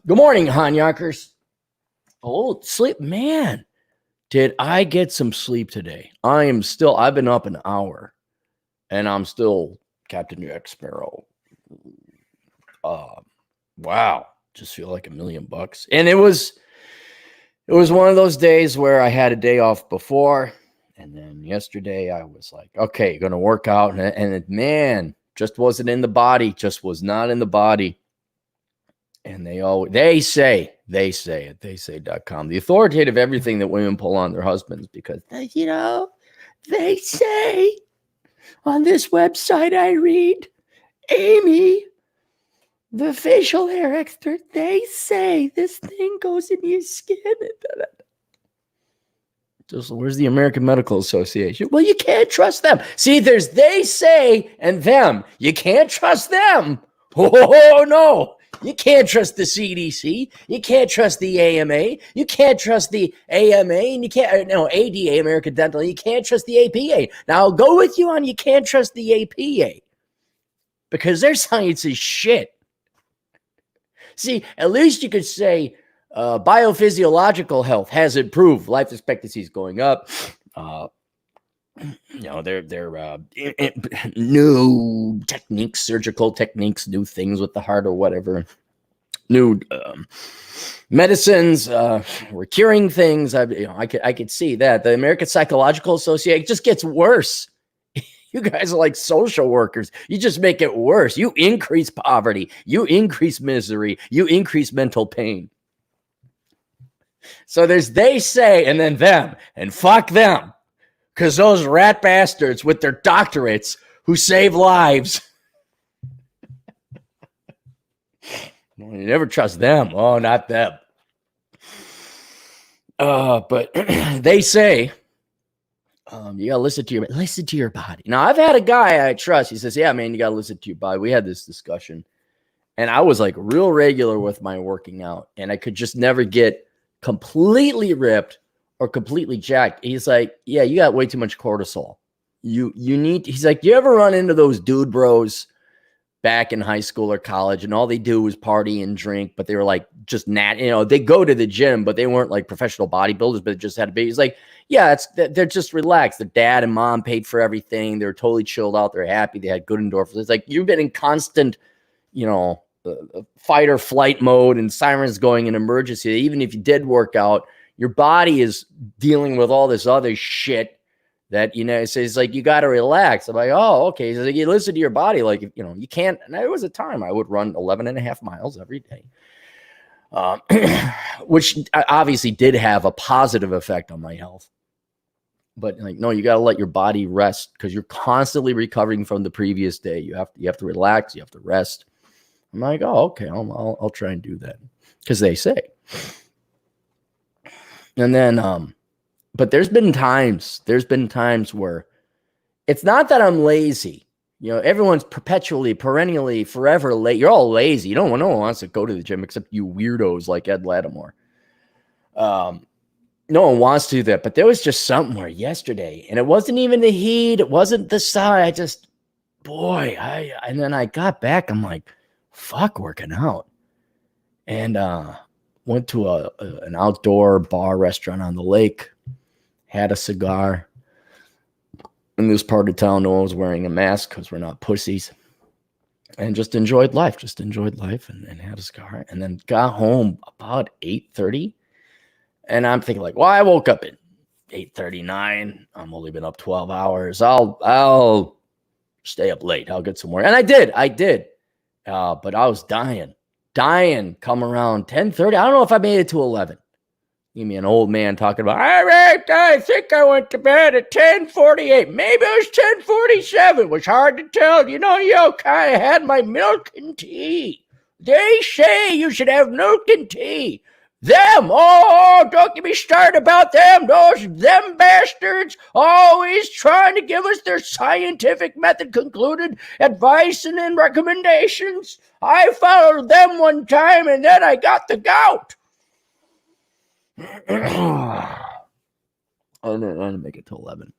Good morning, Hanyakers. Oh, sleep, man. Did I get some sleep today? I've been up an hour and I'm still Captain Jack Sparrow. Wow. Just feel like $1,000,000. And it was one of those days where I had a day off before. And then yesterday I was like, okay, going to work out. And man, just wasn't in the body, just was not in the body. And they say at theysay.com, the authoritative everything that women pull on their husbands, because, they say on this website I read, Amy, the facial hair expert, they say this thing goes in your skin. Just where's the American Medical Association? Well, you can't trust them. See, there's they say and them. You can't trust them. Oh, no. You can't trust the CDC. You can't trust the AMA. You can't trust the AMA. And you can't, ADA, American Dental. You can't trust the APA. Now, I'll go with you on you can't trust the APA because their science is shit. See, at least you could say biophysiological health has improved. Life expectancy is going up. They're new techniques, surgical techniques, new things with the heart or whatever, new medicines. We're curing things. I could see that. The American Psychological Association just gets worse. You guys are like social workers. You just make it worse. You increase poverty. You increase misery. You increase mental pain. So there's they say and then them, and fuck them. Because those rat bastards with their doctorates who save lives. You never trust them. Oh, not them. But they say you gotta listen to your body. Now, I've had a guy I trust. He says, "Yeah, man, you gotta listen to your body." We had this discussion, and I was like real regular with my working out, and I could just never get completely ripped or completely jacked. He's like, "Yeah, you got way too much cortisol. You need." He's like, "You ever run into those dude bros back in high school or college, and all they do is party and drink, but they were like just they go to the gym, but they weren't like professional bodybuilders, but it just had to be." He's like, "Yeah, they're just relaxed. Their dad and mom paid for everything. They're totally chilled out. They're happy. They had good endorphins." It's like you've been in constant, fight or flight mode, and sirens going in emergency. Even if you did work out, your body is dealing with all this other shit that, it says like, you got to relax. I'm like, oh, okay. So like, you listen to your body. Like, you can't. And there was a time I would run 11.5 miles every day, which obviously did have a positive effect on my health. But like, no, you got to let your body rest because you're constantly recovering from the previous day. You have to relax. You have to rest. I'm like, oh, okay. I'll try and do that because they say. And then, but there's been times where it's not that I'm lazy. Everyone's perennially, forever late. You're all lazy. No one wants to go to the gym except you weirdos like Ed Lattimore. No one wants to do that. But there was just something where yesterday, and it wasn't even the heat. It wasn't the sun. And then I got back. I'm like, fuck working out. And, went to an outdoor bar restaurant on the lake, had a cigar. In this part of town, no one was wearing a mask because we're not pussies. And just enjoyed life and had a cigar. And then got home about 8:30. And I'm thinking like, well, I woke up at 8:39. I'm only been up 12 hours. I'll stay up late. I'll get some more. And I did. But I was dying come around 10:30. I don't know if I made it to 11. Give me an old man talking about, I think I went to bed at 10:48. Maybe it was 10:47. It was hard to tell. I had my milk and tea. They say you should have milk and tea. Them, don't get me started about them. Them bastards always trying to give us their scientific method concluded advice and then recommendations. I followed them one time and then I got the gout. I didn't make it to 11.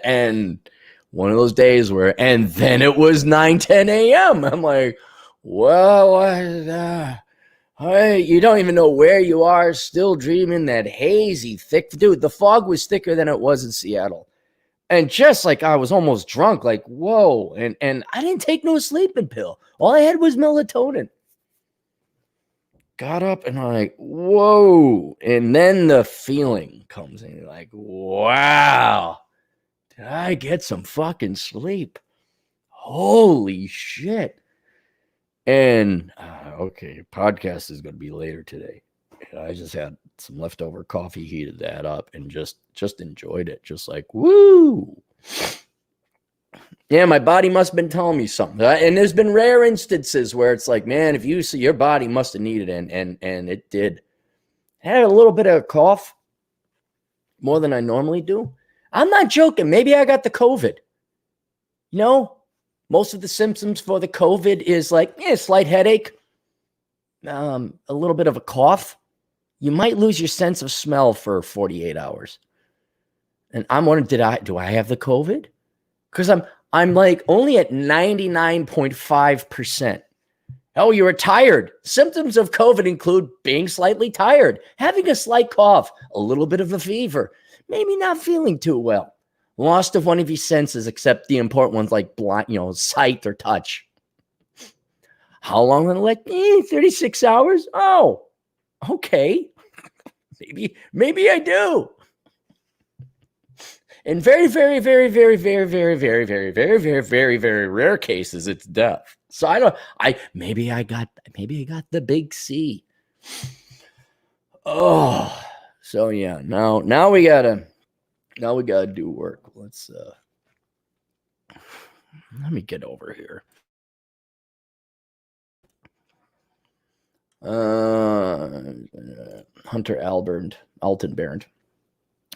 And one of those days where, and then it was 9:10 a.m. I'm like, well, you don't even know where you are, still dreaming that hazy, thick, dude, the fog was thicker than it was in Seattle. And just like I was almost drunk, like, whoa. And I didn't take no sleeping pill. All I had was melatonin. Got up and I'm like, whoa. And then the feeling comes in, like, wow, did I get some fucking sleep? Holy shit. And okay, podcast is going to be later today. And I just had some leftover coffee, heated that up, and just enjoyed it. Just like, woo. Yeah, my body must have been telling me something. And there's been rare instances where it's like, man, if you see, your body must have needed it, and it did. I had a little bit of a cough, more than I normally do. I'm not joking. Maybe I got the COVID. You know, most of the symptoms for the COVID is like, slight headache, a little bit of a cough. You might lose your sense of smell for 48 hours. And I'm wondering, do I have the COVID? Because I'm like only at 99.5%. Oh, you were tired. Symptoms of COVID include being slightly tired, having a slight cough, a little bit of a fever, maybe not feeling too well. Loss of one of your senses, except the important ones like blind, sight or touch. How long? Like 36 hours. Oh, okay. Maybe I do. In very, very, very, very, very, very, very, very, very, very, very, very rare cases, it's death. So maybe I got the big C. Oh, so yeah. Now we gotta do work. Let's let me get over here. Hunter Alburn,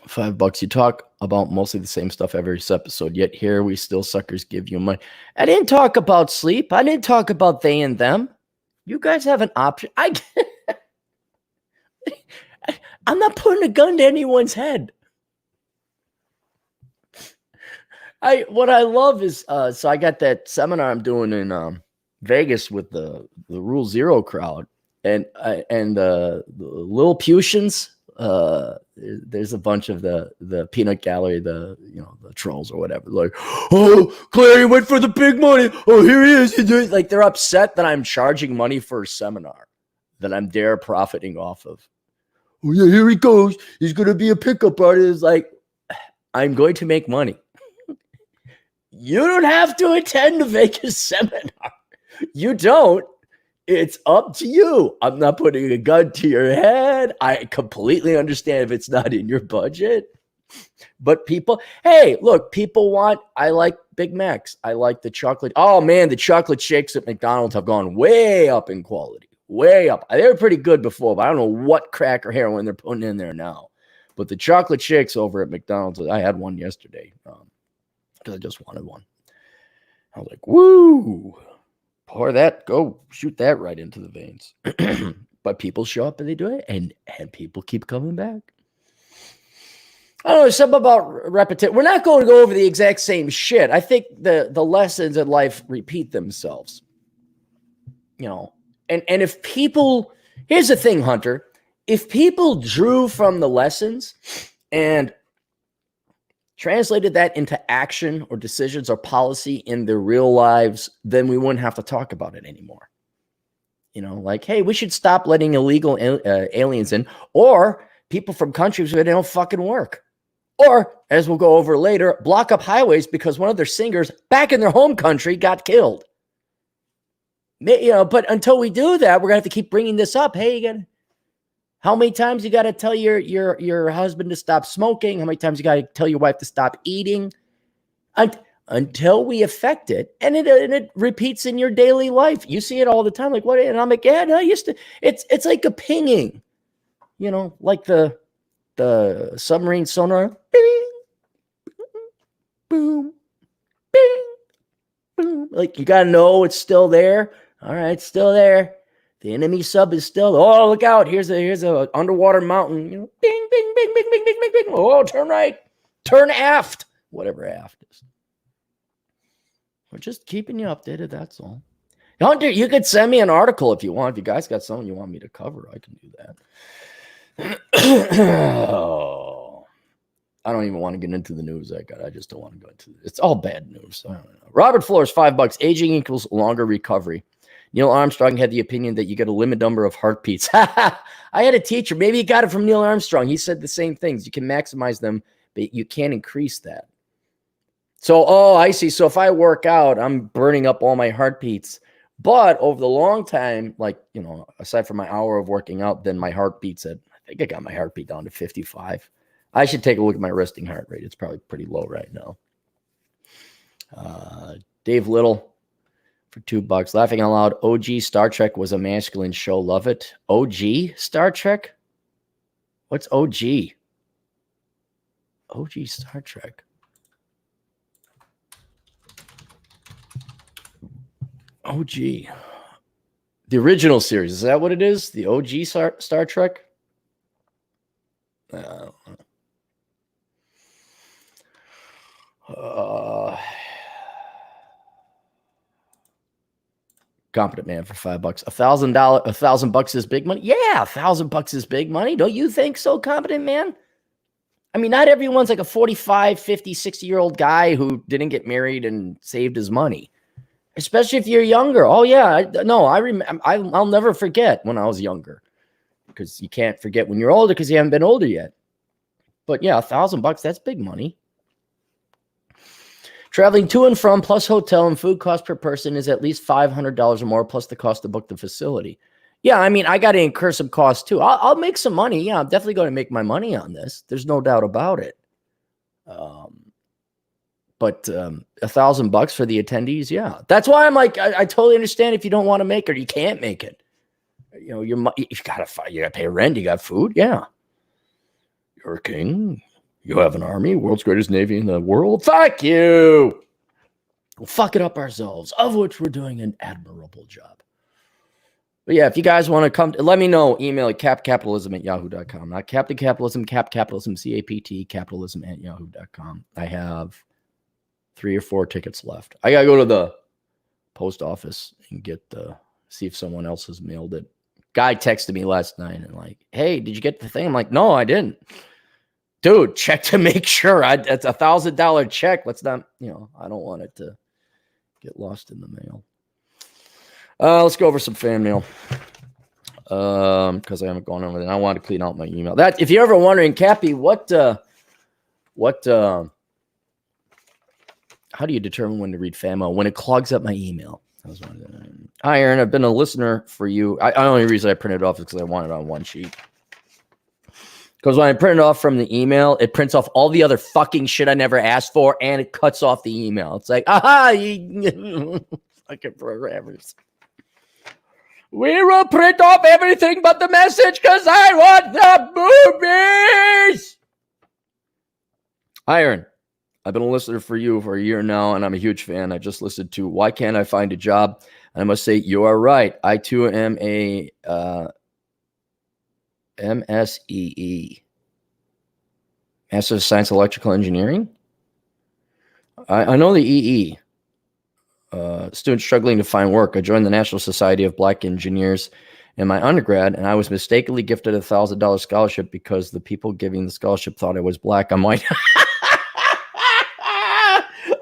$5. You talk about mostly the same stuff every episode, yet here we still suckers give you money. I didn't talk about sleep. I didn't talk about they and them. You guys have an option. I'm not putting a gun to anyone's head. What I love is so I got that seminar I'm doing in Vegas with the Rule Zero crowd and the Lil Putians. There's a bunch of the peanut gallery, the trolls or whatever. Like, oh, Claire, he went for the big money. Oh, here he is. Like, they're upset that I'm charging money for a seminar that I'm dare profiting off of. Oh yeah, here he goes. He's gonna be a pickup artist. Like, I'm going to make money. You don't have to attend the Vegas seminar. You don't. It's up to you. I'm not putting a gun to your head. I completely understand if it's not in your budget. But hey, look, I like Big Macs. I like the chocolate. Oh, man, the chocolate shakes at McDonald's have gone way up in quality. Way up. They were pretty good before, but I don't know what crack or heroin they're putting in there now. But the chocolate shakes over at McDonald's, I had one yesterday because I just wanted one. I was like, woo. Pour that, go shoot that right into the veins. But people show up and they do it, and people keep coming back. I don't know, something about repetition. We're not going to go over the exact same shit. I think the lessons in life repeat themselves. And if people, here's the thing, Hunter, if people drew from the lessons and translated that into action or decisions or policy in their real lives, then we wouldn't have to talk about it anymore. Like, hey, we should stop letting illegal aliens in, or people from countries where they don't fucking work. Or, as we'll go over later, block up highways because one of their singers back in their home country got killed. But until we do that, we're going to have to keep bringing this up. Hey, how many times you got to tell your husband to stop smoking? How many times you got to tell your wife to stop eating? Until we affect it, and it repeats in your daily life. You see it all the time. Like, what? And I'm like, yeah, no, I used to. It's like a pinging, like the submarine sonar. Bing, boom, bing, boom. Like, you got to know it's still there. All right, it's still there. The enemy sub is still. Oh, look out! Here's a underwater mountain. Bing, bing, bing, bing, bing, bing, bing, bing. Oh, turn right, turn aft. Whatever aft is. We're just keeping you updated. That's all. Hunter, you could send me an article if you want. If you guys got something you want me to cover, I can do that. Oh, I don't even want to get into the news I just don't want to go into it. It's all bad news. I don't know. Robert Flores, $5. Aging equals longer recovery. Neil Armstrong had the opinion that you get a limited number of heartbeats. I had a teacher. Maybe he got it from Neil Armstrong. He said the same things. You can maximize them, but you can't increase that. So, I see. So if I work out, I'm burning up all my heartbeats. But over the long time, like, aside from my hour of working out, then my heartbeat's I think I got my heartbeat down to 55. I should take a look at my resting heart rate. It's probably pretty low right now. Dave Little for $2. Laughing out loud. OG Star Trek was a masculine show. Love it. OG Star Trek? What's OG? OG Star Trek. OG. The original series. Is that what it is? The OG Star Trek? Competent man for $5. $1,000 is big money. Yeah, $1,000 is big money. Don't you think so, competent man? I mean, not everyone's like a 45, 50, 60-year-old guy who didn't get married and saved his money. Especially if you're younger. Oh, yeah. I'll never forget when I was younger. Because you can't forget when you're older because you haven't been older yet. But yeah, $1,000, that's big money. Traveling to and from plus hotel and food cost per person is at least $500 or more plus the cost to book the facility. Yeah, I mean, I got to incur some costs too. I'll make some money. Yeah, I'm definitely going to make my money on this. There's no doubt about it. But $1,000 for the attendees, yeah. That's why I'm like, I totally understand if you don't want to make it or you can't make it. You gotta pay rent. You got food, yeah. You're a king. You have an army, world's greatest navy in the world. Fuck you. We'll fuck it up ourselves, of which we're doing an admirable job. But yeah, if you guys want to come, let me know. Email at capcapitalism@yahoo.com. Not Captain Capitalism, Cap Capitalism, CAPT, capitalism@yahoo.com. I have 3 or 4 tickets left. I gotta go to the post office and see if someone else has mailed it. Guy texted me last night and like, hey, did you get the thing? I'm like, no, I didn't. Dude, check to make sure. It's a $1,000 check. Let's not, I don't want it to get lost in the mail. Let's go over some fan mail. Because I haven't gone over it. I want to clean out my email. That if you're ever wondering, Cappy, how do you determine when to read fan mail? When it clogs up my email. Hi, Aaron. I've been a listener for you. The only reason I printed it off is because I want it on one sheet. Because when I print it off from the email, it prints off all the other fucking shit I never asked for, and it cuts off the email. It's like, fucking programmers. We will print off everything but the message because I want the movies. Hi, Aaron. I've been a listener for you for a year now, and I'm a huge fan. I just listened to Why Can't I Find a Job? And I must say, you are right. I, too, am a MSEE. Master of Science Electrical Engineering? I know the EE. Student struggling to find work. I joined the National Society of Black Engineers in my undergrad, and I was mistakenly gifted a $1,000 scholarship because the people giving the scholarship thought I was black. I'm like...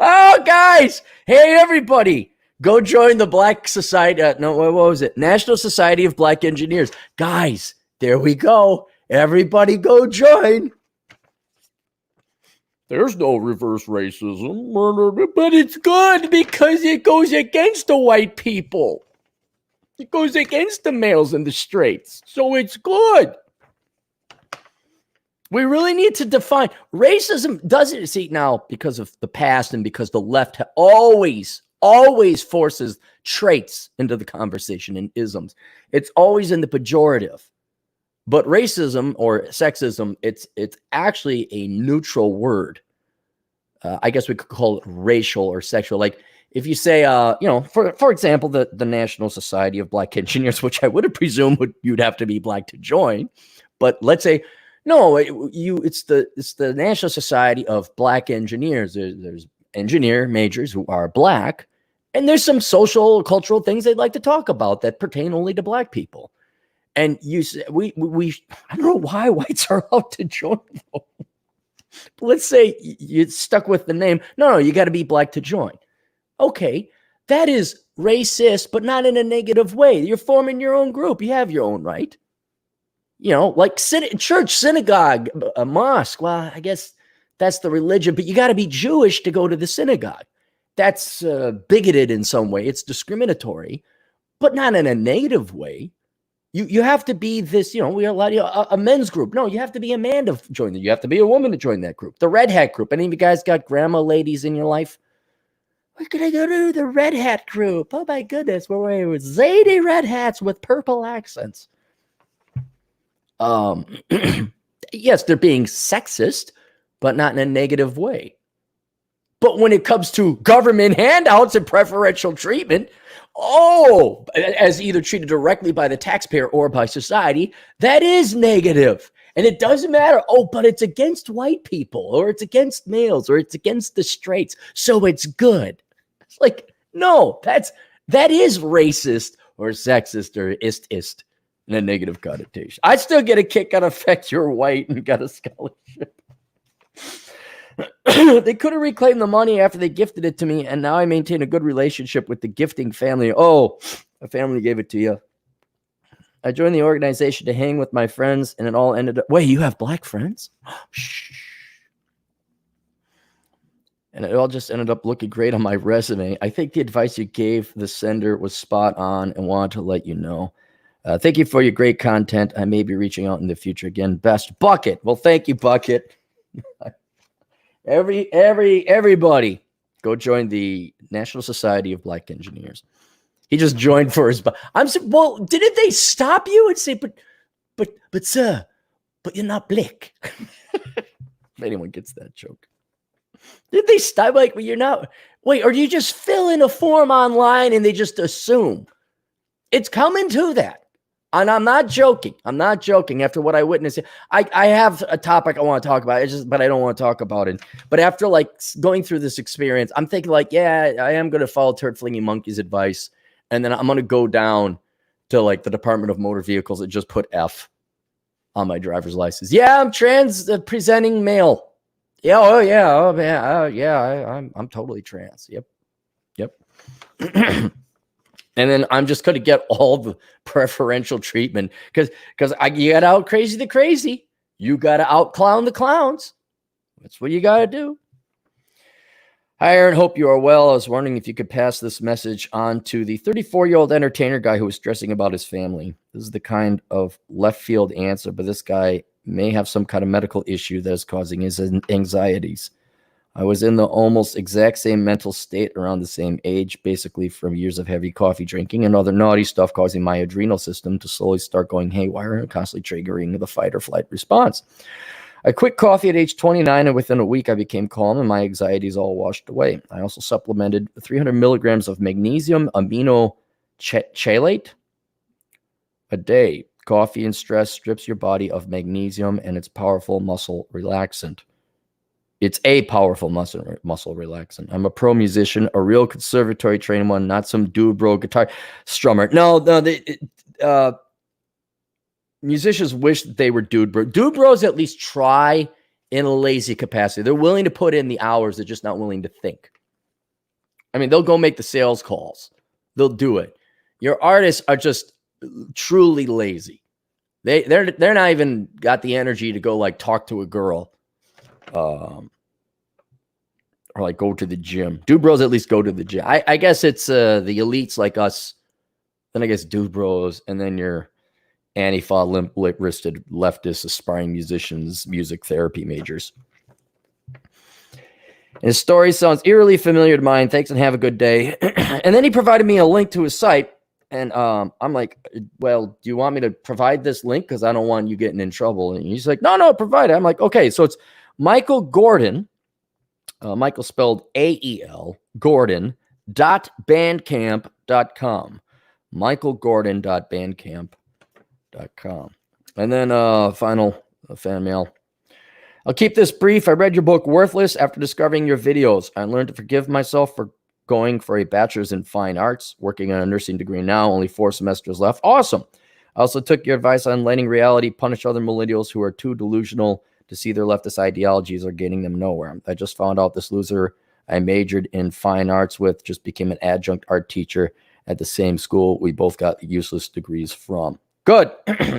Oh, guys. Hey, everybody. Go join the Black Society. What was it? National Society of Black Engineers. Guys, there we go. Everybody go join. There's no reverse racism. But it's good because it goes against the white people. It goes against the males in the straights. So it's good. We really need to define racism. Doesn't see now because of the past and because the left always forces traits into the conversation and isms. It's always in the pejorative. But racism or sexism, it's actually a neutral word. I guess we could call it racial or sexual. Like if you say, for example, the National Society of Black Engineers, which I would have presumed you'd have to be black to join. But let's say, no, it's the National Society of Black Engineers. There's engineer majors who are black, And there's some social, cultural things they'd like to talk about that pertain only to black people. And we I don't know why whites are allowed to join. Let's say you're stuck with the name. No, you got to be black to join. Okay, that is racist, but not in a negative way. You're forming your own group. You have your own right. Like church, synagogue, a mosque. Well, I guess that's the religion, but you got to be Jewish to go to the synagogue. That's bigoted in some way. It's discriminatory, but not in a negative way. You have to be this, we are a men's group. No, you have to be a man to join that. You have to be a woman to join that group. The red hat group. Any of you guys got grandma ladies in your life? We're going to go to the red hat group. Oh my goodness. We're wearing zany red hats with purple accents. Yes, they're being sexist, but not in a negative way. But when it comes to government handouts and preferential treatment, as either treated directly by the taxpayer or by society, that is negative. And it doesn't matter. But it's against white people, or it's against males, or it's against the straights. So it's good. It's like, no, that is racist or sexist or ist in a negative connotation. I still get a kick out of the fact you're white and got a scholarship. They could have reclaimed the money after they gifted it to me, and now I maintain a good relationship with the gifting family. Oh, a family gave it to you. I joined the organization to hang with my friends, and it all ended up... Wait, you have black friends? Shh. And it all just ended up looking great on my resume. I think the advice you gave the sender was spot on and wanted to let you know. Thank you for your great content. I may be reaching out in the future again. Best, Bucket. Well, thank you, Bucket. Everybody go join the National Society of Black Engineers. He just joined for his... well, didn't they stop you and say, but sir, but you're not black? If anyone gets that joke. Did they stop like, well, you're not... Wait, or do you just fill in a form online and they just assume? It's coming to that. And I'm not joking. After what I witnessed, I have a topic I want to talk about. But I don't want to talk about it. But after going through this experience, I'm thinking I am going to follow Turd Flinging Monkey's advice, and then I'm going to go down to the Department of Motor Vehicles and just put F on my driver's license. Yeah, I'm trans presenting male. Yeah, I'm totally trans. Yep. And then I'm just going to get all the preferential treatment because you got to out crazy the crazy. You got to out clown the clowns. That's what you got to do. Hi, Aaron. Hope you are well. I was wondering if you could pass this message on to the 34-year-old entertainer guy who was stressing about his family. This is the kind of left field answer, but this guy may have some kind of medical issue that is causing his anxieties. I was in the almost exact same mental state around the same age, basically from years of heavy coffee drinking and other naughty stuff causing my adrenal system to slowly start going haywire and constantly triggering the fight or flight response. I quit coffee at age 29, and within a week I became calm and my anxieties all washed away. I also supplemented 300 milligrams of magnesium amino chelate a day. Coffee and stress strips your body of magnesium, and it's powerful muscle relaxant. It's a powerful muscle relaxant. I'm a pro musician, a real conservatory trained one, not some dude bro guitar strummer. No, musicians wish that they were dude bro. Dude bros at least try in a lazy capacity. They're willing to put in the hours. They're just not willing to think. I mean, they'll go make the sales calls. They'll do it. Your artists are just truly lazy. They're not even got the energy to go talk to a girl. Or go to the gym. Dude bros at least go to the gym. I guess it's the elites like us. Then I guess dude bros, and then your Antifa limp-wristed leftist aspiring musicians, music therapy majors. His story sounds eerily familiar to mine. Thanks and have a good day. And then he provided me a link to his site, and I'm like, well, do you want me to provide this link? Because I don't want you getting in trouble. And he's like, no, provide it. I'm like, okay, so it's Michael Gordon, Michael spelled A-E-L, Gordon.bandcamp.com. michaelgordon.bandcamp.com. And then final fan mail. I'll keep this brief. I read your book, Worthless, after discovering your videos. I learned to forgive myself for going for a bachelor's in fine arts, working on a nursing degree now, only 4 semesters left. Awesome. I also took your advice on letting reality punish other millennials who are too delusional to see their leftist ideologies are getting them nowhere. I just found out this loser I majored in fine arts with just became an adjunct art teacher at the same school we both got useless degrees from. Good.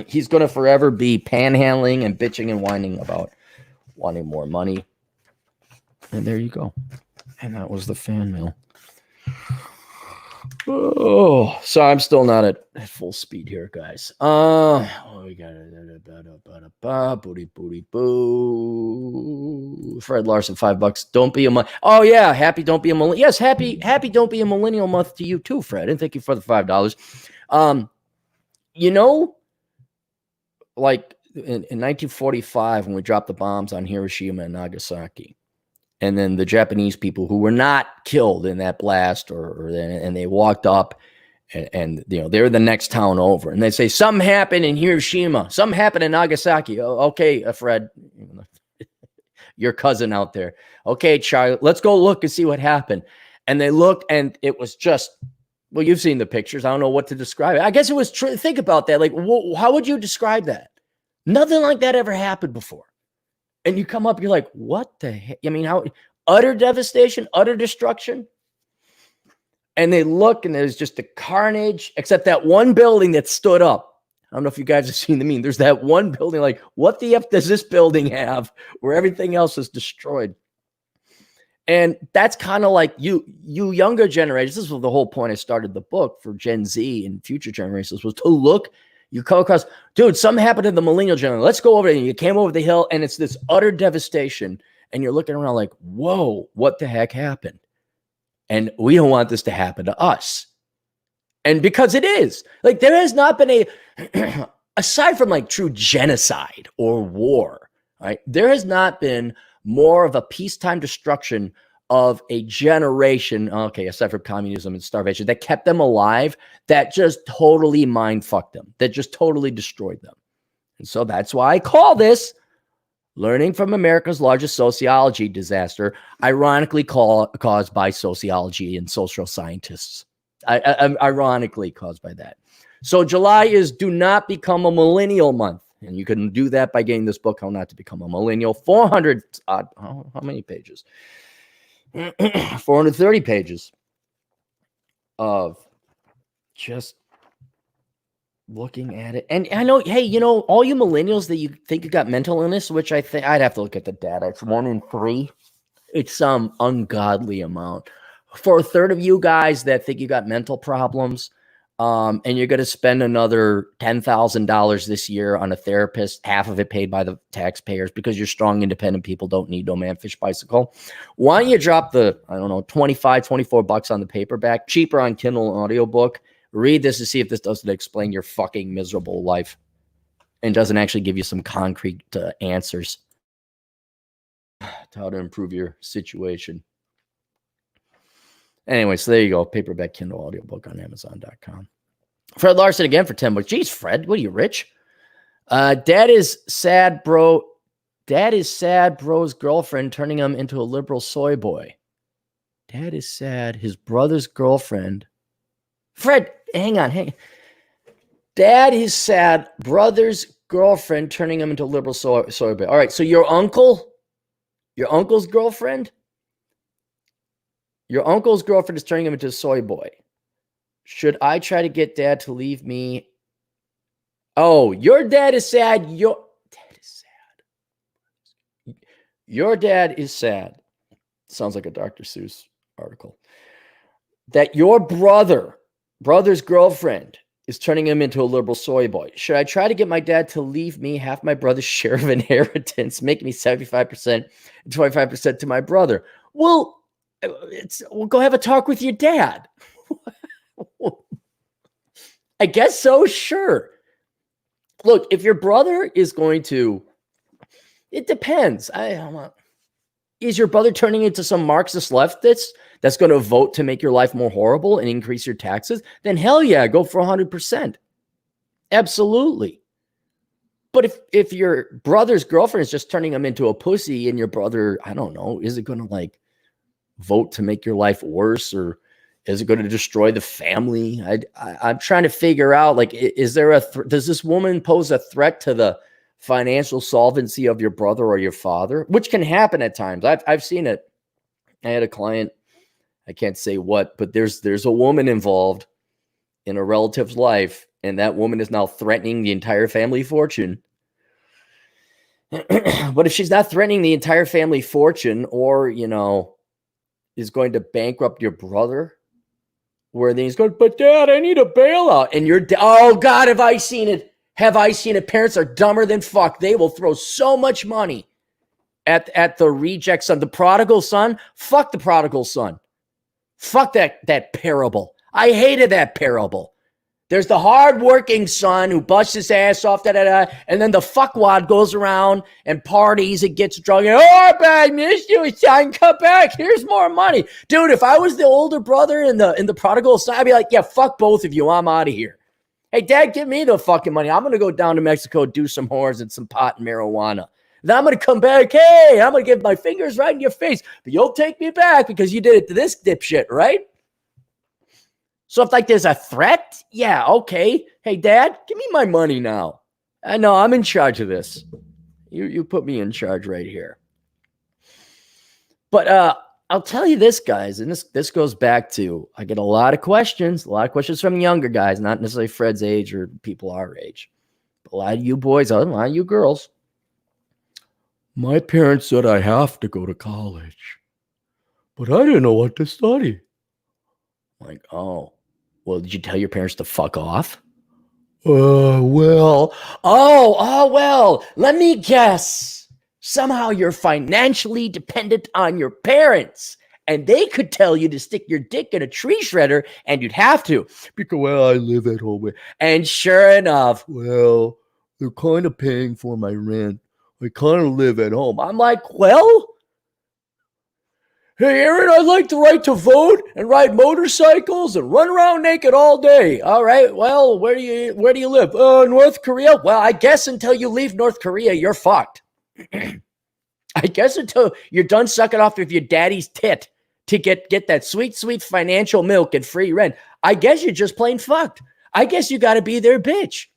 He's going to forever be panhandling and bitching and whining about wanting more money. And there you go. And that was the fan mail. Oh, so I'm still not at full speed here, guys. We got booty boo. Fred Larson, $5. Don't be a oh yeah, happy don't be a millennial. Yes, happy don't be a millennial month to you too, Fred. And thank you for the $5. You know, like in 1945 when we dropped the bombs on Hiroshima and Nagasaki. And then the Japanese people who were not killed in that blast, and they walked up, and you know they're the next town over, and they say something happened in Hiroshima, something happened in Nagasaki. Oh, okay, Fred, your cousin out there. Okay, Charlie, let's go look and see what happened. And they looked, and it was just, well, you've seen the pictures. I don't know what to describe it. I guess it was true. Think about that. Like, how would you describe that? Nothing like that ever happened before. And you come up, you're like, what the heck? I mean, how utter devastation, utter destruction. And they look, and there's just the carnage, except that one building that stood up. I don't know if you guys have seen the meme. There's that one building, like, what the F does this building have where everything else is destroyed? And that's kind of like you younger generations. This was the whole point I started the book for Gen Z and future generations, was to look. You come across, dude, something happened to the millennial generation. Let's go over there. And you came over the hill, and it's this utter devastation. And you're looking around like, whoa, what the heck happened? And we don't want this to happen to us. And because it is. Like, there has not been aside from like true genocide or war, right? There has not been more of a peacetime destruction of a generation, okay, aside from communism and starvation, that kept them alive, that just totally mind fucked them, that just totally destroyed them. And so that's why I call this learning from America's largest sociology disaster, ironically caused by sociology and social scientists. Ironically caused by that. So July is Do Not Become a Millennial Month. And you can do that by getting this book, How Not to Become a Millennial. 400, how many pages? 430 pages of just looking at it. And I know, hey, you know, all you millennials that you think you got mental illness, which I think I'd have to look at the data. It's 1 in 3. It's some ungodly amount. For a third of you guys that think you got mental problems, and you're going to spend another $10,000 this year on a therapist, half of it paid by the taxpayers, because you're strong, independent people don't need no man fish bicycle. Why don't you drop the, I don't know, $24 on the paperback, cheaper on Kindle audiobook. Read this to see if this doesn't explain your fucking miserable life and doesn't actually give you some concrete answers to how to improve your situation. Anyway, so there you go. Paperback Kindle audiobook on Amazon.com. Fred Larson again for $10. Jeez, Fred, what are you, rich? Dad is sad, bro. Dad is sad, bro's girlfriend turning him into a liberal soy boy. Dad is sad, his brother's girlfriend. Fred, hang on. Dad is sad, brother's girlfriend turning him into a liberal soy boy. All right, so your uncle's girlfriend? Your uncle's girlfriend is turning him into a soy boy. Should I try to get dad to leave me? Oh, your dad is sad. Your dad is sad. Your dad is sad. Sounds like a Dr. Seuss article. That your brother's girlfriend is turning him into a liberal soy boy. Should I try to get my dad to leave me half my brother's share of inheritance, making me 75% and 25% to my brother? Well, we'll go have a talk with your dad. I guess so, sure. Look, if your brother is going to, it depends. I don't know. Is your brother turning into some Marxist leftist that's going to vote to make your life more horrible and increase your taxes? Then hell yeah, go for 100%. Absolutely. But if your brother's girlfriend is just turning him into a pussy and your brother, I don't know, is it going to like vote to make your life worse or Is it going to destroy the family? I'm trying to figure out, like, is there does this woman pose a threat to the financial solvency of your brother or your father, which can happen at times. I've seen it. I had a client, I can't say what, but there's a woman involved in a relative's life, and that woman is now threatening the entire family fortune. But if she's not threatening the entire family fortune, or, you know, is going to bankrupt your brother, where then he's going, but Dad, I need a bailout. And you're, oh God, have I seen it? Have I seen it? Parents are dumber than fuck. They will throw so much money at the reject son, the prodigal son. Fuck the prodigal son. Fuck that parable. I hated that parable. There's the hardworking son who busts his ass off, and then the fuckwad goes around and parties and gets drunk. Oh, I missed you, son. Come back. Here's more money. Dude, if I was the older brother in the prodigal son, I'd be like, yeah, fuck both of you. I'm out of here. Hey, Dad, give me the fucking money. I'm going to go down to Mexico, do some whores and some pot and marijuana. Then I'm going to come back. Hey, I'm going to give my fingers right in your face. But you'll take me back because you did it to this dipshit, right? So if like there's a threat, yeah, okay. Hey, Dad, give me my money now. I know I'm in charge of this. You put me in charge right here. But I'll tell you this, guys, and this goes back to, I get a lot of questions from younger guys, not necessarily Fred's age or people our age. But a lot of you boys, a lot of you girls. My parents said I have to go to college, but I didn't know what to study. Like, oh. Well, did you tell your parents to fuck off? Well, let me guess. Somehow you're financially dependent on your parents, and they could tell you to stick your dick in a tree shredder, and you'd have to. Because, well, I live at home. And sure enough, well, they're kind of paying for my rent. I kind of live at home. I'm like, well, hey, Aaron, I'd like the right to vote and ride motorcycles and run around naked all day. All right, well, where do you live? North Korea? Well, I guess until you leave North Korea, you're fucked. I guess until you're done sucking off of your daddy's tit to get that sweet, sweet financial milk and free rent, I guess you're just plain fucked. I guess you got to be their bitch.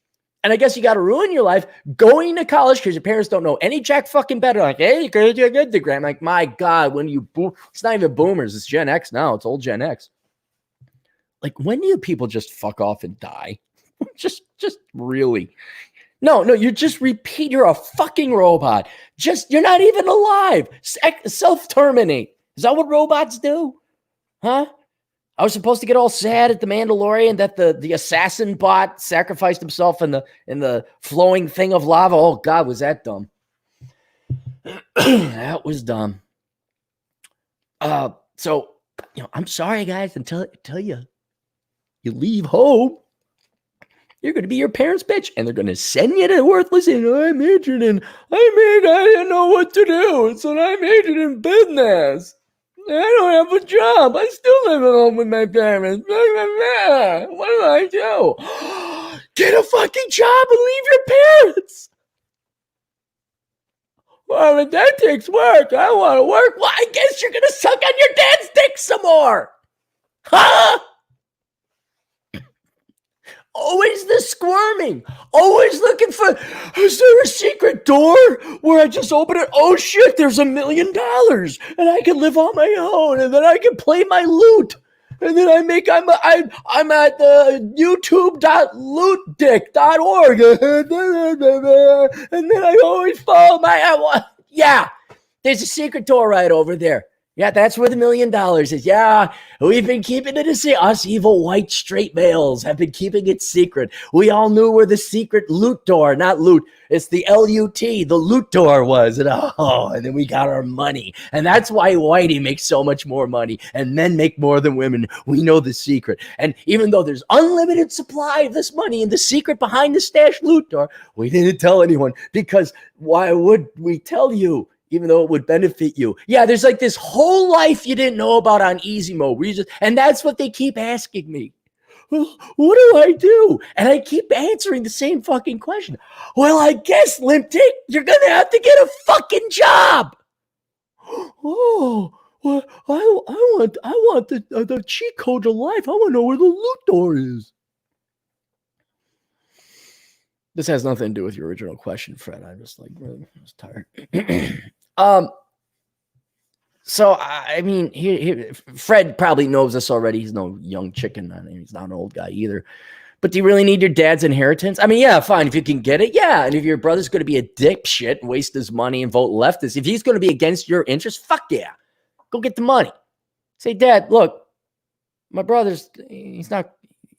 And I guess you got to ruin your life going to college because your parents don't know any jack fucking better. Like, hey, you could do a good degree. I'm like, my God, when you it's not even boomers. It's Gen X now. It's old Gen X. Like, when do you people just fuck off and die? just really. No, you just repeat. You're a fucking robot. You're not even alive. Self-terminate. Is that what robots do? Huh? I was supposed to get all sad at the Mandalorian that the assassin bot sacrificed himself in the flowing thing of lava. Oh God, was that dumb? That was dumb. So I'm sorry, guys. Until you leave home, you're going to be your parents' bitch, and they're going to send you to worthless. And I didn't know what to do, so I majored in business. I don't have a job. I still live at home with my parents. What do I do? Get a fucking job and leave your parents. Well, if that takes work, I want to work. Well, I guess you're going to suck on your dad's dick some more. Huh? Always the squirming. Always looking for, is there a secret door where I just open it? Oh shit, there's $1 million and I can live on my own and then I can play my lute. And then I'm at the youtube.lootdick.org. And then I always follow yeah, there's a secret door right over there. Yeah, that's where the $1 million is. Yeah, we've been keeping it a secret. Us evil white straight males have been keeping it secret. We all knew where the secret loot door, not loot, it's the L-U-T, the loot door was. And then we got our money. And that's why Whitey makes so much more money and men make more than women. We know the secret. And even though there's unlimited supply of this money and the secret behind the stash loot door, we didn't tell anyone because why would we tell you? Even though it would benefit you. Yeah, there's like this whole life you didn't know about on easy mode. And that's what they keep asking me. Well, what do I do? And I keep answering the same fucking question. Well, I guess, Limp Dick, you're going to have to get a fucking job. Oh, Well, I want the cheat code to life. I want to know where the loot door is. This has nothing to do with your original question, Fred. I just really was tired. So I mean, Fred probably knows this already. He's no young chicken. I mean, he's not an old guy either. But do you really need your dad's inheritance? I mean, yeah, fine. If you can get it, yeah. And if your brother's going to be a dipshit, waste his money and vote leftist, if he's going to be against your interests, fuck yeah. Go get the money. Say, Dad, look, my brother's, he's going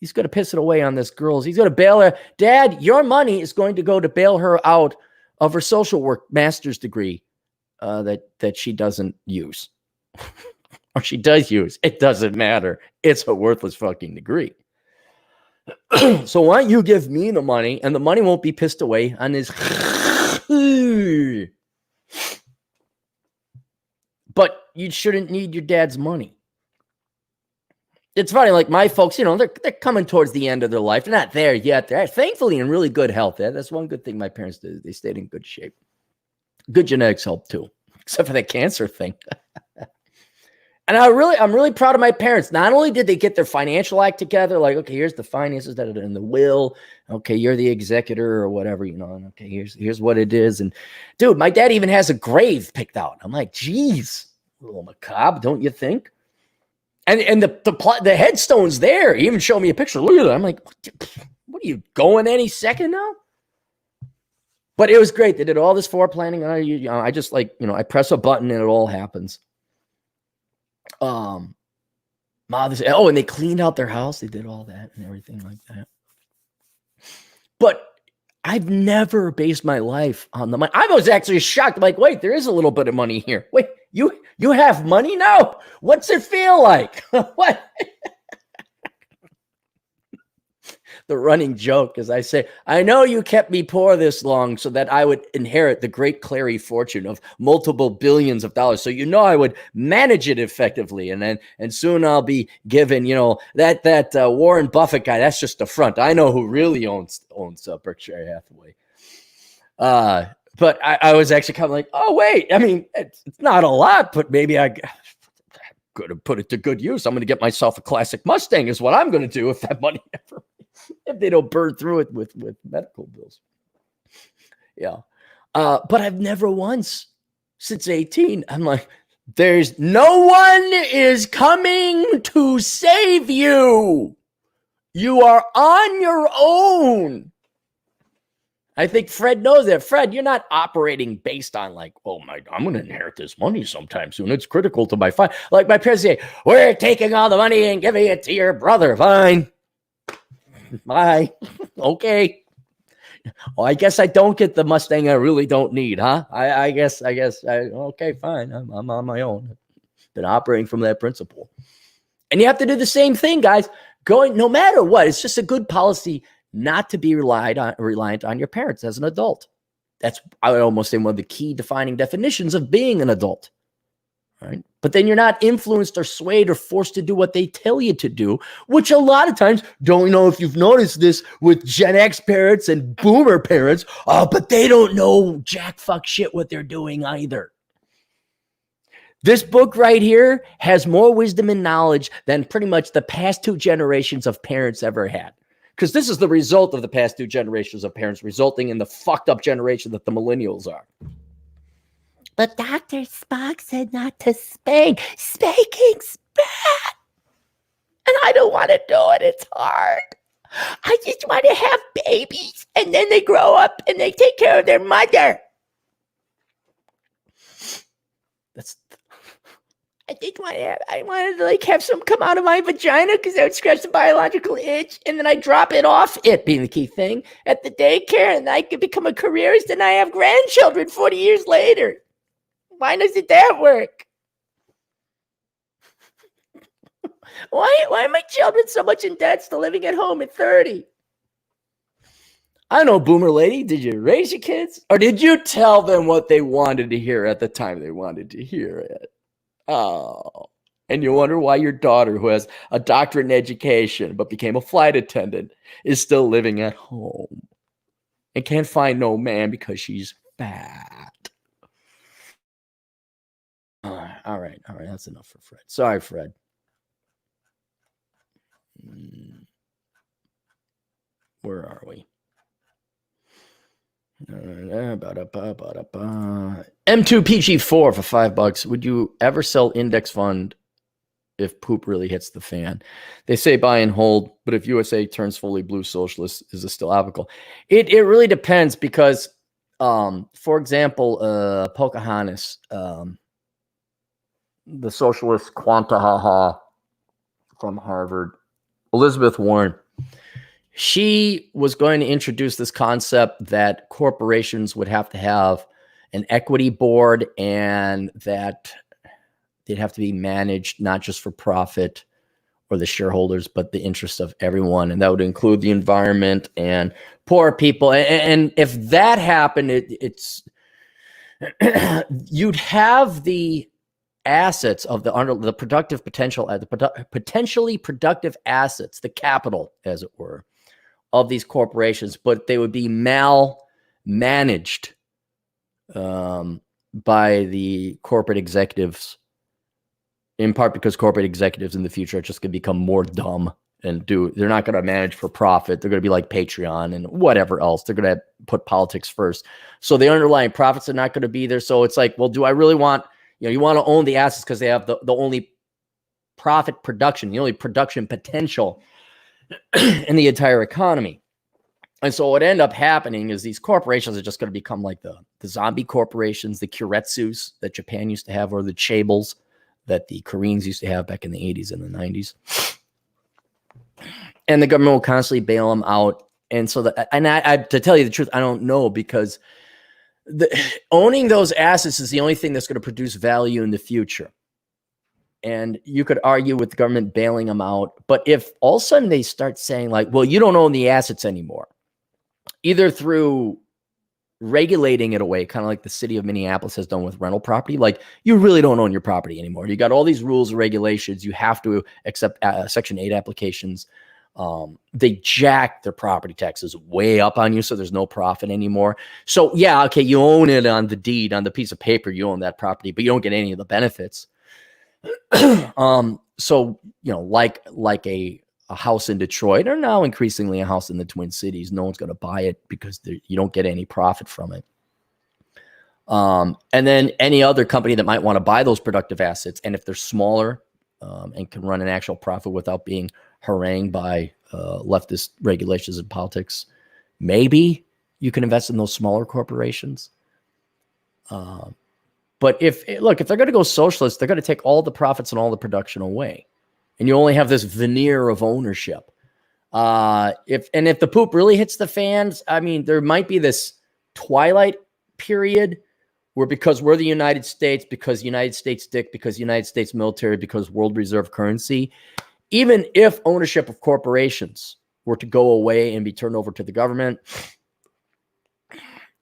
to piss it away on this girl. He's going to bail her. Dad, your money is going to go to bail her out of her social work master's degree that she doesn't use. Or she does use. It doesn't matter. It's a worthless fucking degree. So why don't you give me the money, and the money won't be pissed away on this. But you shouldn't need your dad's money. It's funny, like my folks, they're coming towards the end of their life. They're not there yet. They're thankfully in really good health. That's one good thing my parents did. They stayed in good shape. Good genetics helped too, except for that cancer thing. And I'm really proud of my parents. Not only did they get their financial act together, like, okay, here's the finances that are in the will. Okay, you're the executor or whatever, and okay, here's what it is. And dude, my dad even has a grave picked out. I'm like, geez, a little macabre, don't you think? And the headstone's there. He even showed me a picture. Look at that. I'm like, what are you going any second now? But it was great. They did all this foreplanning. And I just I press a button and it all happens. And they cleaned out their house. They did all that and everything like that. But I've never based my life on the money. I was actually shocked. I'm like, wait, there is a little bit of money here. Wait, you have money now? What's it feel like? What? The running joke, as I say, I know you kept me poor this long so that I would inherit the great Clary fortune of multiple billions of dollars. So I would manage it effectively, and soon I'll be given, that Warren Buffett guy. That's just the front. I know who really owns Berkshire Hathaway. But I was actually kind of like, oh wait, I mean, it's not a lot, but maybe I could have put it to good use. I'm going to get myself a classic Mustang, is what I'm going to do if that money ever. If they don't burn through it with medical bills. Yeah. But I've never once since 18, I'm like, there's no one is coming to save you. You are on your own. I think Fred knows that. Fred, you're not operating based on like, oh my, I'm going to inherit this money sometime soon. It's critical to my fine. Like my parents say, we're taking all the money and giving it to your brother. Fine. Bye. Okay. Well, I guess I don't get the Mustang I really don't need, huh? I guess. Okay, fine. I'm on my own. Been operating from that principle. And you have to do the same thing, guys. Going, no matter what, it's just a good policy not to be reliant on your parents as an adult. That's, I would almost say, one of the key defining definitions of being an adult. Right? But then you're not influenced or swayed or forced to do what they tell you to do, which a lot of times, don't know if you've noticed this with Gen X parents and Boomer parents, but they don't know jack fuck shit what they're doing either. This book right here has more wisdom and knowledge than pretty much the past two generations of parents ever had. Because this is the result of the past two generations of parents, resulting in the fucked up generation that the millennials are. But Dr. Spock said not to spank. Spanking's bad. And I don't want to do it. It's hard. I just want to have babies. And then they grow up and they take care of their mother. I wanted to like have some come out of my vagina because I would scratch the biological itch. And then I drop it off, it being the key thing, at the daycare. And I could become a careerist and I have grandchildren 40 years later. Why doesn't that work? Why are my children so much in debt still living at home at 30? I don't know, Boomer lady, did you raise your kids? Or did you tell them what they wanted to hear at the time they wanted to hear it? Oh, and you wonder why your daughter, who has a doctorate in education but became a flight attendant, is still living at home and can't find no man because she's fat. All right. That's enough for Fred. Sorry, Fred. Where are we? M2PG4 for $5. Would you ever sell index fund if poop really hits the fan? They say buy and hold, but if USA turns fully blue socialist, is this still applicable? It really depends because, for example, Pocahontas, the socialist quantahaha from Harvard, Elizabeth Warren, she was going to introduce this concept that corporations would have to have an equity board and that they'd have to be managed not just for profit or the shareholders, but the interest of everyone. And that would include the environment and poor people. And if that happened, it's you'd have the assets of the productive potential, potentially productive assets, the capital, as it were, of these corporations, but they would be managed by the corporate executives, in part because corporate executives in the future are just going to become more dumb and they're not going to manage for profit. They're going to be like Patreon and whatever else. They're going to put politics first. So the underlying profits are not going to be there. So it's like, well, do I really want, you want to own the assets because they have the only profit production, the only production potential in the entire economy. And so what ended up happening is these corporations are just going to become like the zombie corporations, the Kuretsus that Japan used to have, or the chaebols that the Koreans used to have back in the 80s and the 90s. And the government will constantly bail them out. And so, I to tell you the truth, I don't know, because owning those assets is the only thing that's going to produce value in the future. And you could argue with the government bailing them out. But if all of a sudden they start saying like, well, you don't own the assets anymore, either through regulating it away, kind of like the city of Minneapolis has done with rental property. Like, you really don't own your property anymore. You got all these rules and regulations. You have to accept Section 8 applications. They jack their property taxes way up on you, so there's no profit anymore. So yeah, okay, you own it on the deed, on the piece of paper, you own that property, but you don't get any of the benefits. So, like a house in Detroit, or now increasingly a house in the Twin Cities, no one's going to buy it because you don't get any profit from it. And then any other company that might want to buy those productive assets, and if they're smaller and can run an actual profit without being harangued by leftist regulations and politics, maybe you can invest in those smaller corporations. But if they're going to go socialist, they're going to take all the profits and all the production away. And you only have this veneer of ownership. If the poop really hits the fans, I mean, there might be this twilight period where, because we're the United States, because United States dick, because United States military, because world reserve currency, even if ownership of corporations were to go away and be turned over to the government,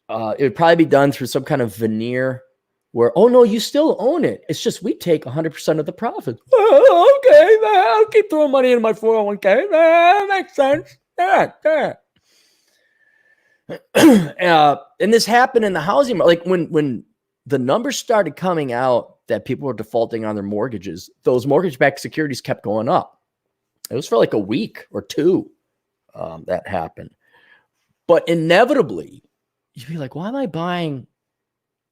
it would probably be done through some kind of veneer where, oh no, you still own it. It's just we take 100% of the profit. Oh, okay, I'll keep throwing money in my 401k. That makes sense. And this happened in the housing market. Like when the numbers started coming out that people were defaulting on their mortgages, those mortgage-backed securities kept going up. It was for like a week or two that happened. But inevitably, you'd be like, why am I buying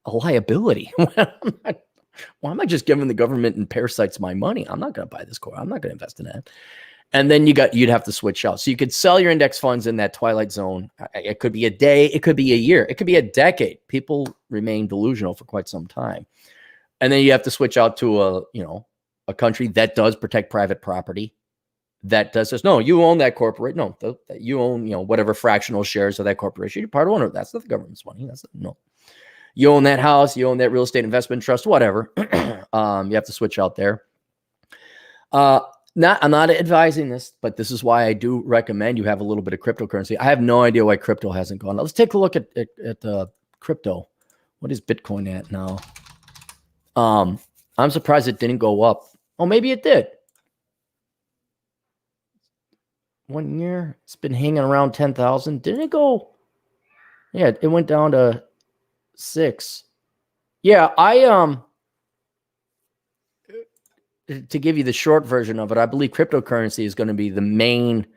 a liability? Why am I just giving the government and parasites my money? I'm not going to buy this core. I'm not going to invest in that. And then you'd have to switch out. So you could sell your index funds in that twilight zone. It could be a day. It could be a year. It could be a decade. People remain delusional for quite some time. And then you have to switch out to a country that does protect private property. That does this. No, you own that corporate. No, you own, whatever fractional shares of that corporation. You're part owner. That's not the government's money. No. You own that house, you own that real estate investment trust, whatever. You have to switch out there. I'm not advising this, but this is why I do recommend you have a little bit of cryptocurrency. I have no idea why crypto hasn't gone. Let's take a look at crypto. What is Bitcoin at now? I'm surprised it didn't go up. Oh, maybe it did. 1 year, it's been hanging around 10,000. Didn't it go? Yeah, it went down to 6. Yeah, to give you the short version of it, I believe cryptocurrency is going to be the main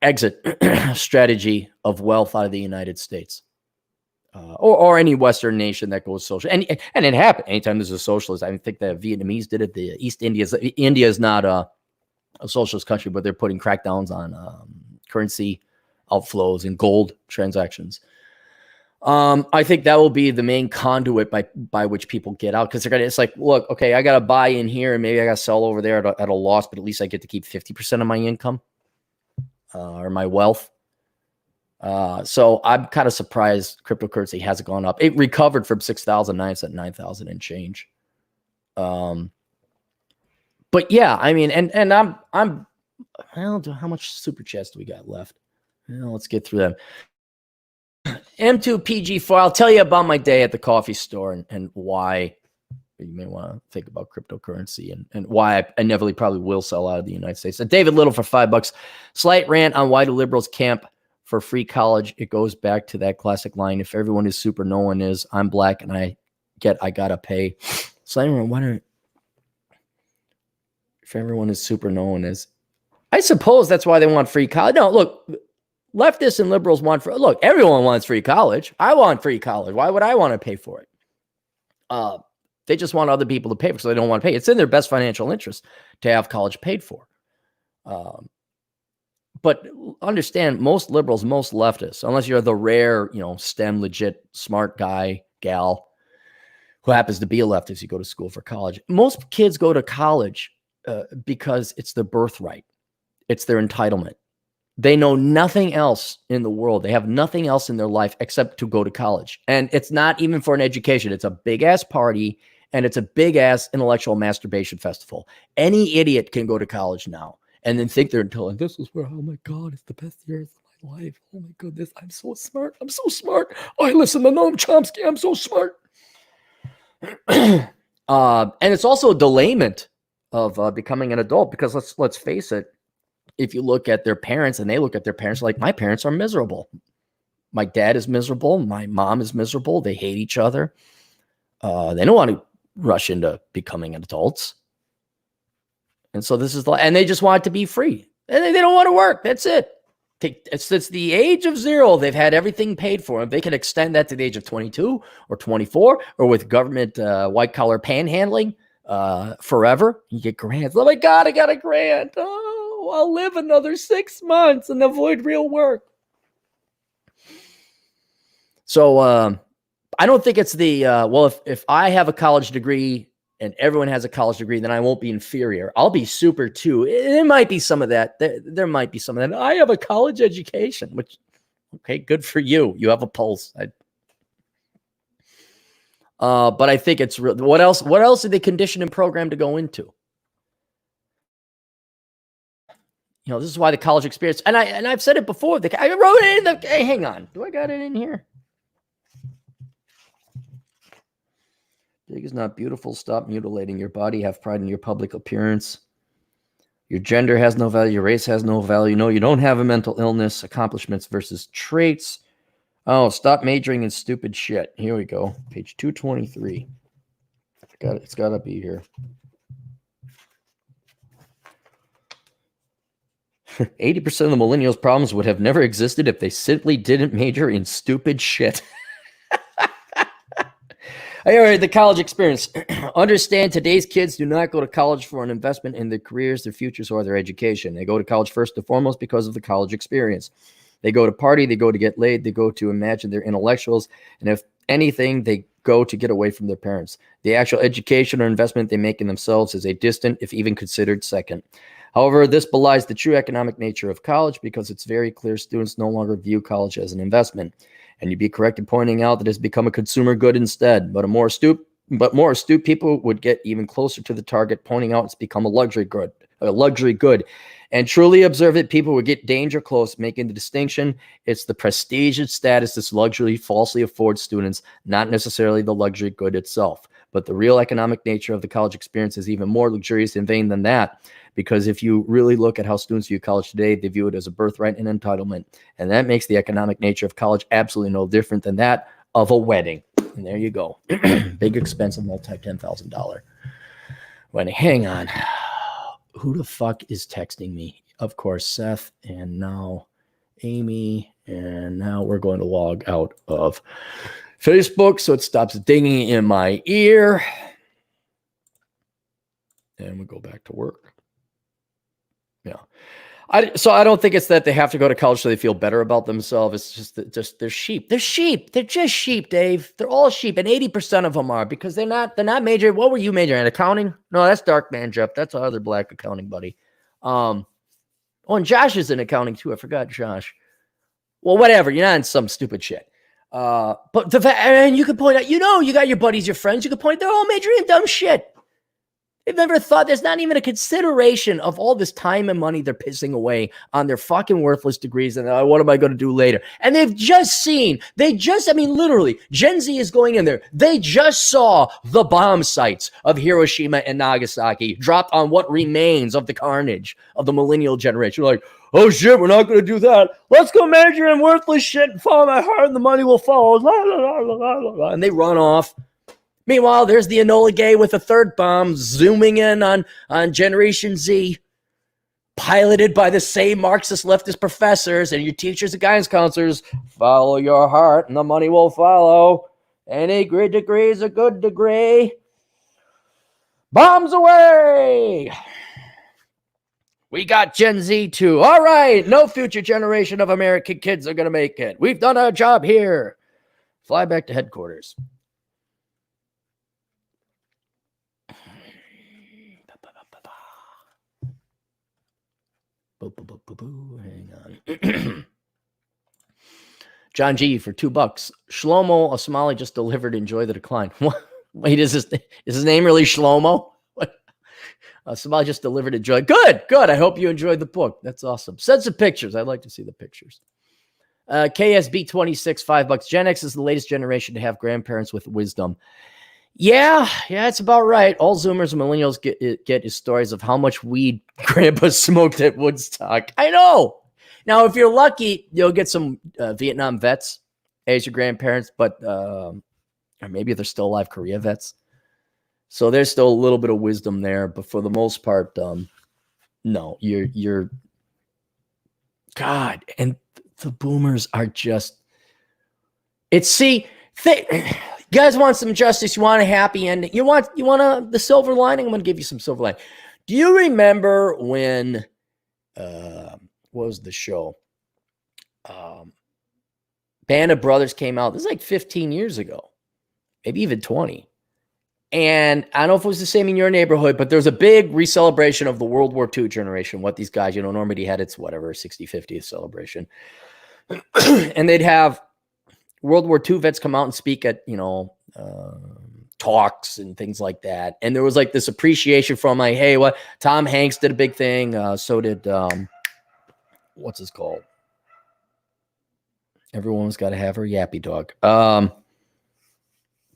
exit strategy of wealth out of the United States. Or any Western nation that goes social. And it happened anytime there's a socialist. I think the Vietnamese did it. The East Indies. India is not a socialist country, but they're putting crackdowns on currency outflows and gold transactions. I think that will be the main conduit by which people get out, because it's like, look, okay, I got to buy in here and maybe I got to sell over there at a loss, but at least I get to keep 50% of my income or my wealth. So I'm kind of surprised cryptocurrency hasn't gone up. It recovered from 6,000, now it's at 9,000 and change. But yeah, I mean, and I'm well, how much super chats do we got left? Well, let's get through them. M2PG4, I'll tell you about my day at the coffee store and why you may want to think about cryptocurrency and why I inevitably probably will sell out of the United States. David Little for $5. Slight rant on why do liberals camp for free college. It goes back to that classic line. If everyone is super, no one is. I'm black and I gotta pay. Slight rant, why don't, if everyone is super, no one is. I suppose that's why they want free college. No, look, leftists and liberals want look, everyone wants free college. I want free college. Why would I want to pay for it? They just want other people to pay for it, so they don't want to pay. It's in their best financial interest to have college paid for. But understand, most liberals, most leftists, unless you're the rare, STEM legit smart guy, gal, who happens to be a leftist, you go to school for college. Most kids go to college because it's their birthright. It's their entitlement. They know nothing else in the world. They have nothing else in their life except to go to college. And it's not even for an education. It's a big-ass party, and it's a big-ass intellectual masturbation festival. Any idiot can go to college now and then think they're intelligent. This is where, oh my God, it's the best years of my life. Oh my goodness, I'm so smart. I'm so smart. I listen to Noam Chomsky. I'm so smart. And it's also a delayment of becoming an adult, because let's face it, if you look at their parents and they look at their parents, like, my parents are miserable. My dad is miserable. My mom is miserable. They hate each other. They don't want to rush into becoming adults. And so and they just want it to be free. And they don't want to work. That's it. It's the age of 0. They've had everything paid for them. They can extend that to the age of 22 or 24, or with government white collar panhandling forever. You get grants. Oh my God, I got a grant. Oh, I'll live another 6 months and avoid real work. So I don't think it's if I have a college degree and everyone has a college degree, then I won't be inferior. I'll be super too. There might be some of that. There might be some of that. I have a college education, which, okay, good for you. You have a pulse. But I think it's real. What else did they condition and program to go into? This is why the college experience, and I've said it before. I wrote it in the. Hey, hang on. Do I got it in here? Big is not beautiful. Stop mutilating your body. Have pride in your public appearance. Your gender has no value. Your race has no value. No, you don't have a mental illness. Accomplishments versus traits. Oh, stop majoring in stupid shit. Here we go. Page 223. It's got to be here. 80% of the millennials' problems would have never existed if they simply didn't major in stupid shit. Anyway, the college experience. Understand, today's kids do not go to college for an investment in their careers, their futures, or their education. They go to college first and foremost because of the college experience. They go to party, they go to get laid, they go to imagine they're intellectuals, and if anything, they go to get away from their parents. The actual education or investment they make in themselves is a distant, if even considered, second. However, this belies the true economic nature of college, because it's very clear students no longer view college as an investment. And you'd be correct in pointing out that it's become a consumer good instead. But more astute people would get even closer to the target, pointing out it's become a luxury good. And truly observant people would get danger close, making the distinction. It's the prestige and status this luxury falsely affords students, not necessarily the luxury good itself. But the real economic nature of the college experience is even more luxurious and vain than that. Because if you really look at how students view college today, they view it as a birthright and entitlement. And that makes the economic nature of college absolutely no different than that of a wedding. And there you go. Big, expensive, multi-$10,000 hang on. Who the fuck is texting me? Of course, Seth, and now Amy, and now we're going to log out of Facebook so it stops dinging in my ear. And we go back to work. Yeah. So I don't think it's that they have to go to college so they feel better about themselves. It's just they're sheep. They're sheep. They're just sheep, Dave. They're all sheep, and 80% of them are, because they're not majoring. What were you majoring in? Accounting? No, that's Dark Man Jeff. That's our other black accounting buddy. And Josh is in accounting too. I forgot Josh. Well, whatever. You're not in some stupid shit. But and you can point out, you got your buddies, your friends. You can point. They're all majoring in dumb shit. They've never thought, there's not even a consideration of all this time and money they're pissing away on their fucking worthless degrees. And what am I going to do later? And literally, Gen Z is going in there. They just saw the bomb sites of Hiroshima and Nagasaki dropped on what remains of the carnage of the millennial generation. Like, oh shit, we're not going to do that. Let's go major in worthless shit and follow my heart and the money will follow. La, la, la, la, la, la. And they run off. Meanwhile, there's the Enola Gay with a third bomb zooming in on Generation Z, piloted by the same Marxist leftist professors and your teachers and guidance counselors. Follow your heart and the money will follow. Any great degree is a good degree. Bombs away! We got Gen Z too. All right, no future generation of American kids are going to make it. We've done our job here. Fly back to headquarters. Hang on. John G for $2. Shlomo, a Somali just delivered. Enjoy the decline. What? Wait, is his name really Shlomo? What? Somali just delivered. Enjoy. Good. I hope you enjoyed the book. That's awesome. Send some pictures. I'd like to see the pictures. KSB 26, $5. Gen X is the latest generation to have grandparents with wisdom. Yeah, it's about right. All Zoomers and Millennials get is stories of how much weed Grandpa smoked at Woodstock. I know. Now, if you're lucky, you'll get some Vietnam vets as your grandparents, but or maybe they're still alive, Korea vets. So there's still a little bit of wisdom there, but for the most part, no. You're God, and the boomers are just. You guys want some justice? You want a happy ending? You want the silver lining? I'm going to give you some silver lining. Do you remember when? What was the show? Band of Brothers came out. This is like 15 years ago, maybe even 20. And I don't know if it was the same in your neighborhood, but there was a big re-celebration of the World War II generation. What these guys, Normandy had its 60, 50th celebration, and they'd have World War II vets come out and speak at, talks and things like that. And there was like this appreciation from hey, what Tom Hanks did a big thing. So did, what's his called? Everyone's got to have her yappy dog.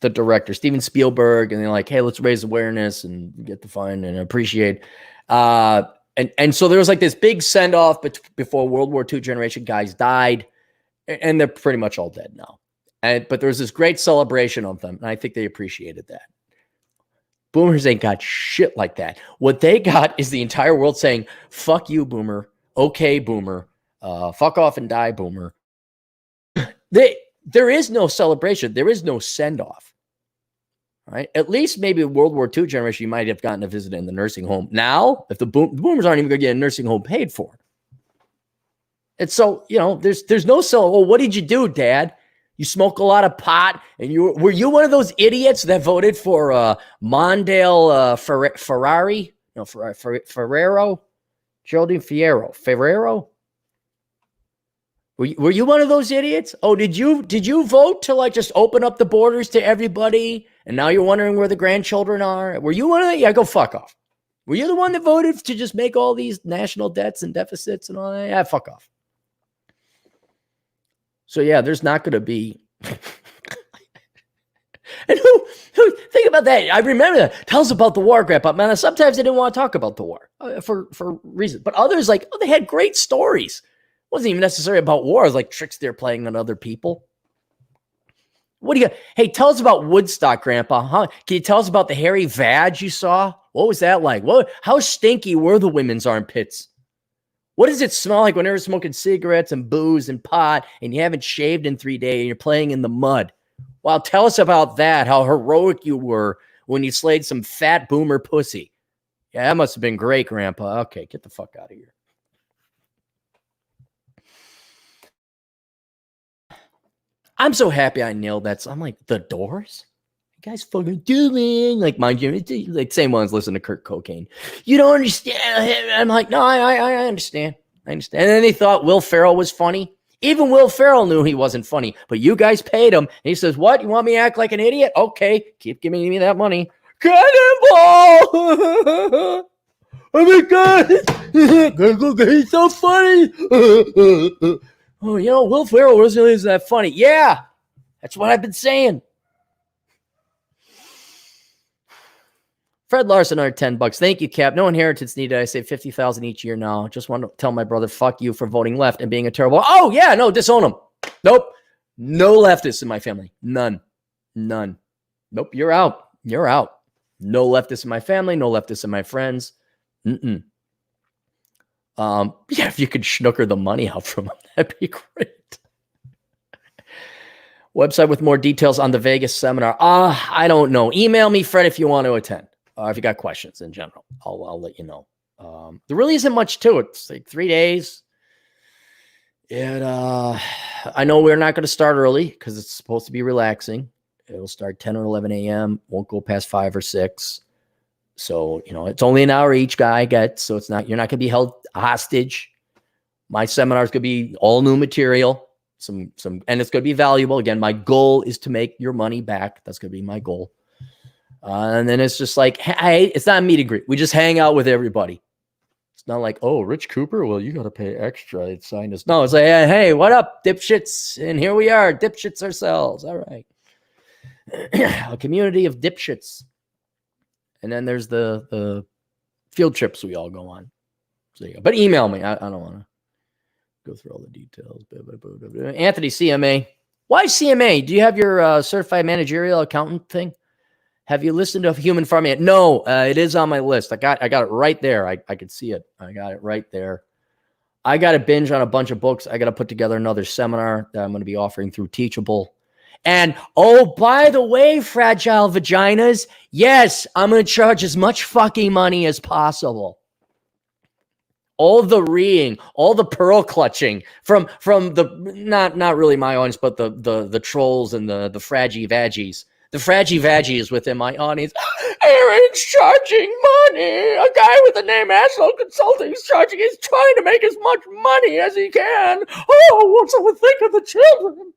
The director, Steven Spielberg. And they're like, hey, let's raise awareness and get the fun and appreciate. And so there was like this big send off before World War II generation guys died. And they're pretty much all dead now. But there was this great celebration of them. And I think they appreciated that. Boomers ain't got shit like that. What they got is the entire world saying, fuck you, boomer. Okay, boomer. Fuck off and die, boomer. There is no celebration. There is no send-off. Right? At least maybe World War II generation, you might have gotten a visit in the nursing home. Now, if the boomers aren't even going to get a nursing home paid for. And so, there's no well, what did you do, Dad? You smoke a lot of pot, and were you one of those idiots that voted for Mondale Ferrari? No, Ferrero? Geraldine Ferrero? Were you one of those idiots? Oh, did you vote to like just open up the borders to everybody, and now you're wondering where the grandchildren are? Were you one of them? Yeah, go fuck off. Were you the one that voted to just make all these national debts and deficits and all that? Yeah, fuck off. So yeah, there's not going to be. And who think about that? I remember that. Tell us about the war, Grandpa. Man, sometimes they didn't want to talk about the war for reasons, but others they had great stories. It wasn't even necessarily about war. It was like tricks they're playing on other people. What do you? Hey, tell us about Woodstock, Grandpa. Huh? Can you tell us about the hairy vag you saw? What was that like? How stinky were the women's armpits? What does it smell like when you're smoking cigarettes and booze and pot and you haven't shaved in 3 days and you're playing in the mud? Well, tell us about that, how heroic you were when you slayed some fat boomer pussy. Yeah, that must have been great, Grandpa. Okay, get the fuck out of here. I'm so happy I nailed that. So I'm like, The Doors? You guys fucking doing? Like, mind you, like same ones listen to Kurt Cobain. You don't understand. I'm like, no, I understand. I understand. And then they thought Will Ferrell was funny. Even Will Ferrell knew he wasn't funny, but you guys paid him. And he says, what? You want me to act like an idiot? Okay, keep giving me that money. Cannonball! Oh my God! He's so funny! Oh, you know, Will Ferrell really isn't that funny. Yeah, that's what I've been saying. Fred Larson, another $10. Thank you, Cap. No inheritance needed. I save $50,000 each year now. Just want to tell my brother, fuck you for voting left and being a terrible. Oh yeah, no, disown him. Nope, no leftists in my family. None. Nope, you're out. You're out. No leftists in my family. No leftists in my friends. Yeah, if you could schnooker the money out from them, that'd be great. Website with more details on the Vegas seminar. I don't know. Email me, Fred, if you want to attend. If you got questions in general, I'll let you know. There really isn't much to it. It's like 3 days. And I know we're not going to start early because it's supposed to be relaxing. It'll start 10 or 11 a.m. Won't go past 5 or 6. So, you know, it's only an hour each guy gets. So you're not going to be held hostage. My seminar is going to be all new material. And it's going to be valuable. Again, my goal is to make your money back. That's going to be my goal. And then it's just like, hey, it's not a meet and greet. We just hang out with everybody. It's not like, oh, Rich Cooper, well, you got to pay extra. It's sign us. No, it's like, hey, what up, dipshits? And here we are, dipshits ourselves. All right. A community of dipshits. And then there's the field trips we all go on. So yeah. But email me. I don't want to go through all the details. Anthony, CMA. Why CMA? Do you have your certified managerial accountant thing? Have you listened to Human Farming? No, it is on my list. I got it right there. I could see it. I got it right there. I got to binge on a bunch of books. I got to put together another seminar that I'm going to be offering through Teachable. And, oh, by the way, fragile vaginas, yes, I'm going to charge as much fucking money as possible. All the reading, all the pearl clutching from the not really my audience, but the trolls and the fraggy vaggies. The fraggy vaggie is within my audience. Aaron's charging money. A guy with the name Asshole Consulting is charging. He's trying to make as much money as he can. Oh, what's someone think of the children?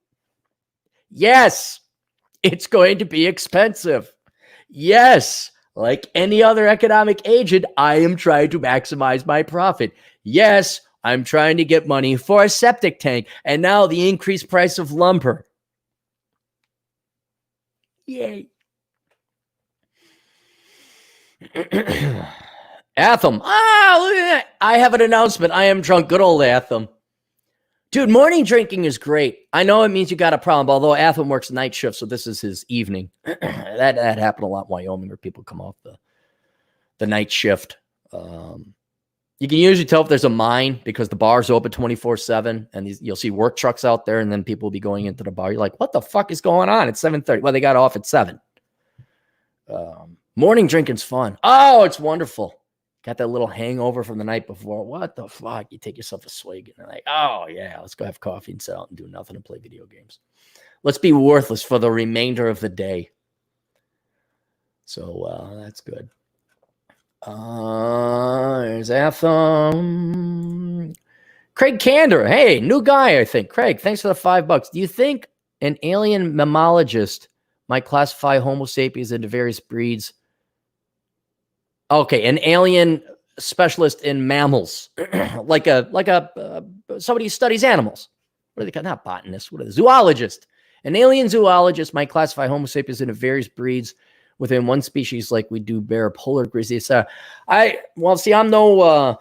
Yes, it's going to be expensive. Yes, like any other economic agent, I am trying to maximize my profit. Yes, I'm trying to get money for a septic tank. And now the increased price of lumber. Yay. Atham. Look at that. I have an announcement. I am drunk. Good old Atham. Dude, morning drinking is great. I know it means you got a problem, although Atham works night shift, so this is his evening. that happened a lot in Wyoming where people come off the night shift. You can usually tell if there's a mine because the bars open 24/7, and you'll see work trucks out there, and then people will be going into the bar. You're like, what the fuck is going on? It's 7:30. Well, they got off at 7. Morning drinking's fun. Oh, it's wonderful. Got that little hangover from the night before. What the fuck? You take yourself a swig, and you're like, oh, yeah, let's go have coffee and sit out and do nothing and play video games. Let's be worthless for the remainder of the day. So that's good. There's Atham. Craig Candor. Hey, new guy, I think. Craig, thanks for the $5. Do you think an alien mammologist might classify Homo sapiens into various breeds? Okay, an alien specialist in mammals, like somebody who studies animals. What are they called? Not botanists. What are they? Zoologist. An alien zoologist might classify Homo sapiens into various breeds within one species, like we do bear, polar grizzly, etc. I'm no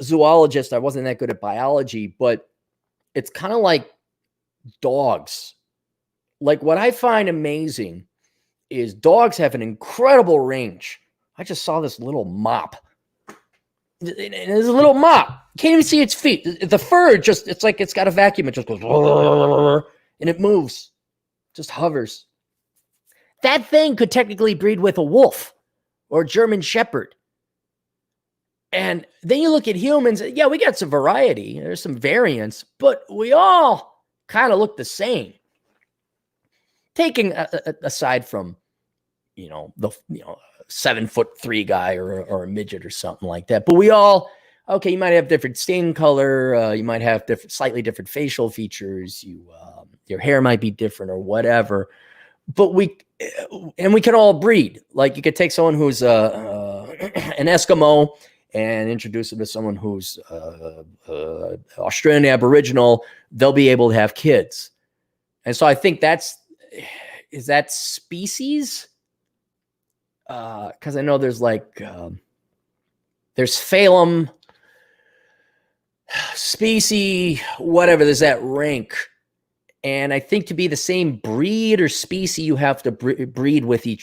zoologist. I wasn't that good at biology, but it's kind of like dogs. Like what I find amazing is dogs have an incredible range. I just saw this little mop. It's a little mop. Can't even see its feet. The fur it's like it's got a vacuum. It just goes and it moves, just hovers. That thing could technically breed with a wolf or a German Shepherd. And then you look at humans. Yeah, we got some variety. There's some variance, but we all kind of look the same. Taking aside from, the 7'3" guy or a midget or something like that. But we all, okay, you might have different skin color. You might have slightly different facial features. Your hair might be different or whatever. But we can all breed. Like you could take someone who's an Eskimo and introduce them to someone who's Australian Aboriginal. They'll be able to have kids. And so I think is that species? Because I know there's there's phylum, species, whatever. There's that rank. And I think to be the same breed or species, you have to breed with you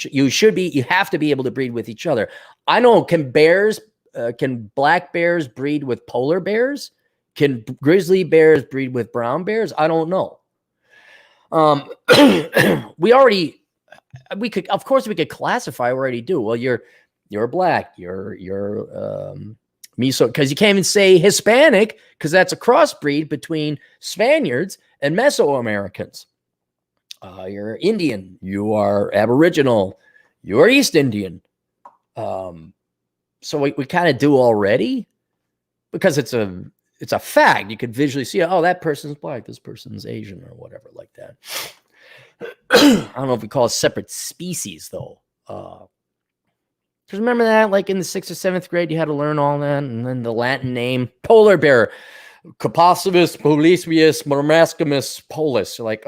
have to be able to breed with each other. I know, can black bears breed with polar bears? Can grizzly bears breed with brown bears? I don't know. We could classify. We already do. Well, you're black. You're Meso, because you can't even say Hispanic because that's a crossbreed between Spaniards and Mesoamericans. You're Indian. You are Aboriginal. You are East Indian. So we kind of do already because it's a fact. You could visually see, oh, that person's black. This person's Asian or whatever like that. I don't know if we call it separate species though. Because remember that, like in the 6th or 7th grade, you had to learn all that, and then the Latin name polar bear, Caposaurus policius marmascamus polus. You're like,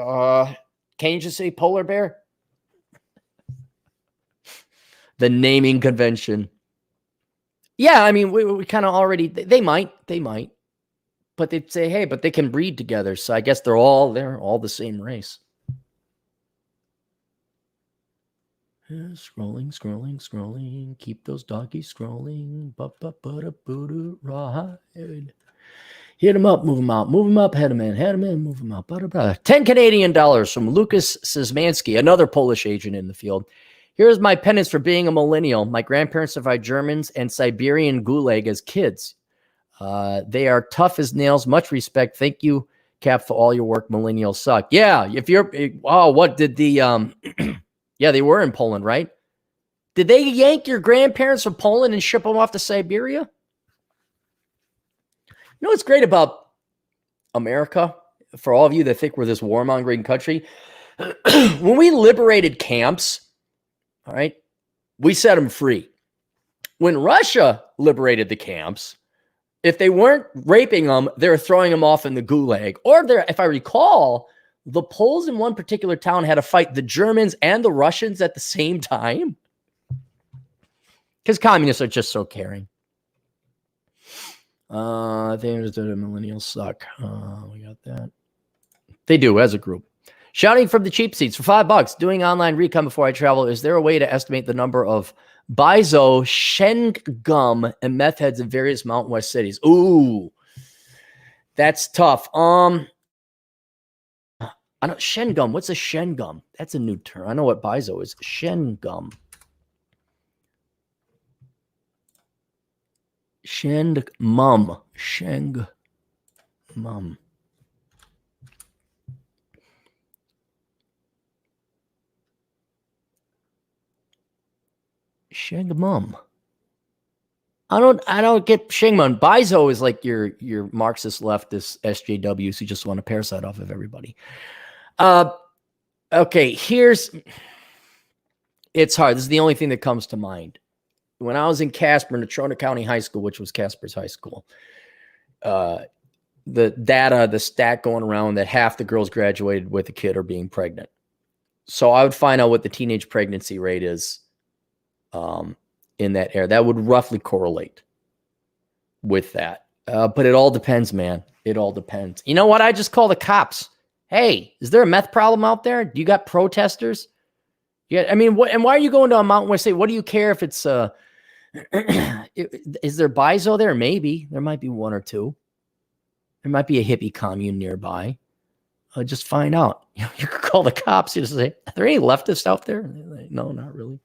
can you just say polar bear? The naming convention. Yeah, I mean, we kind of already. They might, but they'd say, hey, but they can breed together, so I guess they're all the same race. Scrolling. Keep those doggies scrolling. Ride. Hit them up, move them up, head them in, move them out. $10 Canadian from Lucas Szymanski, another Polish agent in the field. Here's my penance for being a millennial. My grandparents survived Germans and Siberian gulag as kids. They are tough as nails. Much respect. Thank you, Cap, for all your work. Millennials suck. Yeah, what did the yeah, they were in Poland, right? Did they yank your grandparents from Poland and ship them off to Siberia? You know what's great about America, for all of you that think we're this warmongering country? When we liberated camps, all right, we set them free. When Russia liberated the camps, if they weren't raping them, they were throwing them off in the gulag. Or if I recall, the Poles in one particular town had to fight the Germans and the Russians at the same time. Because communists are just so caring. I think the millennials suck. We got that. They do as a group. Shouting from the cheap seats for $5. Doing online recon before I travel. Is there a way to estimate the number of Bizo, Sheng gum, and meth heads in various Mountain West cities? Ooh, that's tough. I know Shen gum. What's a Shen gum? That's a new term. I know what Bizo is. Shen gum. Sheng mum. Sheng mum. Sheng mum. I don't get Sheng mum. Bizo is like your Marxist leftist SJWs who just want to parasite off of everybody. Okay, it's hard. This is the only thing that comes to mind. When I was in Casper, Natrona County High School, which was Casper's high school, the stat going around that half the girls graduated with a kid or being pregnant. So I would find out what the teenage pregnancy rate is in that area. That would roughly correlate with that. But it all depends, man. It all depends. You know what? I just call the cops. Hey, is there a meth problem out there? Do you got protesters? Yeah, I mean, what? And why are you going to a mountain west state? What do you care if it's is there bizo there? Maybe there might be one or two. There might be a hippie commune nearby. Just find out. You could call the cops. You just say, "Are there any leftists out there?" Like, no, not really.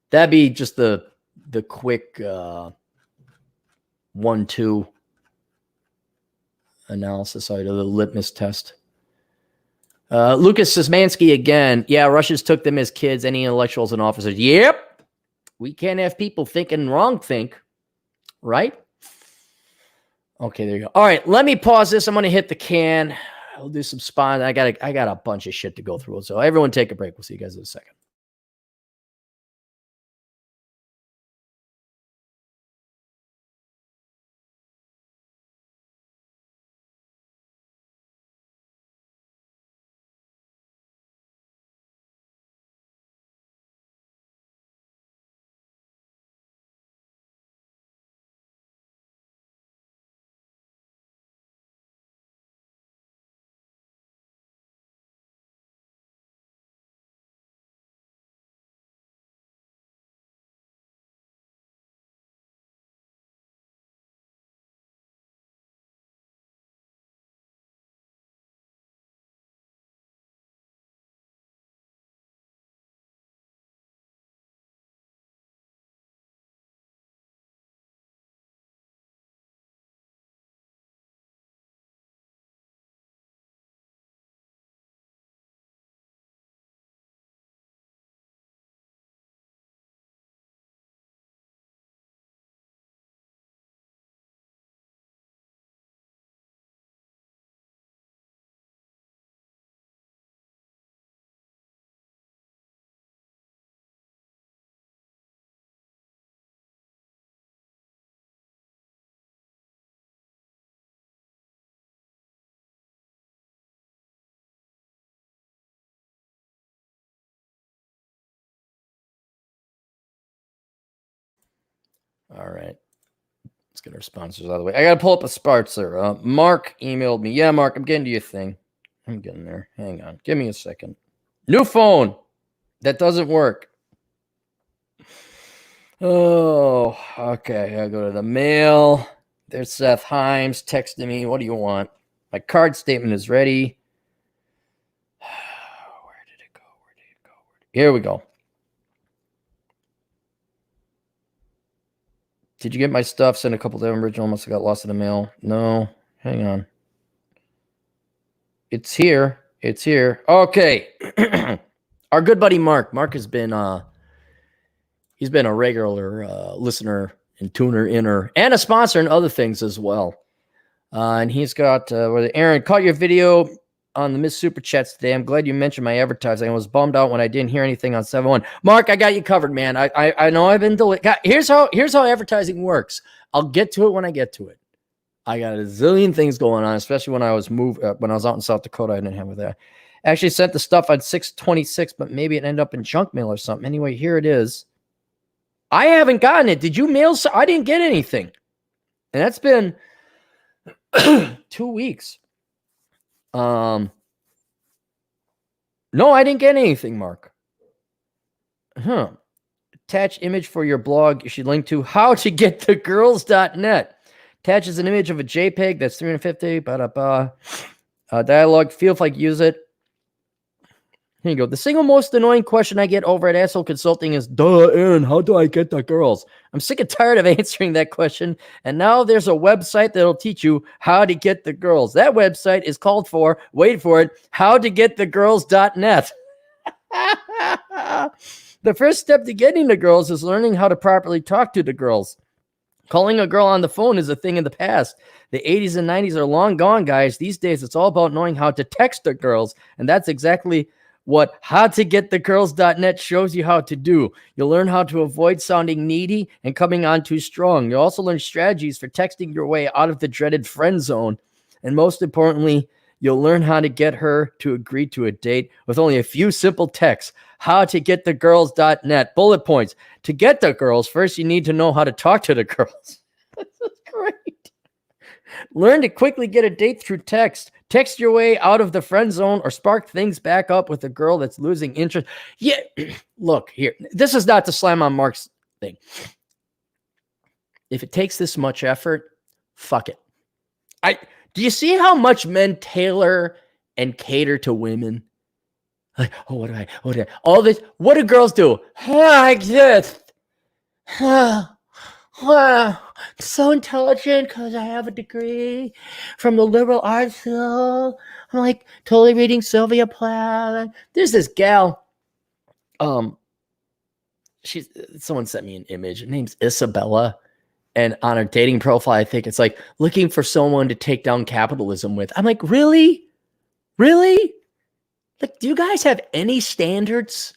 That'd be just the quick 1-2 analysis out of the litmus test. Lucas Szymanski again. Yeah, Russians took them as kids. Any intellectuals and officers? Yep. We can't have people thinking wrong think, right? Okay, there you go. All right, let me pause this. I'm going to hit the can. I'll do some spawns. I got a bunch of shit to go through. So everyone take a break. We'll see you guys in a second. All right. Let's get our sponsors out of the way. I got to pull up a sponsor. Mark emailed me. Yeah, Mark, I'm getting to your thing. I'm getting there. Hang on. Give me a second. New phone. That doesn't work. Oh, okay. I go to the mail. There's Seth Himes texting me. What do you want? My card statement is ready. Where did it go? Here we go. Did you get my stuff? Sent a couple of them original. Must have got lost in the mail. No. Hang on. It's here. It's here. Okay. Our good buddy Mark. Mark has been he's been a regular listener and tuner inner and a sponsor and other things as well. And he's got Aaron, caught your video on the Miss Super Chats today. I'm glad you mentioned my advertising. I was bummed out when I didn't hear anything on 7-1. Mark, I got you covered, man. I know I've been delayed. Here's how advertising works. I'll get to it when I get to it. I got a zillion things going on, especially when I was when I was out in South Dakota. I didn't have with that. Actually sent the stuff on 6/26, but maybe it ended up in junk mail or something. Anyway, here it is. I haven't gotten it. Did you mail? I didn't get anything, and that's been 2 weeks. No, I didn't get anything, Mark. Attach image for your blog. You should link to howtogetthegirls.net. Attaches an image of a JPEG that's 350. Dialogue. Feel like use it. Here you go. The single most annoying question I get over at Asshole Consulting is, Aaron, how do I get the girls? I'm sick and tired of answering that question. And now there's a website that'll teach you how to get the girls. That website is called for, wait for it, howtogetthegirls.net. The first step to getting the girls is learning how to properly talk to the girls. Calling a girl on the phone is a thing in the past. The 80s and 90s are long gone, guys. These days, it's all about knowing how to text the girls. And that's exactly what howtogetthegirls.net shows you how to do. You'll learn how to avoid sounding needy and coming on too strong. You'll also learn strategies for texting your way out of the dreaded friend zone. And most importantly, you'll learn how to get her to agree to a date with only a few simple texts. Howtogetthegirls.net. Bullet points. To get the girls, first you need to know how to talk to the girls. This is great. Learn to quickly get a date through text. Text your way out of the friend zone or spark things back up with a girl that's losing interest. Yeah, look here. This is not to slam on Mark's thing. If it takes this much effort, fuck it. Do you see how much men tailor and cater to women? Like, oh, what do I, all this, what do girls do? Like this. So intelligent because I have a degree from the liberal arts field. I'm like totally reading Sylvia Plath. There's this gal. Someone sent me an image. Her name's Isabella. And on her dating profile, I think it's like looking for someone to take down capitalism with. I'm like, really? Really? Like, do you guys have any standards?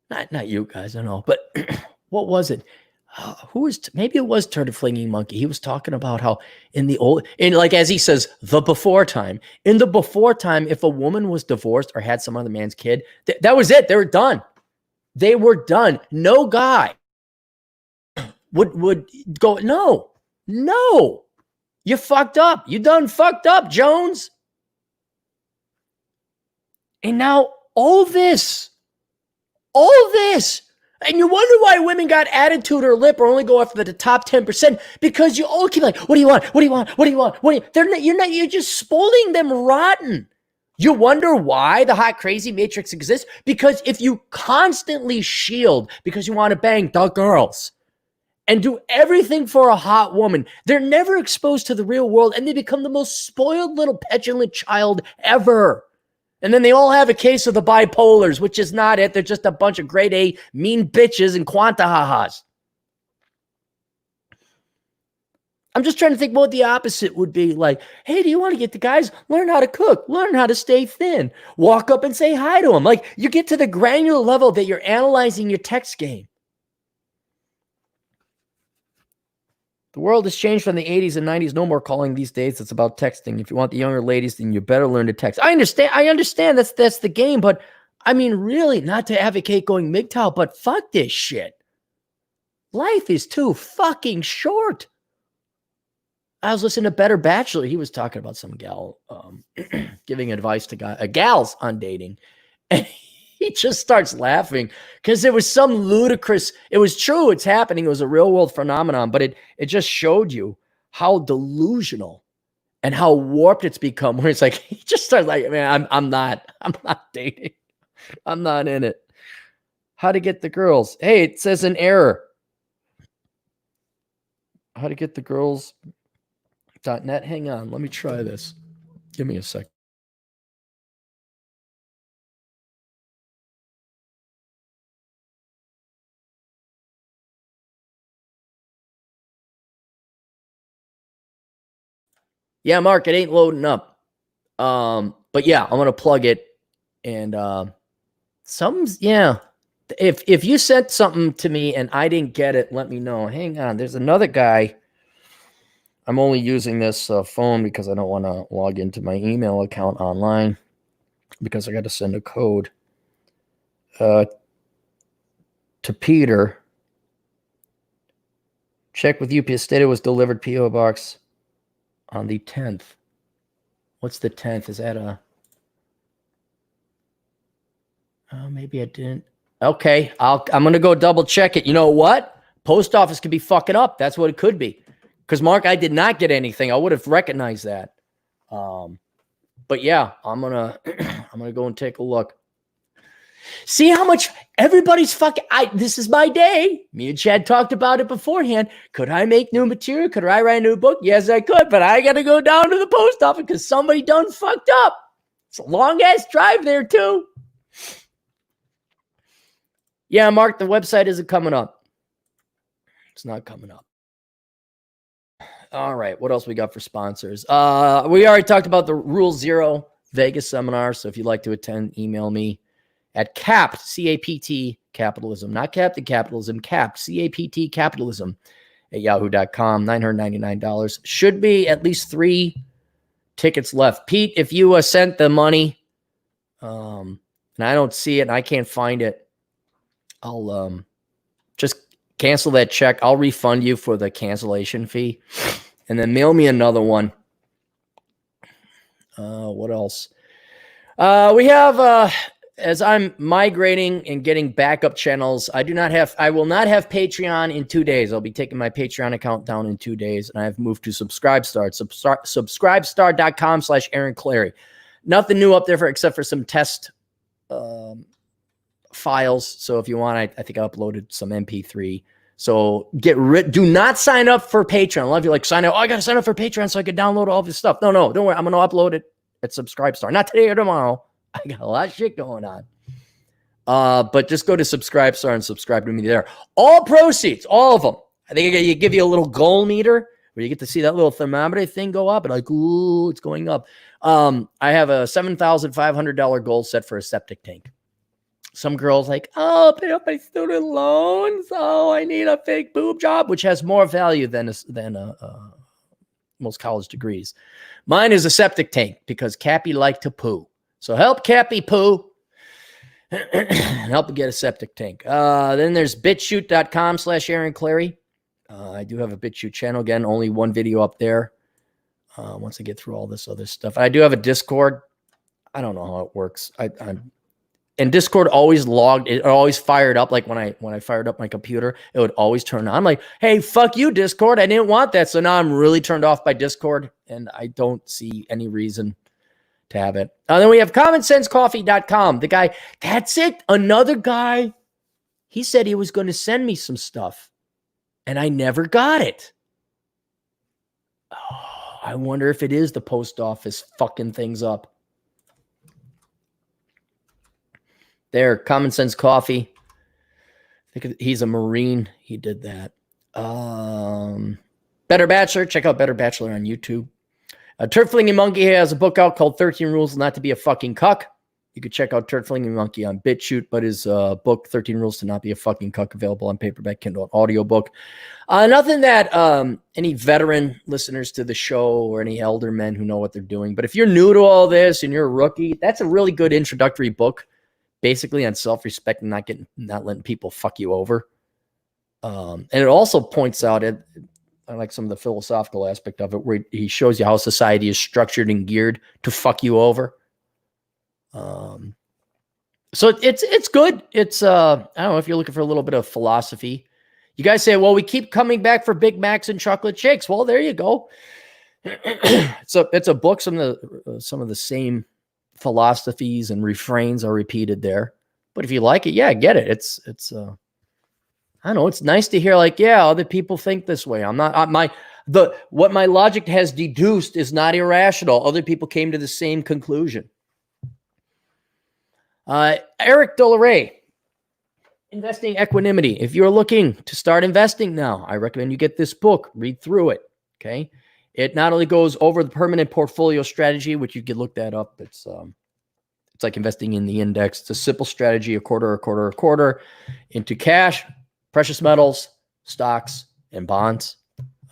Not you guys, I don't know. But what was it? Maybe it was Turd Flinging Monkey. He was talking about how like as he says, the before time. In the before time, if a woman was divorced or had some other man's kid, that was it. They were done. They were done. No guy would go, no, you fucked up. You done fucked up, Jones. And now all this, and you wonder why women got attitude or lip or only go after the top 10% because you all keep like, what do you want? What do you want? What do you want? You're just spoiling them rotten. You wonder why the hot crazy matrix exists? Because if you constantly shield because you want to bang the girls and do everything for a hot woman, they're never exposed to the real world and they become the most spoiled little petulant child ever. And then they all have a case of the bipolars, which is not it. They're just a bunch of grade A mean bitches and quanta-ha-has. I'm just trying to think what the opposite would be. Like, hey, do you want to get the guys? Learn how to cook. Learn how to stay thin. Walk up and say hi to them. Like, you get to the granular level that you're analyzing your text game. The world has changed from the 80s and 90s. No more calling these days. It's about texting. If you want the younger ladies, then you better learn to text. I understand. That's the game. But I mean, really, not to advocate going MGTOW, but fuck this shit. Life is too fucking short. I was listening to Better Bachelor. He was talking about some gal giving advice to gals on dating. And he just starts laughing because there was some ludicrous, it was true, it's happening. It was a real world phenomenon, but it just showed you how delusional and how warped it's become, where it's like, he just starts like, man, I'm not dating. I'm not in it. How to get the girls. Hey, it says an error. How to get the girls.net. Hang on. Let me try this. Give me a sec. Yeah, Mark, it ain't loading up. But yeah, I'm gonna plug it. And if you sent something to me and I didn't get it, let me know. Hang on, there's another guy. I'm only using this phone because I don't want to log into my email account online because I got to send a code to Peter. Check with UPS. State it was delivered PO box on the 10th. What's the 10th? Is that maybe I didn't. Okay, I'm going to go double check it. You know what? Post office could be fucking up. That's what it could be. Because, Mark, I did not get anything. I would have recognized that. But yeah, I'm gonna go and take a look. See how much everybody's fucking. This is my day. Me and Chad talked about it beforehand. Could I make new material? Could I write a new book? Yes, I could. But I got to go down to the post office because somebody done fucked up. It's a long ass drive there too. Yeah, Mark, the website isn't coming up. It's not coming up. All right, what else we got for sponsors? We already talked about the Rule Zero Vegas seminar. So if you'd like to attend, email me at CAPT, C-A-P-T, capitalism, not Captain Capitalism, CAPT, C-A-P-T, capitalism at yahoo.com, $999. Should be at least 3 tickets left. Pete, if you sent the money and I don't see it and I can't find it, I'll just cancel that check. I'll refund you for the cancellation fee. and then mail me another one. What else? We have, as I'm migrating and getting backup channels, I will not have Patreon in 2 days. I'll be taking my Patreon account down in 2 days, and I've moved to Subscribestar. Subscribestar.com/Aaron Clary. Nothing new up there except for some test files. So if you want, I think I uploaded some MP3. So do not sign up for Patreon. A lot of you sign up. Oh, I got to sign up for Patreon so I can download all this stuff. No, don't worry. I'm going to upload it at Subscribestar. Not today or tomorrow. I got a lot of shit going on. But just go to Subscribestar and subscribe to me there. All proceeds, all of them. I think you give you a little goal meter where you get to see that little thermometer thing go up and ooh, it's going up. I have a $7,500 goal set for a septic tank. Some girls oh, pay up my student loans. Oh, I need a fake boob job, which has more value than most college degrees. Mine is a septic tank because Cappy liked to poo. So help Cappy poo and help get a septic tank. Then there's bitshoot.com/Aaron Clary. I do have a BitChute channel. Again, only one video up there. Once I get through all this other stuff. I do have a Discord. I don't know how it works. And Discord always logged. It always fired up. Like when I fired up my computer, it would always turn on. I'm like, hey, fuck you, Discord. I didn't want that. So now I'm really turned off by Discord, and I don't see any reason to have it. Then we have commonsensecoffee.com. The guy, that's it. Another guy. He said he was going to send me some stuff, and I never got it. Oh, I wonder if it is the post office fucking things up. There, Common Sense Coffee. I think he's a Marine. He did that. Better Bachelor. Check out Better Bachelor on YouTube. Turd-Flinging Monkey has a book out called 13 Rules Not to Be a Fucking Cuck. You could check out Turd-Flinging Monkey on BitChute, but his book, 13 Rules to Not Be a Fucking Cuck, available on paperback, Kindle, and audiobook. Nothing that any veteran listeners to the show or any elder men who know what they're doing. But if you're new to all this and you're a rookie, that's a really good introductory book. Basically on self-respect and not letting people fuck you over. And it also points out, I like some of the philosophical aspect of it, where he shows you how society is structured and geared to fuck you over. So it's good. It's I don't know if you're looking for a little bit of philosophy. You guys say, well, we keep coming back for Big Macs and chocolate shakes. Well, there you go. It's a book. Some of the same philosophies and refrains are repeated there, but if you like it, yeah, get it. It's I don't know. It's nice to hear other people think this way. What my logic has deduced is not irrational. Other people came to the same conclusion. Eric Dolaray, Investing Equanimity. If you're looking to start investing now, I recommend you get this book, read through it. Okay. It not only goes over the permanent portfolio strategy, which you could look that up. It's like investing in the index. It's a simple strategy, a quarter into cash, precious metals, stocks, and bonds.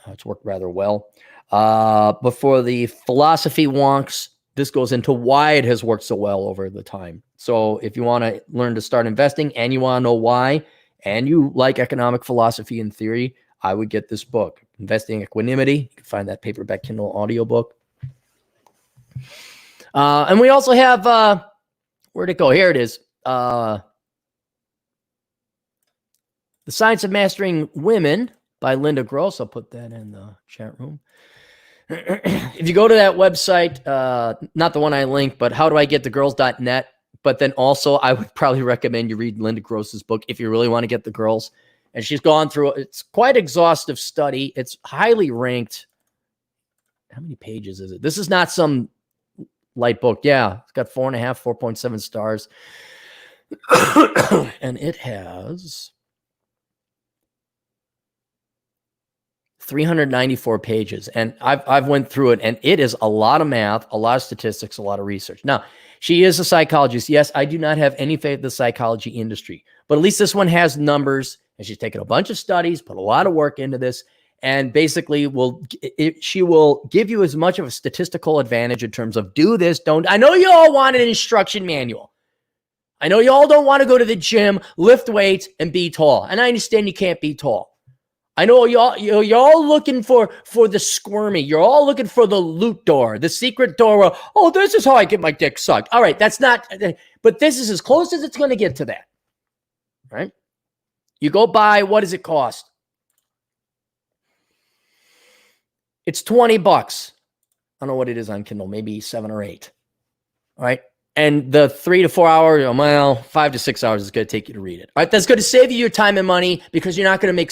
It's worked rather well. But for the philosophy wonks, this goes into why it has worked so well over the time. So if you want to learn to start investing and you want to know why, and you like economic philosophy and theory, I would get this book, Investing Equanimity. You can find that paperback, Kindle, audiobook. And we also have, where'd it go? Here it is. The Science of Mastering Women by Linda Gross. I'll put that in the chat room. If you go to that website, not the one I linked, but howdoigetthegirls.net. But then also I would probably recommend you read Linda Gross's book if you really want to get the girls. And she's gone through, it's quite exhaustive study. It's highly ranked. How many pages is it? This is not some light book. Yeah, it's got 4.7 stars. And it has 394 pages. And I've went through it, and it is a lot of math, a lot of statistics, a lot of research. Now, she is a psychologist. Yes, I do not have any faith in the psychology industry, but at least this one has numbers, and she's taken a bunch of studies, put a lot of work into this, and basically she will give you as much of a statistical advantage in terms of do this, don't. I know you all want an instruction manual. I know you all don't want to go to the gym, lift weights, and be tall. And I understand you can't be tall. I know you're all looking for the squirmy. You're all looking for the loot door, the secret door. Where, oh, this is how I get my dick sucked. All right, that's not, but this is as close as it's going to get to that, right? You go buy, what does it cost? It's $20. I don't know what it is on Kindle, maybe 7 or 8. All right. And the 3 to 4 hours, well, 5 to 6 hours is going to take you to read it. All right. That's going to save you your time and money because you're not going to make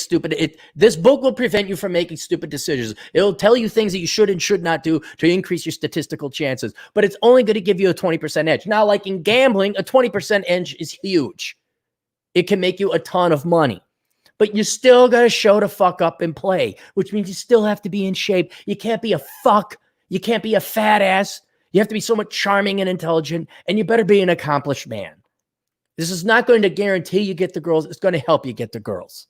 this book will prevent you from making stupid decisions. It'll tell you things that you should and should not do to increase your statistical chances, but it's only going to give you a 20% edge. Now, like in gambling, a 20% edge is huge. It can make you a ton of money. But you still got to show the fuck up and play, which means you still have to be in shape. You can't be a fuck. You can't be a fat ass. You have to be somewhat charming and intelligent, and you better be an accomplished man. This is not going to guarantee you get the girls. It's going to help you get the girls.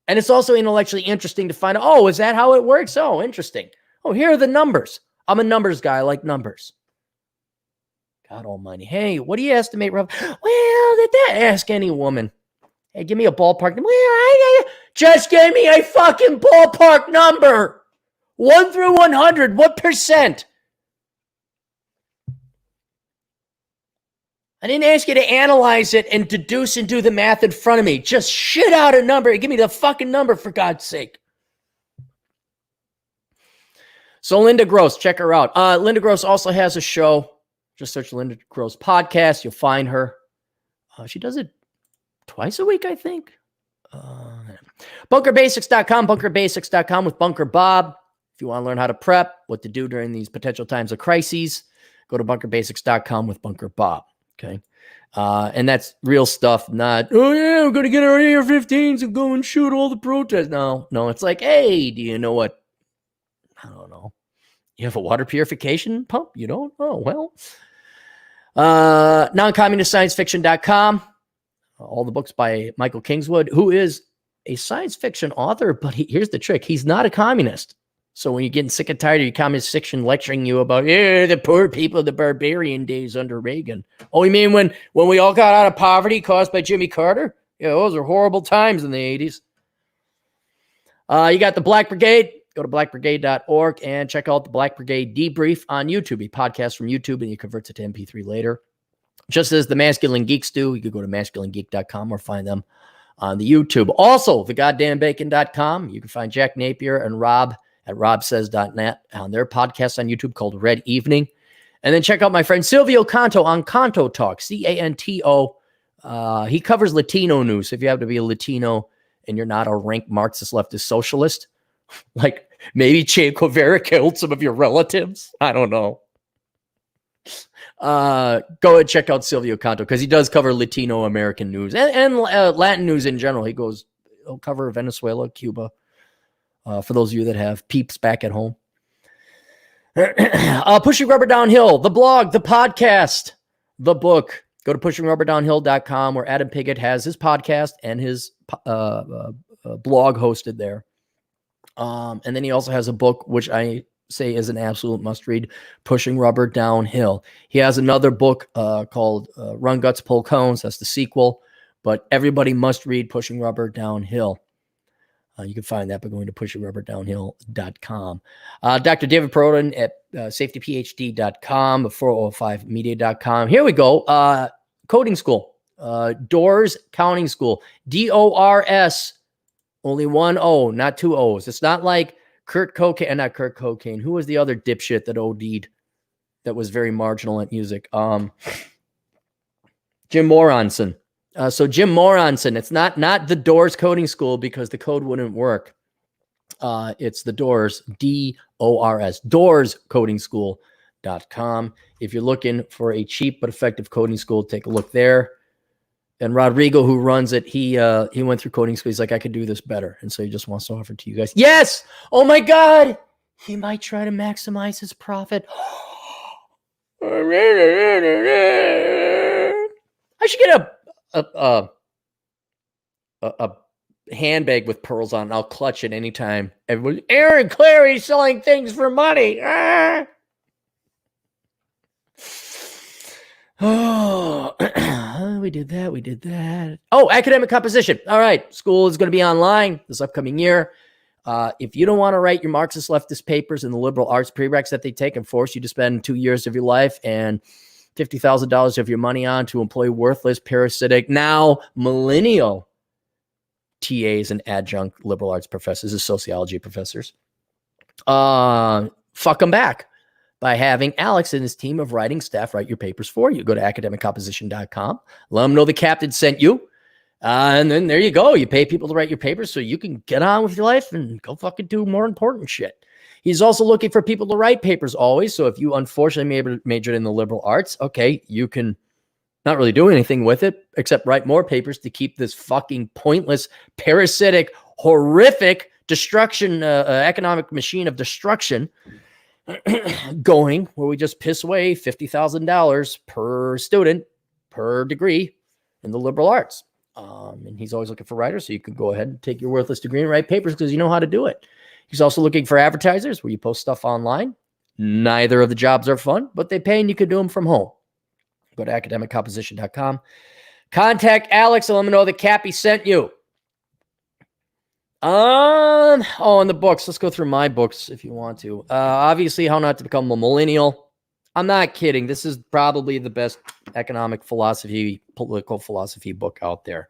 And it's also intellectually interesting to find out, oh, is that how it works? Oh, interesting. Oh, here are the numbers. I'm a numbers guy. I like numbers. God almighty. Hey, what do you estimate, Rob? Well, did that ask any woman? Hey, give me a ballpark. Well, I just give me a fucking ballpark number. 1 through 100. What percent? I didn't ask you to analyze it and deduce and do the math in front of me. Just shit out a number. Give me the fucking number, for God's sake. So Linda Gross, check her out. Linda Gross also has a show. Just search Linda Gross podcast. You'll find her. She does it twice a week, I think. BunkerBasics.com, BunkerBasics.com with Bunker Bob. If you want to learn how to prep, what to do during these potential times of crises, go to BunkerBasics.com with Bunker Bob. Okay. And that's real stuff, not, oh yeah, we're going to get our AR-15s and go and shoot all the protests. No, it's like, hey, do you know what? I don't know. You have a water purification pump? You don't? Oh, well. Non-communistsciencefiction.com. All the books by Michael Kingswood, who is a science fiction author, but here's the trick. He's not a communist. So when you're getting sick and tired of your communist fiction lecturing you about, the poor people, the barbarian days under Reagan. Oh, you mean when we all got out of poverty caused by Jimmy Carter? Yeah, those are horrible times in the 80s. You got the Black Brigade. Go to blackbrigade.org and check out the Black Brigade Debrief on YouTube. A podcast from YouTube, and you convert it to MP3 later. Just as the Masculine Geeks do, you could go to masculinegeek.com or find them on the YouTube. Also, thegoddamnbacon.com. You can find Jack Napier and Rob at robsays.net on their podcast on YouTube called Red Evening. And then check out my friend Silvio Canto on Canto Talk, Canto. He covers Latino news. So if you have to be a Latino and you're not a rank Marxist leftist socialist, like maybe Che Guevara killed some of your relatives. I don't know. Go and check out Silvio Canto because he does cover Latino American news and Latin news in general. He'll cover Venezuela, Cuba. For those of you that have peeps back at home. Pushing Rubber Downhill, the blog, the podcast, the book. Go to pushingrubberdownhill.com where Adam Piggott has his podcast and his blog hosted there. And then he also has a book, which I say is an absolute must read, Pushing Rubber Downhill. He has another book called Run Guts Pull Cones. That's the sequel, but everybody must read Pushing Rubber Downhill. You can find that by going to pushingrubberdownhill.com. Dr. David Perodin at safetyphd.com, 405media.com. Here we go. Coding school. Doors Counting School. DORS. Only one O, not two O's. It's not like not Kurt Cocaine. Who was the other dipshit that OD'd that was very marginal at music? Jim Moronson. So Jim Moronson, it's not the Doors Coding School because the code wouldn't work. It's the Doors, DORS, doorscodingschool.com. If you're looking for a cheap but effective coding school, take a look there. And Rodrigo, who runs it, he went through coding school. He's like, I could do this better. And so he just wants to offer it to you guys. Yes! Oh my God! He might try to maximize his profit. I should get a handbag with pearls on. I'll clutch it anytime. Everybody, Aaron Clary's selling things for money. Oh, we did that. Oh, academic composition. All right. School is going to be online this upcoming year. If you don't want to write your Marxist leftist papers in the liberal arts prereqs that they take and force you to spend 2 years of your life and $50,000 of your money on to employ worthless, parasitic, now millennial TAs and adjunct liberal arts professors and sociology professors, fuck them back by having Alex and his team of writing staff write your papers for you. Go to academiccomposition.com. Let them know the captain sent you. And then there you go. You pay people to write your papers so you can get on with your life and go fucking do more important shit. He's also looking for people to write papers always. So if you unfortunately majored in the liberal arts, okay, you can not really do anything with it except write more papers to keep this fucking pointless, parasitic, horrific destruction, economic machine of destruction going, where we just piss away $50,000 per student per degree in the liberal arts. And he's always looking for writers, so you can go ahead and take your worthless degree and write papers because you know how to do it. He's also looking for advertisers where you post stuff online. Neither of the jobs are fun, but they pay and you can do them from home. Go to academiccomposition.com. Contact Alex and let him know that Cappy sent you. And the books. Let's go through my books if you want to. Obviously, How Not to Become a Millennial. I'm not kidding. This is probably the best economic philosophy, political philosophy book out there.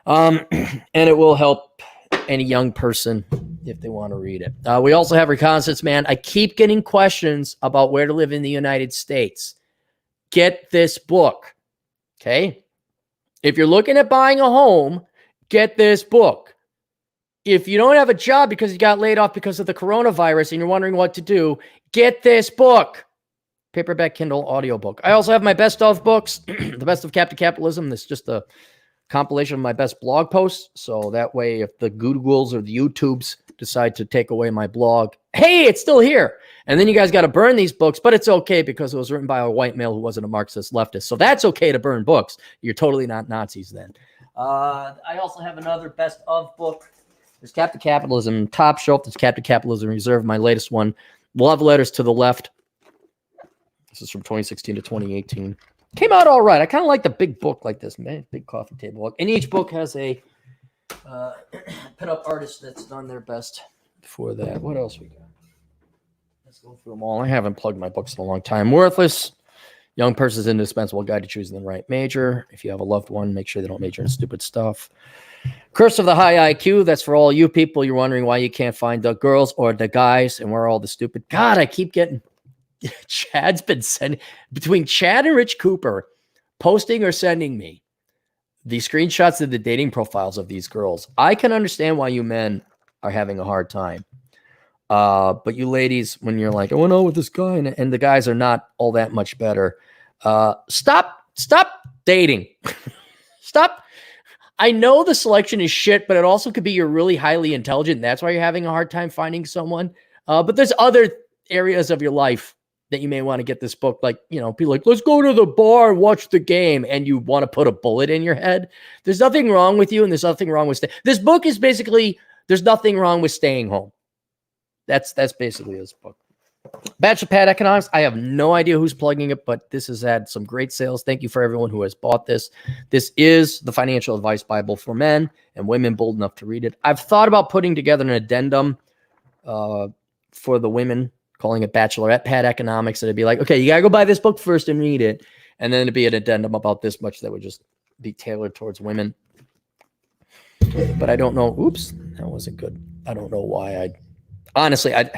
And it will help any young person if they want to read it. We also have Reconnaissance Man. I keep getting questions about where to live in the United States. Get this book. Okay? If you're looking at buying a home, get this book. If you don't have a job because you got laid off because of the coronavirus and you're wondering what to do, get this book. Paperback, Kindle, audiobook. I also have my best of books, The Best of Captain Capitalism. This is just a compilation of my best blog posts. So that way, if the Googles or the YouTubes decide to take away my blog, hey, it's still here. And then you guys got to burn these books, but it's okay because it was written by a white male who wasn't a Marxist leftist. So that's okay to burn books. You're totally not Nazis then. I also have another best of book. There's Captain Capitalism Top Shelf. There's Captain Capitalism Reserve, my latest one. Love Letters to the Left. This is from 2016 to 2018. Came out all right. I kind of like the big book like this, man. Big coffee table book. And each book has a put-up artist that's done their best for that. What else we got? Let's go through them all. I haven't plugged my books in a long time. Worthless. Young Person's Indispensable Guide to Choosing the Right Major. If you have a loved one, make sure they don't major in stupid stuff. Curse of the High IQ. That's for all you people. You're wondering why you can't find the girls or the guys and where all the stupid. God, I keep getting. Chad's been sending between Chad and Rich Cooper posting or sending me the screenshots of the dating profiles of these girls. I can understand why you men are having a hard time. But you ladies, when you're like, I went out with this guy and the guys are not all that much better. Stop dating. Stop. I know the selection is shit, but it also could be you're really highly intelligent. That's why you're having a hard time finding someone. But there's other areas of your life that you may want to get this book. Like, you know, be like, let's go to the bar and watch the game. And you want to put a bullet in your head. There's nothing wrong with you. And there's nothing wrong with this book is basically, there's nothing wrong with staying home. That's basically this book. Bachelor Pad Economics. I have no idea who's plugging it, but this has had some great sales. Thank you for everyone who has bought this. This is the financial advice Bible for men and women bold enough to read it. I've thought about putting together an addendum for the women, calling it Bachelorette Pad Economics. And it'd be like, okay, you got to go buy this book first and read it. And then it'd be an addendum about this much that would just be tailored towards women. But I don't know. Oops, that wasn't good. I don't know why honestly, I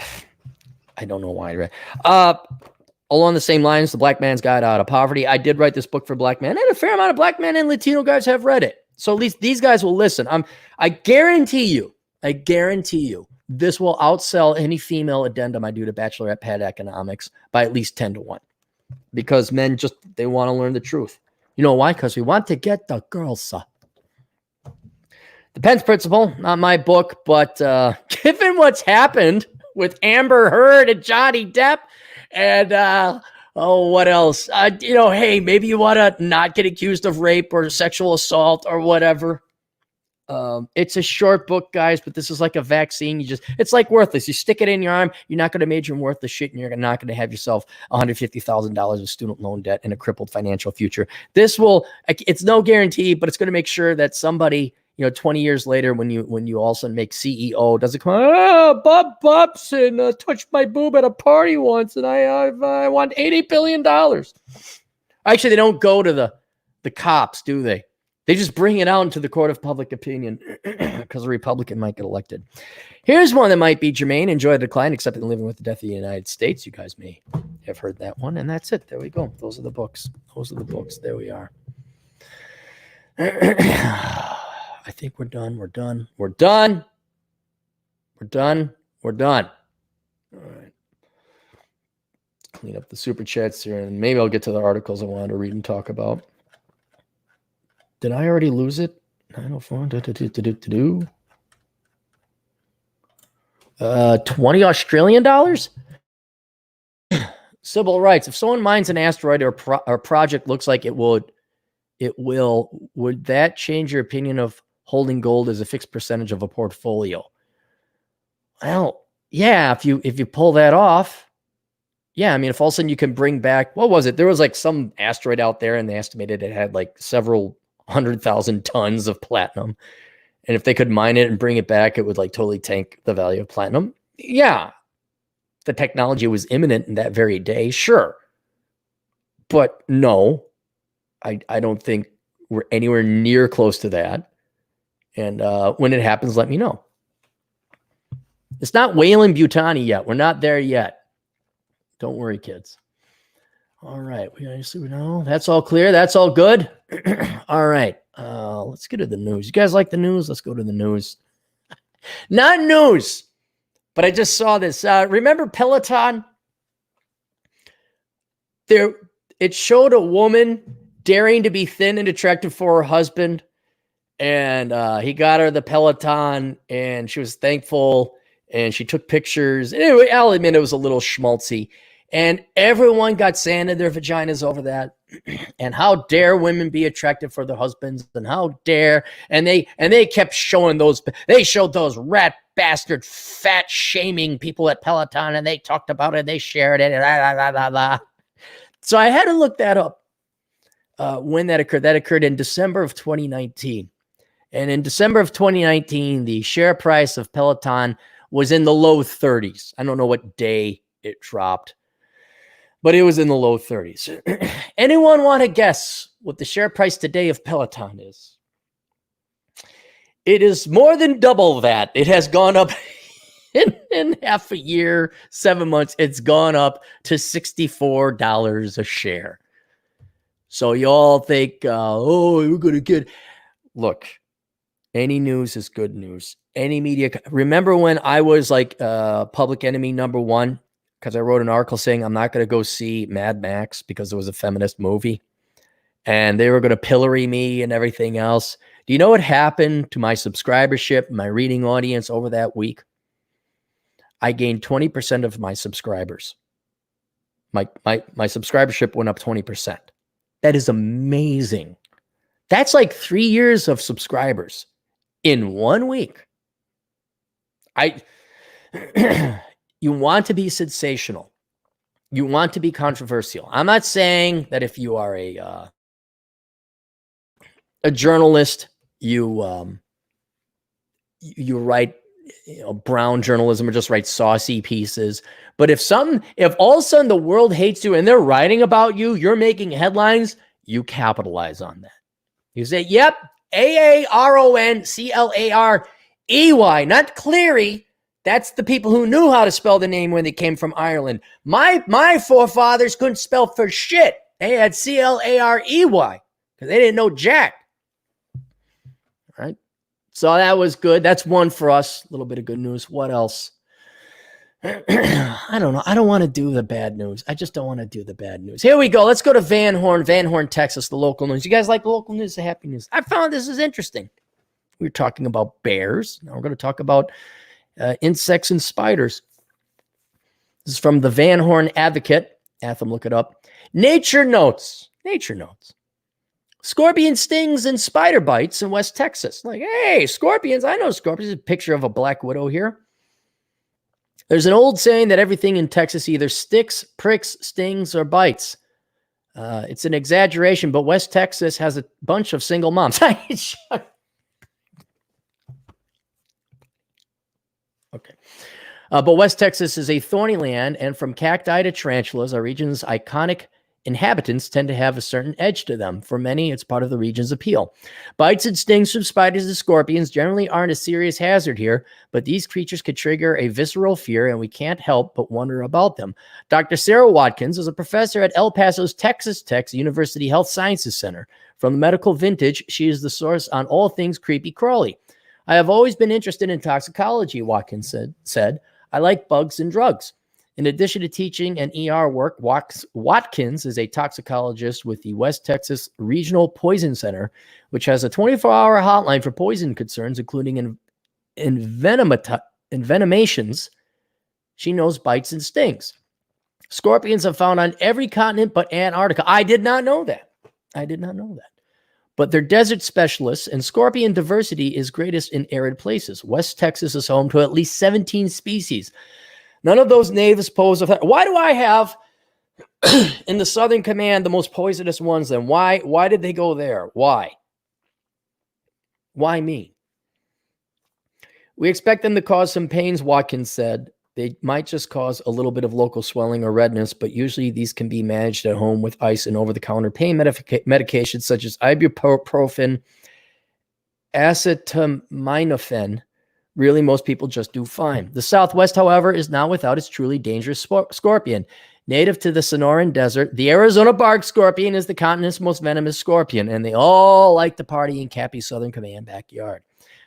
don't know why I read. Along the same lines, The Black Man's Guide Out of Poverty. I did write this book for black men, and a fair amount of black men and Latino guys have read it. So at least these guys will listen. I guarantee you, this will outsell any female addendum I do to Bachelorette Pad Economics by at least 10 to 1. Because men they want to learn the truth. You know why? Because we want to get the girls. The Pence Principle, not my book, but given what's happened with Amber Heard and Johnny Depp and what else? Hey, maybe you want to not get accused of rape or sexual assault or whatever. It's a short book, guys, but this is like a vaccine. It's like Worthless. You stick it in your arm, you're not going to major in worthless shit, and you're not going to have yourself $150,000 of student loan debt and a crippled financial future. It's no guarantee, but it's going to make sure that somebody, 20 years later, when you all of a sudden make CEO, doesn't come, Bob Bobson touched my boob at a party once, and I want $80 billion. Actually, they don't go to the cops, do they? They just bring it out into the court of public opinion because a Republican might get elected. Here's one that might be germane. Enjoy the decline, except in living with the death of the United States. You guys may have heard that one. And that's it. There we go. Those are the books. There we are. I think we're done. We're done. All right. Clean up the super chats here, and maybe I'll get to the articles I wanted to read and talk about. Did I already lose it? 904. 20 Australian dollars? Civil rights. If someone mines an asteroid or a project looks like it will, would that change your opinion of holding gold as a fixed percentage of a portfolio? Well, yeah, if you pull that off. Yeah, I mean, if all of a sudden you can bring back, what was it? There was like some asteroid out there and they estimated it had like several 100,000 tons of platinum. And if they could mine it and bring it back, it would like totally tank the value of platinum. Yeah. The technology was imminent in that very day. Sure. But no, I don't think we're anywhere near close to that. And when it happens, let me know. It's not Wayland Butani yet. We're not there yet. Don't worry, kids. All right. We know that's all clear. That's all good. All right. Let's get to the news. You guys like the news? Let's go to the news. Not news, but I just saw this. Remember Peloton? It showed a woman daring to be thin and attractive for her husband. And he got her the Peloton, and she was thankful. And she took pictures. Anyway, I'll admit it was a little schmaltzy. And everyone got sand in their vaginas over that. And how dare women be attractive for their husbands? And how dare? And they kept showing those. They showed those rat bastard fat shaming people at Peloton, and they talked about it. They shared it. So I had to look that up. When that occurred. That occurred in December of 2019. And in December of 2019, the share price of Peloton was in the low 30s. I don't know what day it dropped, but it was in the low 30s. Anyone want to guess what the share price today of Peloton is? It is more than double that. It has gone up in half a year, 7 months. It's gone up to $64 a share. So you all think, we're going to get... Look, any news is good news. Any media. Remember when I was like public enemy number one? Because I wrote an article saying I'm not going to go see Mad Max because it was a feminist movie. And they were going to pillory me and everything else. Do you know what happened to my subscribership, my reading audience over that week? I gained 20% of my subscribers. My subscribership went up 20%. That is amazing. That's like 3 years of subscribers in 1 week. You want to be sensational. You want to be controversial. I'm not saying that if you are a journalist, you write brown journalism or just write saucy pieces. But if all of a sudden the world hates you and they're writing about you, you're making headlines, you capitalize on that. You say, yep, Aaronclarey, not Cleary. That's the people who knew how to spell the name when they came from Ireland. My forefathers couldn't spell for shit. They had Clarey because they didn't know jack. All right. So that was good. That's one for us. A little bit of good news. What else? I don't know. I don't want to do the bad news. I just don't want to do the bad news. Here we go. Let's go to Van Horn, Texas, the local news. You guys like local news? The happy news. I found this is interesting. We were talking about bears. Now we're going to talk about insects and spiders. This is from the Van Horn Advocate. Atham, look it up. Nature notes. Scorpion stings and spider bites in West Texas. Like, hey, scorpions. I know scorpions. A picture of a black widow here. There's an old saying that everything in Texas either sticks, pricks, stings, or bites. It's an exaggeration, but West Texas has a bunch of single moms. Okay. But West Texas is a thorny land, and from cacti to tarantulas, our region's iconic inhabitants tend to have a certain edge to them. For many, it's part of the region's appeal. Bites and stings from spiders and scorpions generally aren't a serious hazard here, but these creatures could trigger a visceral fear, and we can't help but wonder about them. Dr. Sarah Watkins is a professor at El Paso's Texas Tech's University Health Sciences Center. From the medical vintage, she is the source on all things creepy crawly. I have always been interested in toxicology, Watkins said. I like bugs and drugs. In addition to teaching and ER work, Watkins is a toxicologist with the West Texas Regional Poison Center, which has a 24-hour hotline for poison concerns, including envenomations. She knows bites and stings. Scorpions are found on every continent but Antarctica. I did not know that. But they're desert specialists, and scorpion diversity is greatest in arid places. West Texas is home to at least 17 species. None of those natives pose a threat. Why do I have in the Southern Command the most poisonous ones then? Why did they go there? Why? Why me? We expect them to cause some pains, Watkins said. They might just cause a little bit of local swelling or redness, but usually these can be managed at home with ice and over-the-counter pain medications such as ibuprofen, acetaminophen. Really, most people just do fine. The Southwest, however, is not without its truly dangerous scorpion. Native to the Sonoran Desert, the Arizona bark scorpion is the continent's most venomous scorpion, and they all like to party in Cappy's Southern Command backyard.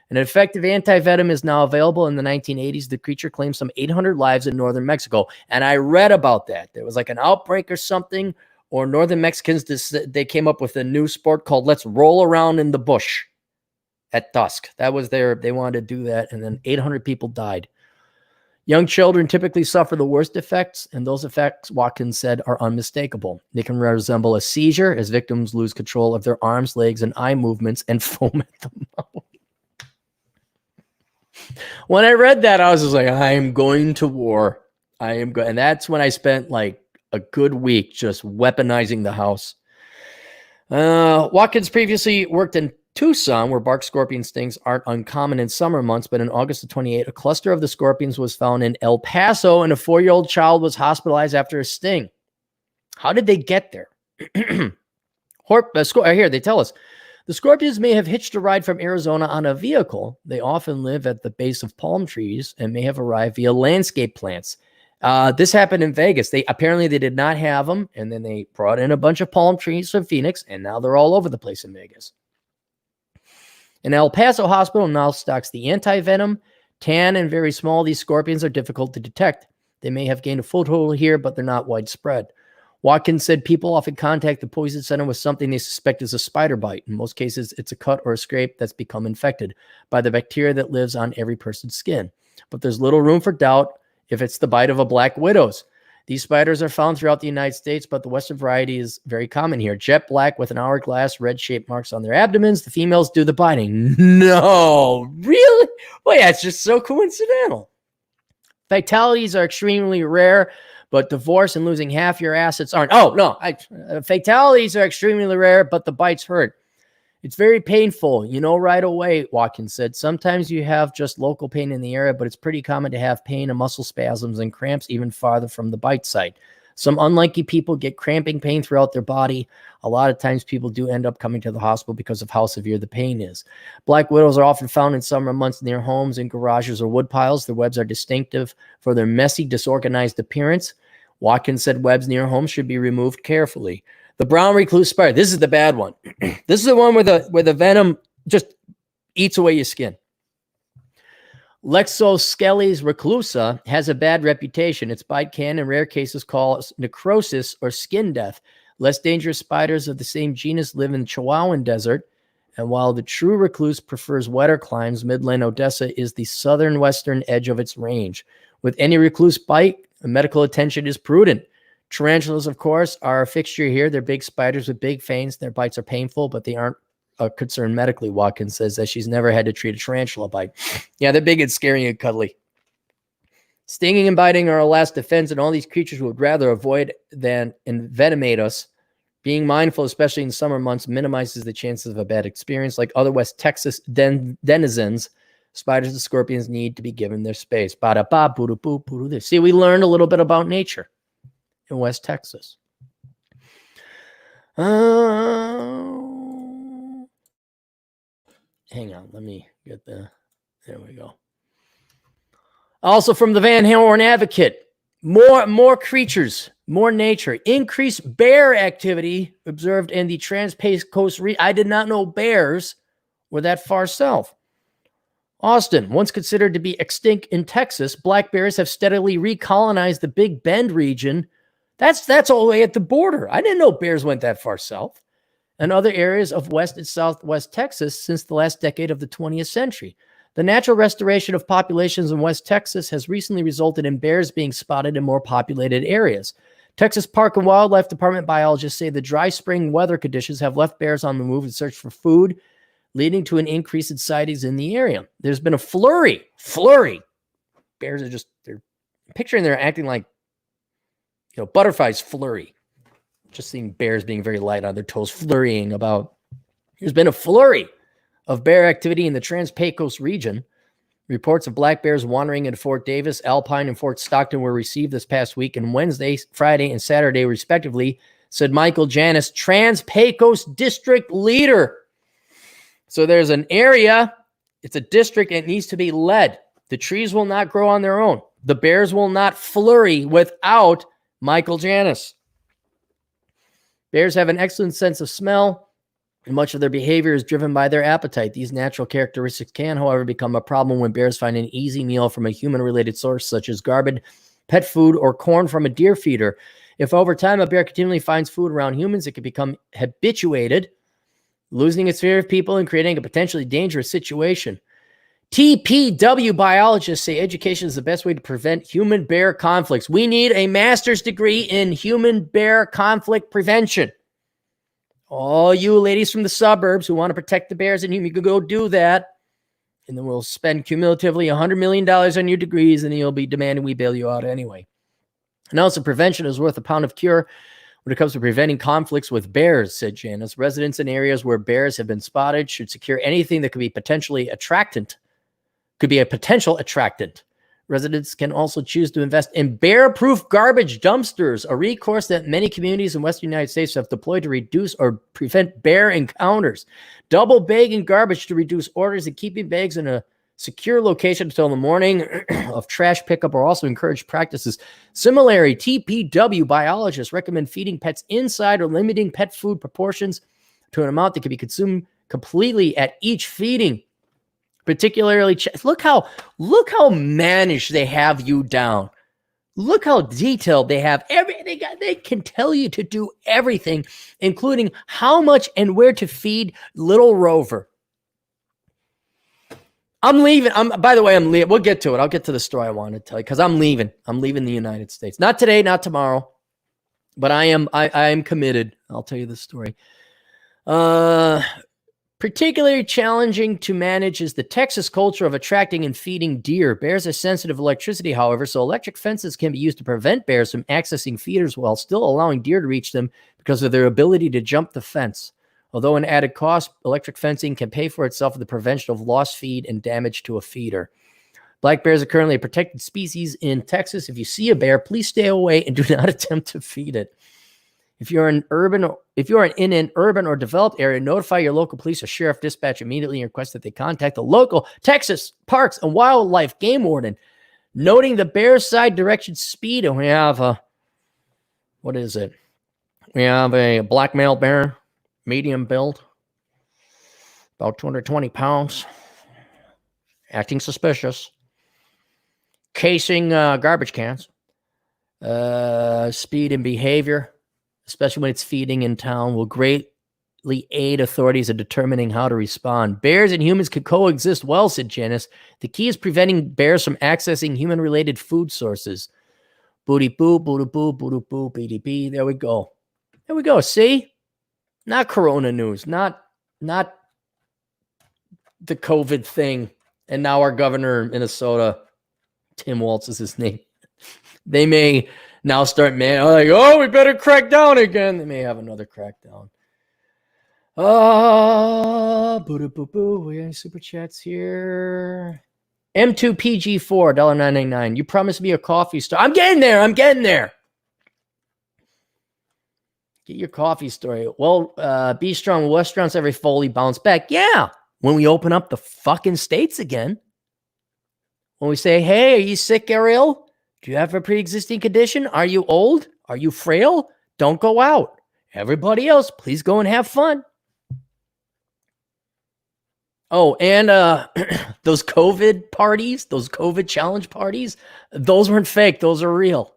An effective anti-venom is now available. In the 1980s, the creature claimed some 800 lives in northern Mexico, and I read about that. There was like an outbreak or something, or northern Mexicans, they came up with a new sport called Let's Roll Around in the Bush at dusk. That was they wanted to do that, and then 800 people died. Young children typically suffer the worst effects, and those effects, Watkins said, are unmistakable. They can resemble a seizure as victims lose control of their arms, legs, and eye movements and foam at the mouth. When I read that, I was just like, I am going to war. And that's when I spent like a good week just weaponizing the house. Watkins previously worked in Tucson, where bark scorpion stings aren't uncommon in summer months, but in August of 28, a cluster of the scorpions was found in El Paso, and a 4-year-old child was hospitalized after a sting. How did they get there? Here, they tell us. The scorpions may have hitched a ride from Arizona on a vehicle. They often live at the base of palm trees and may have arrived via landscape plants. This happened in Vegas. They did not have them, and then they brought in a bunch of palm trees from Phoenix, and now they're all over the place in Vegas. An El Paso hospital now stocks the anti-venom, tan, and very small. These scorpions are difficult to detect. They may have gained a foothold here, but they're not widespread. Watkins said people often contact the poison center with something they suspect is a spider bite. In most cases, it's a cut or a scrape that's become infected by the bacteria that lives on every person's skin. But there's little room for doubt if it's the bite of a black widow's. These spiders are found throughout the United States, but the Western variety is very common here. Jet black with an hourglass, red-shaped marks on their abdomens. The females do the biting. No, really? Well, yeah, it's just so coincidental. Fatalities are extremely rare, but divorce and losing half your assets aren't. Oh, no. Fatalities are extremely rare, but the bites hurt. It's very painful, right away, Watkins said. Sometimes you have just local pain in the area, but it's pretty common to have pain and muscle spasms and cramps even farther from the bite site. Some unlucky people get cramping pain throughout their body. A lot of times people do end up coming to the hospital because of how severe the pain is. Black widows are often found in summer months near homes, in garages, or wood piles. Their webs are distinctive for their messy, disorganized appearance. Watkins said webs near homes should be removed carefully. The brown recluse spider. This is the bad one. This is the one where the venom just eats away your skin. Lexosceles reclusa has a bad reputation. Its bite can, in rare cases, cause necrosis or skin death. Less dangerous spiders of the same genus live in the Chihuahuan Desert, and while the true recluse prefers wetter climes, Midland Odessa is the southern western edge of its range. With any recluse bite, medical attention is prudent. Tarantulas, of course, are a fixture here. They're big spiders with big fangs. Their bites are painful, but they aren't a concern medically. Watkins says that she's never had to treat a tarantula bite. Yeah, they're big and scary and cuddly. Stinging and biting are a last defense, and all these creatures would rather avoid than envenomate us. Being mindful, especially in summer months, minimizes the chances of a bad experience. Like other West Texas denizens, spiders and scorpions need to be given their space. Ba-da-ba, boo-doo-boo, boo-doo-doo. See, we learned a little bit about nature in West Texas. Hang on, let me get there we go. Also from the Van Horn Advocate, more creatures, more nature, increased bear activity observed in the Trans-Pecos region. I did not know bears were that far south. Austin, once considered to be extinct in Texas, black bears have steadily recolonized the Big Bend region. That's all the way at the border. I didn't know bears went that far south. And other areas of West and Southwest Texas since the last decade of the 20th century. The natural restoration of populations in West Texas has recently resulted in bears being spotted in more populated areas. Texas Park and Wildlife Department biologists say the dry spring weather conditions have left bears on the move in search for food, leading to an increase in sightings in the area. There's been a flurry. Bears are they're picturing they're acting like, butterflies flurry. Just seeing bears being very light on their toes, flurrying about. There's been a flurry of bear activity in the Trans-Pecos region. Reports of black bears wandering into Fort Davis, Alpine, and Fort Stockton were received this past week, and Wednesday, Friday, and Saturday, respectively, said Michael Janis, Trans-Pecos district leader. So there's an area, it's a district, and it needs to be led. The trees will not grow on their own. The bears will not flurry without Michael Janis. Bears have an excellent sense of smell, and much of their behavior is driven by their appetite. These natural characteristics can, however, become a problem when bears find an easy meal from a human-related source, such as garbage, pet food, or corn from a deer feeder. If over time a bear continually finds food around humans, it can become habituated, losing its fear of people and creating a potentially dangerous situation. TPW biologists say education is the best way to prevent human-bear conflicts. We need a master's degree in human-bear conflict prevention. All you ladies from the suburbs who want to protect the bears and you can go do that. And then we'll spend cumulatively $100 million on your degrees, and then you'll be demanding we bail you out anyway. And also, prevention is worth a pound of cure when it comes to preventing conflicts with bears, said Janice. Residents in areas where bears have been spotted should secure anything that could be potentially attractant. Could be a potential attractant. Residents can also choose to invest in bear-proof garbage dumpsters, a recourse that many communities in Western United States have deployed to reduce or prevent bear encounters. Double bagging garbage to reduce orders and keeping bags in a secure location until the morning of trash pickup are also encouraged practices. Similarly, TPW biologists recommend feeding pets inside or limiting pet food proportions to an amount that can be consumed completely at each feeding. Particularly, look how managed they have you down. Look how detailed they have everything. They can tell you to do everything, including how much and where to feed little Rover. I'm leaving. By the way, I'm leaving. We'll get to it. I'll get to the story I wanted to tell you because I'm leaving. I'm leaving the United States. Not today, not tomorrow, but I am committed. I'll tell you the story. Particularly challenging to manage is the Texas culture of attracting and feeding deer. Bears are sensitive to electricity, however, so electric fences can be used to prevent bears from accessing feeders while still allowing deer to reach them because of their ability to jump the fence. Although an added cost, electric fencing can pay for itself with the prevention of lost feed and damage to a feeder. Black bears are currently a protected species in Texas. If you see a bear, please stay away and do not attempt to feed it. If you're in an urban or developed area, notify your local police or sheriff dispatch immediately and request that they contact the local Texas Parks and Wildlife Game Warden. Noting the bear's side direction speed, and we have what is it? We have a black male bear, medium build, about 220 pounds, acting suspicious, casing garbage cans, speed and behavior, especially when it's feeding in town, will greatly aid authorities in determining how to respond. Bears and humans could coexist well, said Janice. The key is preventing bears from accessing human-related food sources. Booty boo, booty boo, booty boo, BDB. There we go. There we go. See? Not Corona news. Not the COVID thing. And now our governor in Minnesota, Tim Walz is his name. They may now start, like, oh, we better crack down again. They may have another crackdown. Boo boo boo. We got any super chats here. M2PG4, $9.99. You promised me a coffee store. I'm getting there. Get your coffee story. Well, be strong. Restaurants every fully bounce back. Yeah. When we open up the fucking states again. When we say, hey, are you sick or ill? Do you have a pre-existing condition? Are you old? Are you frail? Don't go out. Everybody else, please go and have fun. Oh, and those COVID parties, those COVID challenge parties, those weren't fake. Those are real.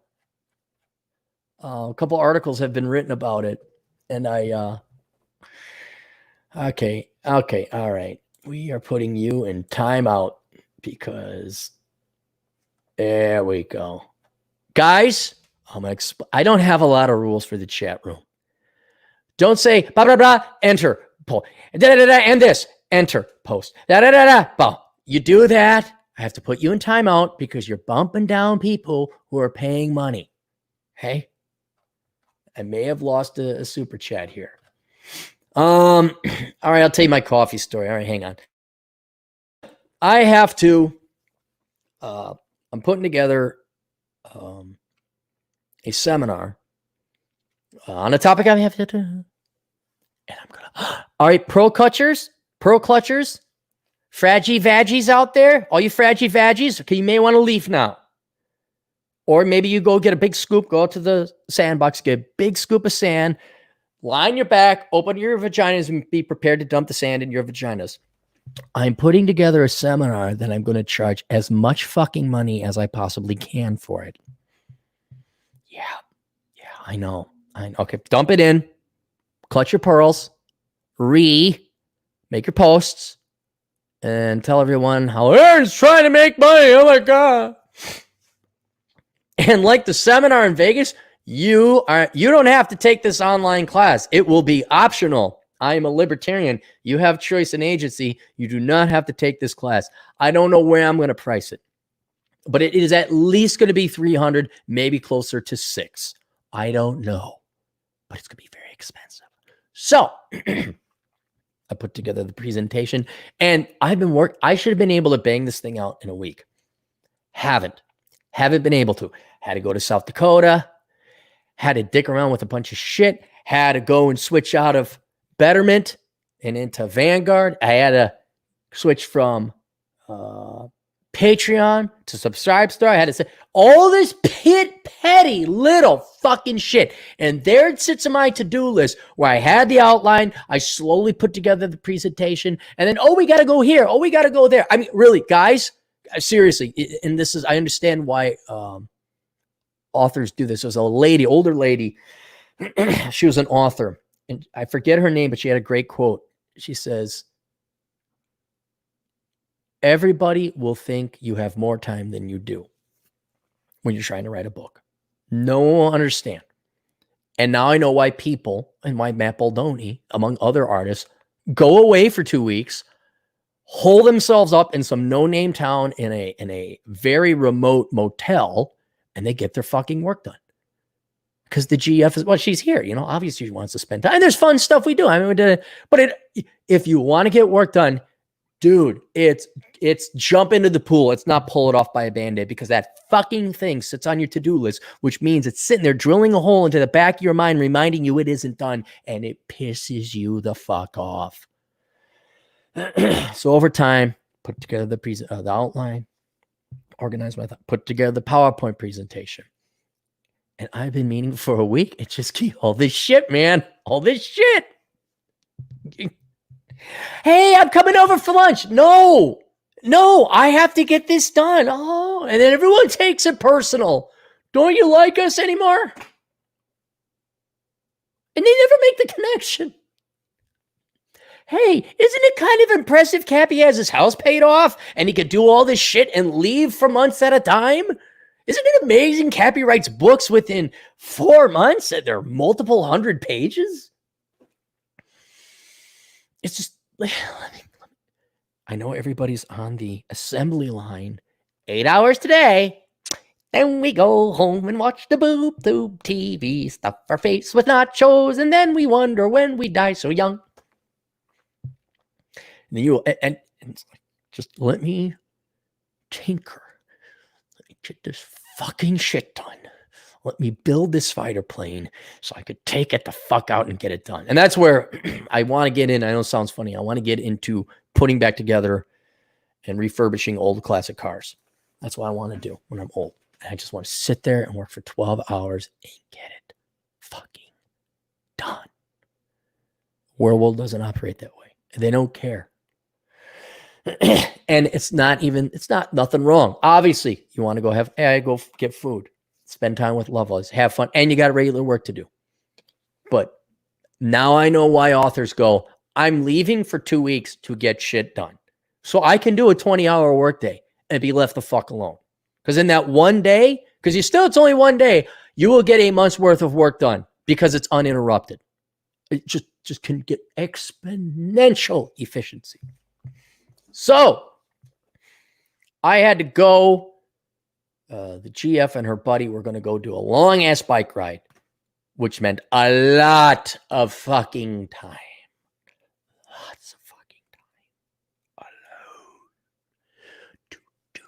A couple articles have been written about it. And okay, all right. We are putting you in timeout because there we go. Guys, I don't have a lot of rules for the chat room. Don't say blah, blah, blah, enter, pull, da, da, da, and this. Enter, post. Da, da, da, da. Boom. You do that, I have to put you in timeout because you're bumping down people who are paying money. Okay? I may have lost a super chat here. All right, I'll tell you my coffee story. All right, hang on. I have to, I'm putting together a seminar on a topic I have to do. And I'm going to, all right, pearl clutchers, fraggy vaggies out there, all you fraggy vaggies, okay, you may want to leave now. Or maybe you go get a big scoop, go out to the sandbox, get a big scoop of sand, lie on your back, open your vaginas, and be prepared to dump the sand in your vaginas. I'm putting together a seminar that I'm going to charge as much fucking money as I possibly can for it. Yeah, I know. Okay, dump it in, clutch your pearls, make your posts, and tell everyone how Aaron's trying to make money. Oh my God. And like the seminar in Vegas, you don't have to take this online class. It will be optional. I am a libertarian. You have choice and agency. You do not have to take this class. I don't know where I'm going to price it, but it is at least going to be $300, maybe closer to $600. I don't know, but it's going to be very expensive. So I put together the presentation and I should have been able to bang this thing out in a week. Haven't been able to. Had to go to South Dakota, had to dick around with a bunch of shit, had to go and switch out of Betterment and into Vanguard. I had to switch from Patreon to Subscribestar. I had to say all this petty little fucking shit. And there it sits on my to-do list where I had the outline. I slowly put together the presentation. And then, we got to go here. We got to go there. I mean, really, guys, seriously. And this is, I understand why authors do this. There was a older lady. She was an author. And I forget her name, but she had a great quote. She says, everybody will think you have more time than you do when you're trying to write a book. No one will understand. And now I know why people, and why Matt Baldoni, among other artists, go away for 2 weeks, hole themselves up in some no-name town in a very remote motel, and they get their fucking work done. Because the GF is, well, she's here, obviously she wants to spend time. And there's fun stuff we do. I mean, we did it, but if you want to get work done, dude, it's jump into the pool. It's not pull it off by a Band-Aid, because that fucking thing sits on your to-do list, which means it's sitting there drilling a hole into the back of your mind, reminding you it isn't done, and it pisses you the fuck off. So over time, put together the outline, organize my thought, put together the PowerPoint presentation. And I've been meaning for a week. It's just all this shit, man. All this shit. Hey, I'm coming over for lunch. No, I have to get this done. Oh, and then everyone takes it personal. Don't you like us anymore? And they never make the connection. Hey, isn't it kind of impressive Cappy has his house paid off and he could do all this shit and leave for months at a time? Isn't it amazing? Cappy writes books within 4 months and they're multiple hundred pages. It's just, I know everybody's on the assembly line. 8 hours today. Then we go home and watch the boob tube TV, stuff our face with nachos, and then we wonder when we die so young. And it's like, just let me tinker. Let me get this fucking shit done. Let me build this fighter plane so I could take it the fuck out and get it done. And that's where I want to get in. I know it sounds funny. I want to get into putting back together and refurbishing old classic cars. That's what I want to do when I'm old. And I just want to sit there and work for 12 hours and get it fucking done. World doesn't operate that way. They don't care. And it's not nothing wrong. Obviously, you want to go get food, spend time with loved ones, have fun, and you got regular work to do. But now I know why authors go, I'm leaving for 2 weeks to get shit done. So I can do a 20-hour workday and be left the fuck alone. Because in that one day, it's only one day, you will get a month's worth of work done because it's uninterrupted. It just can get exponential efficiency. So I had to go. The GF and her buddy were going to go do a long ass bike ride, which meant a lot of fucking time. Lots of fucking time alone to do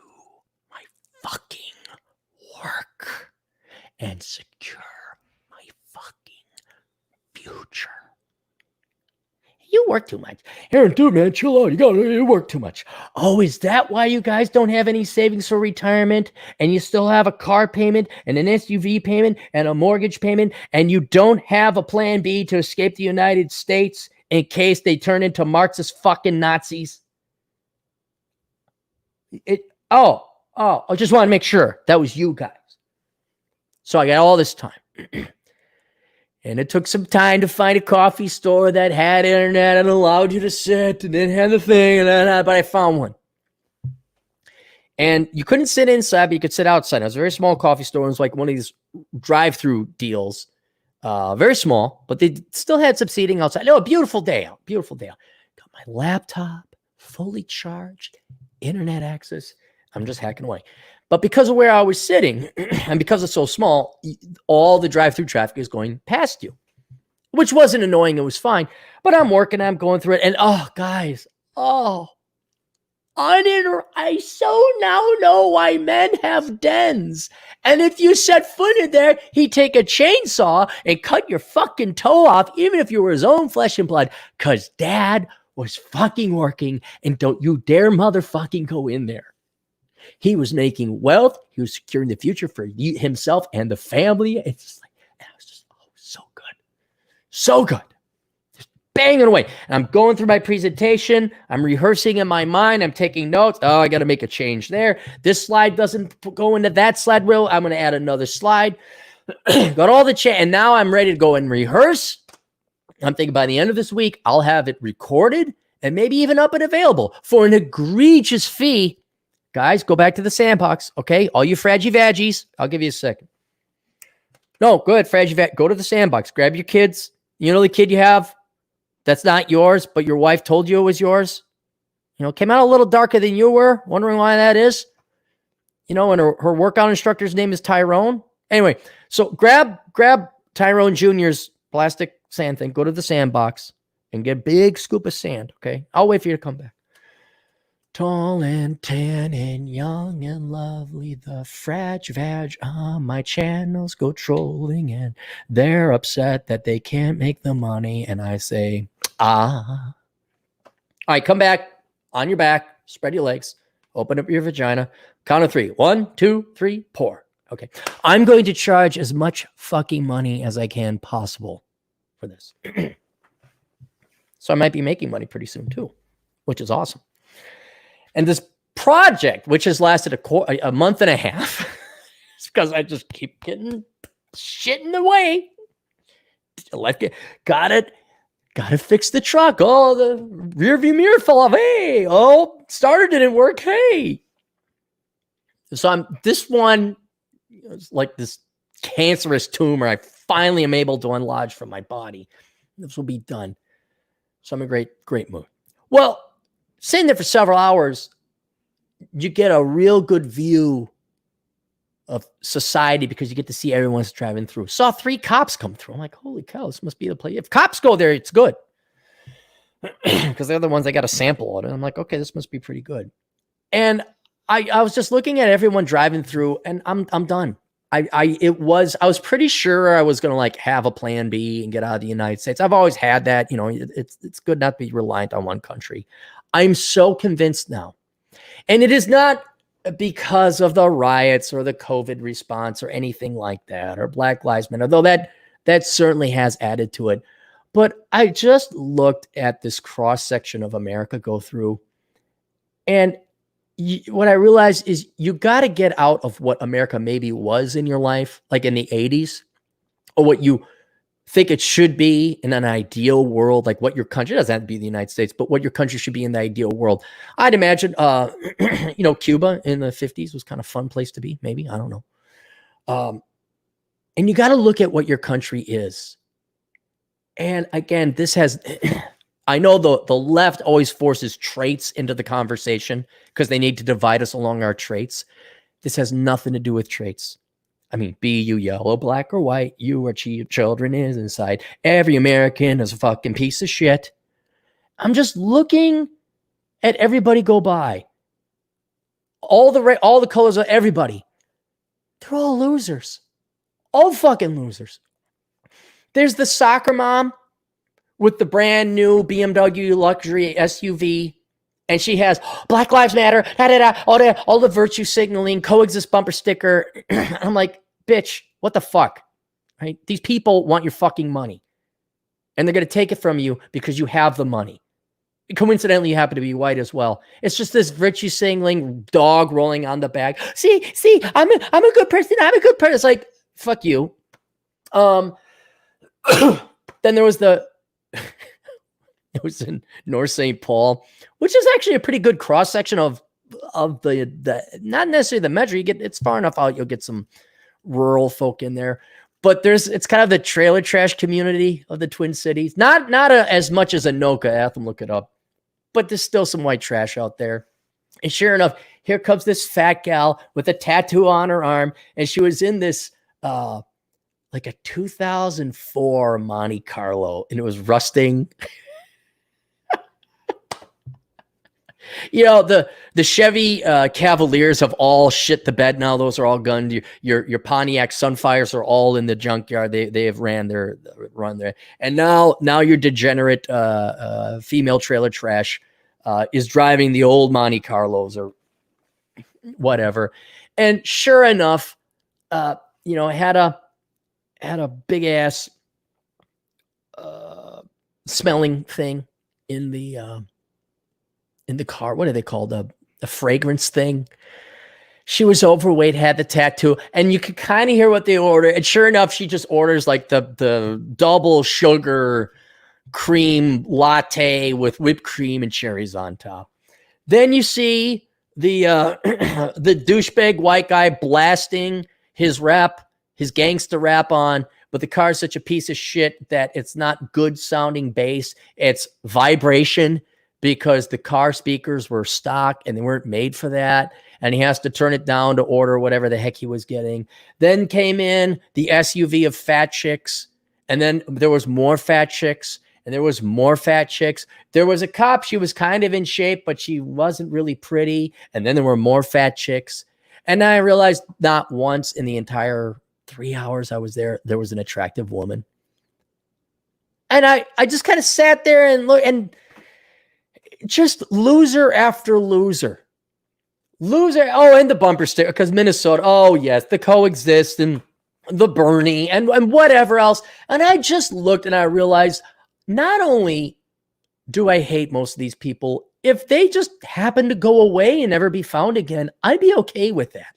my fucking work and secure my fucking future. You work too much. Aaron, dude, man, chill out. You work too much. Oh, is that why you guys don't have any savings for retirement and you still have a car payment and an SUV payment and a mortgage payment and you don't have a plan B to escape the United States in case they turn into Marxist fucking Nazis? I just want to make sure that was you guys. So I got all this time. And it took some time to find a coffee store that had internet and allowed you to sit and then had the thing, but I found one. And you couldn't sit inside, but you could sit outside. It was a very small coffee store. It was like one of these drive-through deals. Very small, but they still had some seating outside. No, a beautiful day out. Beautiful day out. Got my laptop fully charged, internet access. I'm just hacking away. But because of where I was sitting, and because it's so small, all the drive-through traffic is going past you, which wasn't annoying. It was fine. But I'm working, I'm going through it, and I so now know why men have dens. And if you set foot in there, he'd take a chainsaw and cut your fucking toe off, even if you were his own flesh and blood, because dad was fucking working, and don't you dare motherfucking go in there. He was making wealth. He was securing the future for himself and the family. It's just like, and I was just, so good. So good. Just banging away. And I'm going through my presentation. I'm rehearsing in my mind. I'm taking notes. I got to make a change there. This slide doesn't go into that slide reel. I'm going to add another slide. Got all the and now I'm ready to go and rehearse. I'm thinking by the end of this week, I'll have it recorded and maybe even up and available for an egregious fee. Guys, go back to the sandbox, okay? All you fraggy vaggies, I'll give you a second. No, go ahead, fraggy vag. Go to the sandbox. Grab your kids. You know the kid you have that's not yours, but your wife told you it was yours? Came out a little darker than you were. Wondering why that is? And her workout instructor's name is Tyrone. Anyway, so grab Tyrone Jr.'s plastic sand thing. Go to the sandbox and get a big scoop of sand, okay? I'll wait for you to come back. Tall and tan and young and lovely, the frag vag on my channels go trolling and they're upset that they can't make the money. And I say, All right, come back on your back, spread your legs, open up your vagina, count of 3. 1, 2, 3, pour. Okay. I'm going to charge as much fucking money as I can possible for this. So I might be making money pretty soon too, which is awesome. And this project, which has lasted a month and a half, it's because I just keep getting shit in the way. Got to fix the truck. Oh, the rear view mirror fell off. Hey, starter didn't work. Hey. So this one It's like this cancerous tumor I finally am able to unlodge from my body. This will be done. So I'm in great mood. Well, sitting there for several hours, you get a real good view of society because you get to see everyone's driving through. Saw 3 cops come through. I'm like, holy cow, this must be the place. If cops go there, it's good. Because they're the ones that got a sample on it. I'm like, okay, this must be pretty good. And I was just looking at everyone driving through, and I'm done. I was pretty sure I was gonna like have a plan B and get out of the United States. I've always had that. You know, it's good not to be reliant on one country. I'm so convinced now. And it is not because of the riots or the COVID response or anything like that, or Black Lives Matter, though that certainly has added to it. But I just looked at this cross section of America go through, and what I realized is you got to get out of what America maybe was in your life, like in the 80s, or what you think it should be in an ideal world, like what your country doesn't have to be the United States, but what your country should be in the ideal world. I'd imagine, Cuba in the 50s was kind of a fun place to be. Maybe, I don't know. And you got to look at what your country is. And again, this has, I know the left always forces traits into the conversation because they need to divide us along our traits. This has nothing to do with traits. I mean, be you yellow, black, or white, you or children is inside. Every American is a fucking piece of shit. I'm just looking at everybody go by. All the colors of everybody. They're all losers. All fucking losers. There's the soccer mom with the brand new BMW luxury SUV. And she has Black Lives Matter, all the virtue signaling, coexist bumper sticker. I'm like, bitch, what the fuck? Right? These people want your fucking money. And they're going to take it from you because you have the money. Coincidentally, you happen to be white as well. It's just this virtue signaling dog rolling on the back. See, I'm a good person. I'm a good person. It's like, fuck you. Then there was it was in North St. Paul, which is actually a pretty good cross section of the not necessarily the metro. It's far enough out, you'll get some rural folk in there, but it's kind of the trailer trash community of the Twin Cities. Not as much as Anoka. I have to look it up, but there's still some white trash out there. And sure enough, here comes this fat gal with a tattoo on her arm, and she was in this like a 2004 Monte Carlo, and it was rusting. You know, the Chevy Cavaliers have all shit the bed now. Those are all gunned. Your Pontiac Sunfires are all in the junkyard. They have run there. And now your degenerate female trailer trash is driving the old Monte Carlos or whatever. And sure enough, had a big ass smelling thing in the car. What are they called? A fragrance thing. She was overweight, had the tattoo, and you could kind of hear what they ordered. And sure enough, she just orders like the double sugar cream latte with whipped cream and cherries on top. Then you see the the douchebag white guy blasting his gangster rap on, but the car is such a piece of shit that it's not good sounding bass. It's vibration, because the car speakers were stock and they weren't made for that. And he has to turn it down to order whatever the heck he was getting. Then came in the SUV of fat chicks. And then there was more fat chicks. And there was more fat chicks. There was a cop. She was kind of in shape, but she wasn't really pretty. And then there were more fat chicks. And then I realized not once in the entire 3 hours I was there was an attractive woman. And I just kind of sat there and looked, and just loser after loser. Oh, and the bumper sticker, because Minnesota. Oh, yes, the coexist and the Bernie and whatever else. And I just looked and I realized not only do I hate most of these people, if they just happen to go away and never be found again, I'd be okay with that.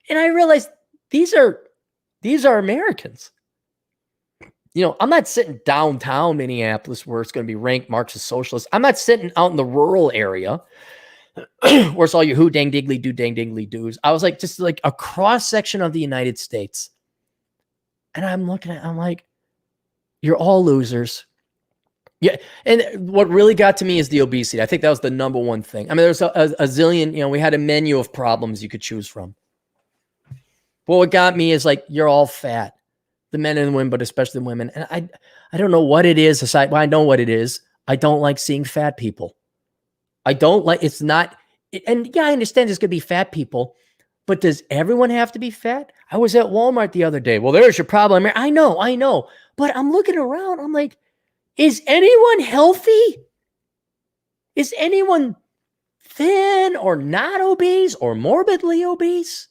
And I realized these are Americans. I'm not sitting downtown Minneapolis where it's going to be ranked Marxist socialist. I'm not sitting out in the rural area Where's all your who dang diggly do dang diggly doos? I was like, just like a cross section of the United States. And I'm looking at, I'm like, you're all losers. Yeah. And what really got to me is the obesity. I think that was the number one thing. I mean, there's a zillion, we had a menu of problems you could choose from. But what got me is like, you're all fat, the men and the women, but especially the women. And I don't know what it is. Aside, well, I know what it is. I don't like seeing fat people. I don't like, it's not, and yeah, I understand there's going to be fat people, but does everyone have to be fat? I was at Walmart the other day. Well, there's your problem. I know. But I'm looking around. I'm like, is anyone healthy? Is anyone thin or not obese or morbidly obese?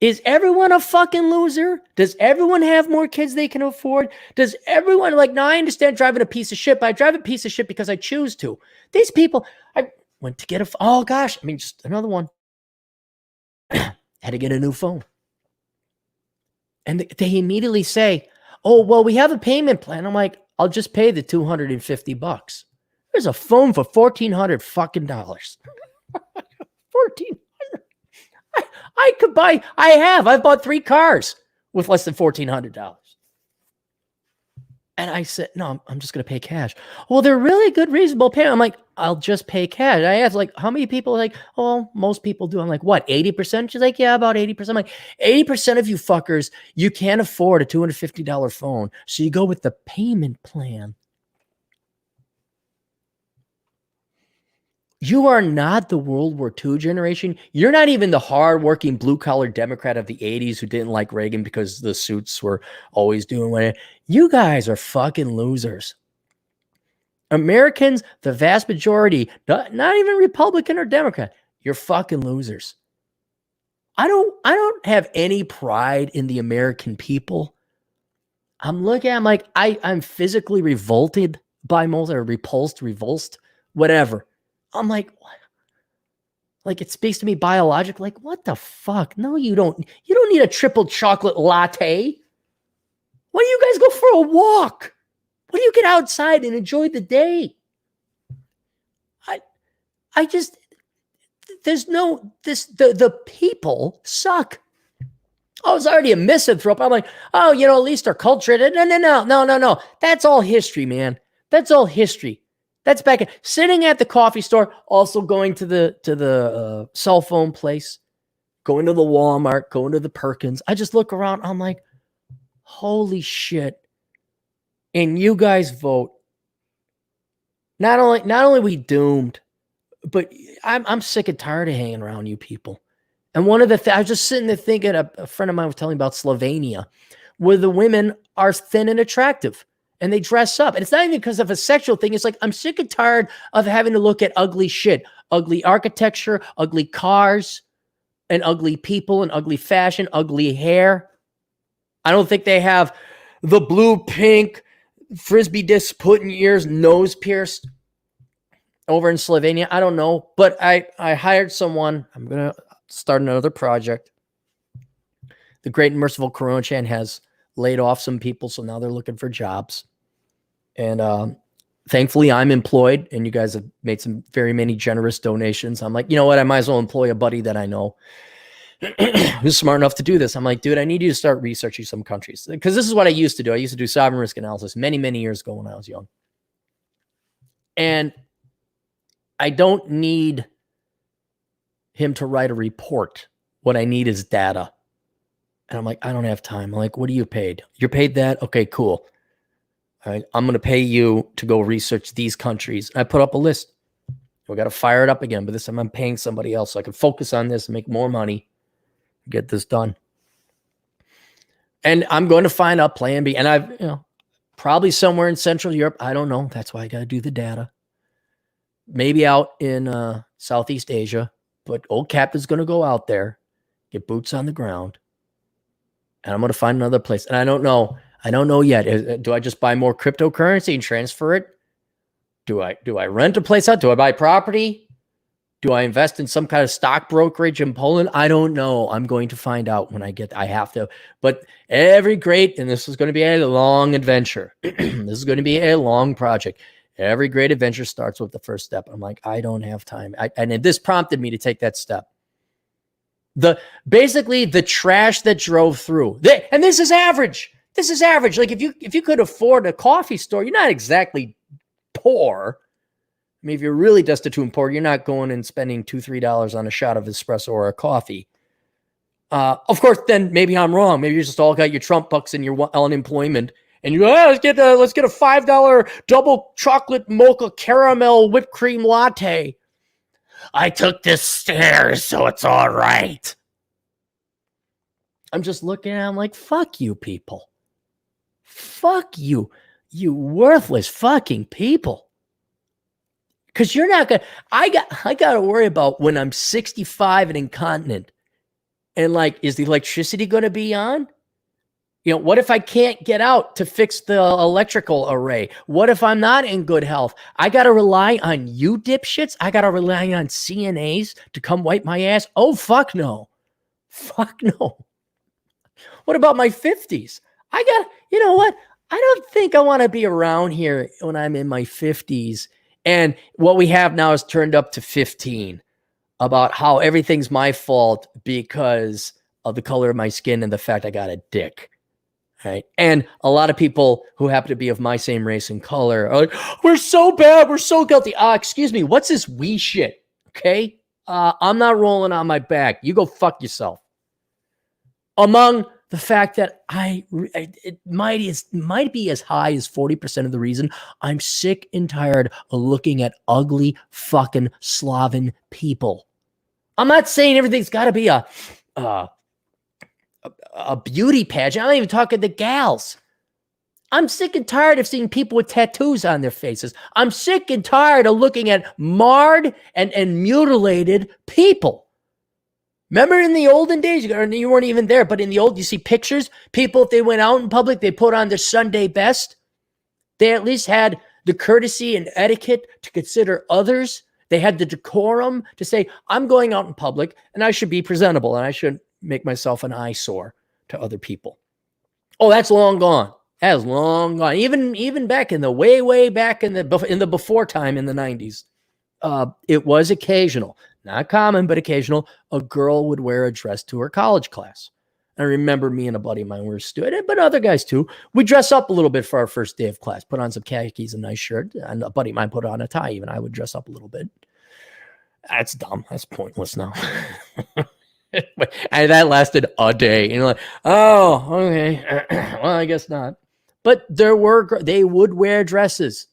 Is everyone a fucking loser? Does everyone have more kids they can afford? Does everyone, like, now I understand driving a piece of shit, but I drive a piece of shit because I choose to. These people, I went to get oh gosh, I mean, just another one. Had to get a new phone. And they immediately say, oh, well, we have a payment plan. I'm like, I'll just pay the $250. There's a phone for $1,400 fucking dollars. 14. I could buy, I've bought 3 cars with less than $1,400. And I said, no, I'm just going to pay cash. Well, they're really good, reasonable payment. I'm like, I'll just pay cash. I asked, like, how many people are like, oh, most people do. I'm like, what, 80%? She's like, yeah, about 80%. I'm like, 80% of you fuckers, you can't afford a $250 phone. So you go with the payment plan. You are not the World War II generation. You're not even the hardworking blue-collar Democrat of the 80s who didn't like Reagan because the suits were always doing what. You guys are fucking losers. Americans, the vast majority, not even Republican or Democrat, you're fucking losers. I don't have any pride in the American people. I'm like, I'm physically revolted by most, or repulsed, whatever. I'm like, what? Like, it speaks to me biologically. Like, what the fuck? No, you don't. You don't need a triple chocolate latte. Why do you guys go for a walk? Why do you get outside and enjoy the day? I just, there's no, the people suck. Oh, it's already a misanthrope. I'm like, oh, at least they're cultured. No. That's all history, man. That's all history. That's back sitting at the coffee store, also going to the cell phone place, going to the Walmart, going to the Perkins. I just look around. I'm like, holy shit. And you guys vote. Not only we doomed, but I'm sick and tired of hanging around you people. And one of the I was just sitting there thinking, a friend of mine was telling me about Slovenia, where the women are thin and attractive. And they dress up. And it's not even because of a sexual thing. It's like, I'm sick and tired of having to look at ugly shit, ugly architecture, ugly cars, and ugly people, and ugly fashion, ugly hair. I don't think they have the blue, pink, Frisbee disc put in ears, nose pierced over in Slovenia. I don't know. But I hired someone. I'm going to start another project. The Great and Merciful Coronachan has laid off some people, so now they're looking for jobs. And thankfully, I'm employed, and you guys have made some very many generous donations. I'm like, you know what? I might as well employ a buddy that I know who's smart enough to do this. I'm like, dude, I need you to start researching some countries, because this is what I used to do. I used to do sovereign risk analysis many, many years ago when I was young. And I don't need him to write a report. What I need is data. And I'm like, I don't have time. I'm like, what are you paid? You're paid that? Okay, cool. All right, I'm going to pay you to go research these countries. I put up a list. We got to fire it up again, but this time I'm paying somebody else so I can focus on this and make more money, get this done. And I'm going to find out plan B. And I've, probably somewhere in Central Europe. I don't know. That's why I got to do the data. Maybe out in Southeast Asia. But old Captain's going to go out there, get boots on the ground. And I'm going to find another place. And I don't know. I don't know yet. Do I just buy more cryptocurrency and transfer it? Do I rent a place out? Do I buy property? Do I invest in some kind of stock brokerage in Poland? I don't know. I'm going to find out when I have to. But and this is going to be a long adventure. This is going to be a long project. Every great adventure starts with the first step. I'm like, I don't have time. And this prompted me to take that step. Basically the trash that drove through. And this is average. This is average. Like if you could afford a coffee store, you're not exactly poor. I mean, if you're really destitute and poor, you're not going and spending $2-3 on a shot of espresso or a coffee. Of course, then maybe I'm wrong. Maybe you just all got your Trump bucks and your unemployment, and you go, let's get a $5 double chocolate mocha caramel whipped cream latte. I took the stairs, so it's all right. I'm just looking at him like, fuck you people. Fuck you, you worthless fucking people. Because you're not going to, I got to worry about when I'm 65 and incontinent. And like, is the electricity going to be on? You know, what if I can't get out to fix the electrical array? What if I'm not in good health? I got to rely on you dipshits. I got to rely on CNAs to come wipe my ass. Oh, fuck no. Fuck no. What about my 50s? You know what? I don't think I want to be around here when I'm in my 50s. And what we have now is turned up to 15 about how everything's my fault because of the color of my skin and the fact I got a dick. Right. And a lot of people who happen to be of my same race and color are like, we're so bad. We're so guilty. Excuse me. What's this we shit? Okay. I'm not rolling on my back. You go fuck yourself. Among the fact that it might be as high as 40% of the reason I'm sick and tired of looking at ugly fucking Slavic people. I'm not saying everything's got to be a beauty pageant. I'm not even talking to gals. I'm sick and tired of seeing people with tattoos on their faces. I'm sick and tired of looking at marred and mutilated people. Remember in the olden days, you weren't even there, but in the old, you see pictures, people, if they went out in public, they put on their Sunday best. They at least had the courtesy and etiquette to consider others. They had the decorum to say, I'm going out in public and I should be presentable and I shouldn't make myself an eyesore to other people. Oh, that's long gone. That is long gone. Even back in the way back in the before time in the 90s, it was occasional. Not common, but occasional. A girl would wear a dress to her college class. I remember me and a buddy of mine were a student, but other guys too. We dress up a little bit for our first day of class, put on some khakis, a nice shirt, and a buddy of mine put on a tie. Even I would dress up a little bit. That's dumb. That's pointless now. And that lasted a day. And you're like, oh, okay. Well, I guess not. But they would wear dresses.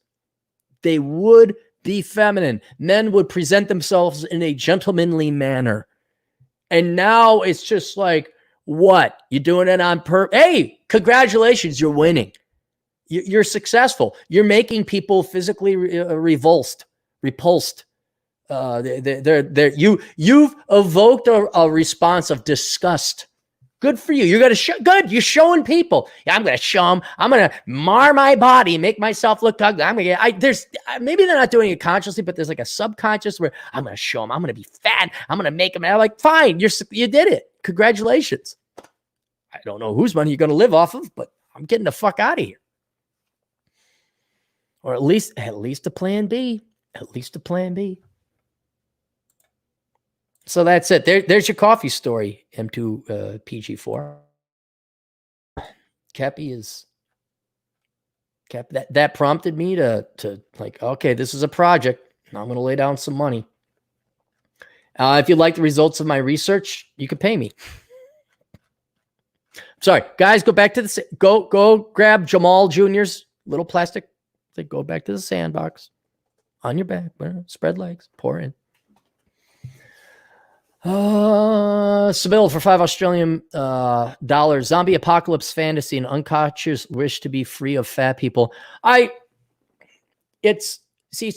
They would be feminine. Men would present themselves in a gentlemanly manner. And now it's just like, what? You're doing it on purpose? Hey, congratulations, you're winning. You're successful. You're making people physically repulsed. You've evoked a response of disgust. Good for you. You got to show. Good. You're showing people. Yeah, I'm going to show them. I'm going to mar my body, make myself look ugly. I'm going to get. Maybe they're not doing it consciously, but there's like a subconscious where I'm going to show them. I'm going to be fat. I'm going to make them. I'm like, fine. You did it. Congratulations. I don't know whose money you're going to live off of, but I'm getting the fuck out of here. Or at least a plan B. At least a plan B. So that's it. There's your coffee story, M2 PG4. Cappy that prompted me to like, okay, this is a project. Now I'm going to lay down some money. If you'd like the results of my research, you can pay me. Sorry, guys, go back to go grab Jamal Jr.'s little plastic thing. Go back to the sandbox on your back. Spread legs, pour in. Sibyl for 5 Australian dollars. Zombie apocalypse fantasy and unconscious wish to be free of fat people. It's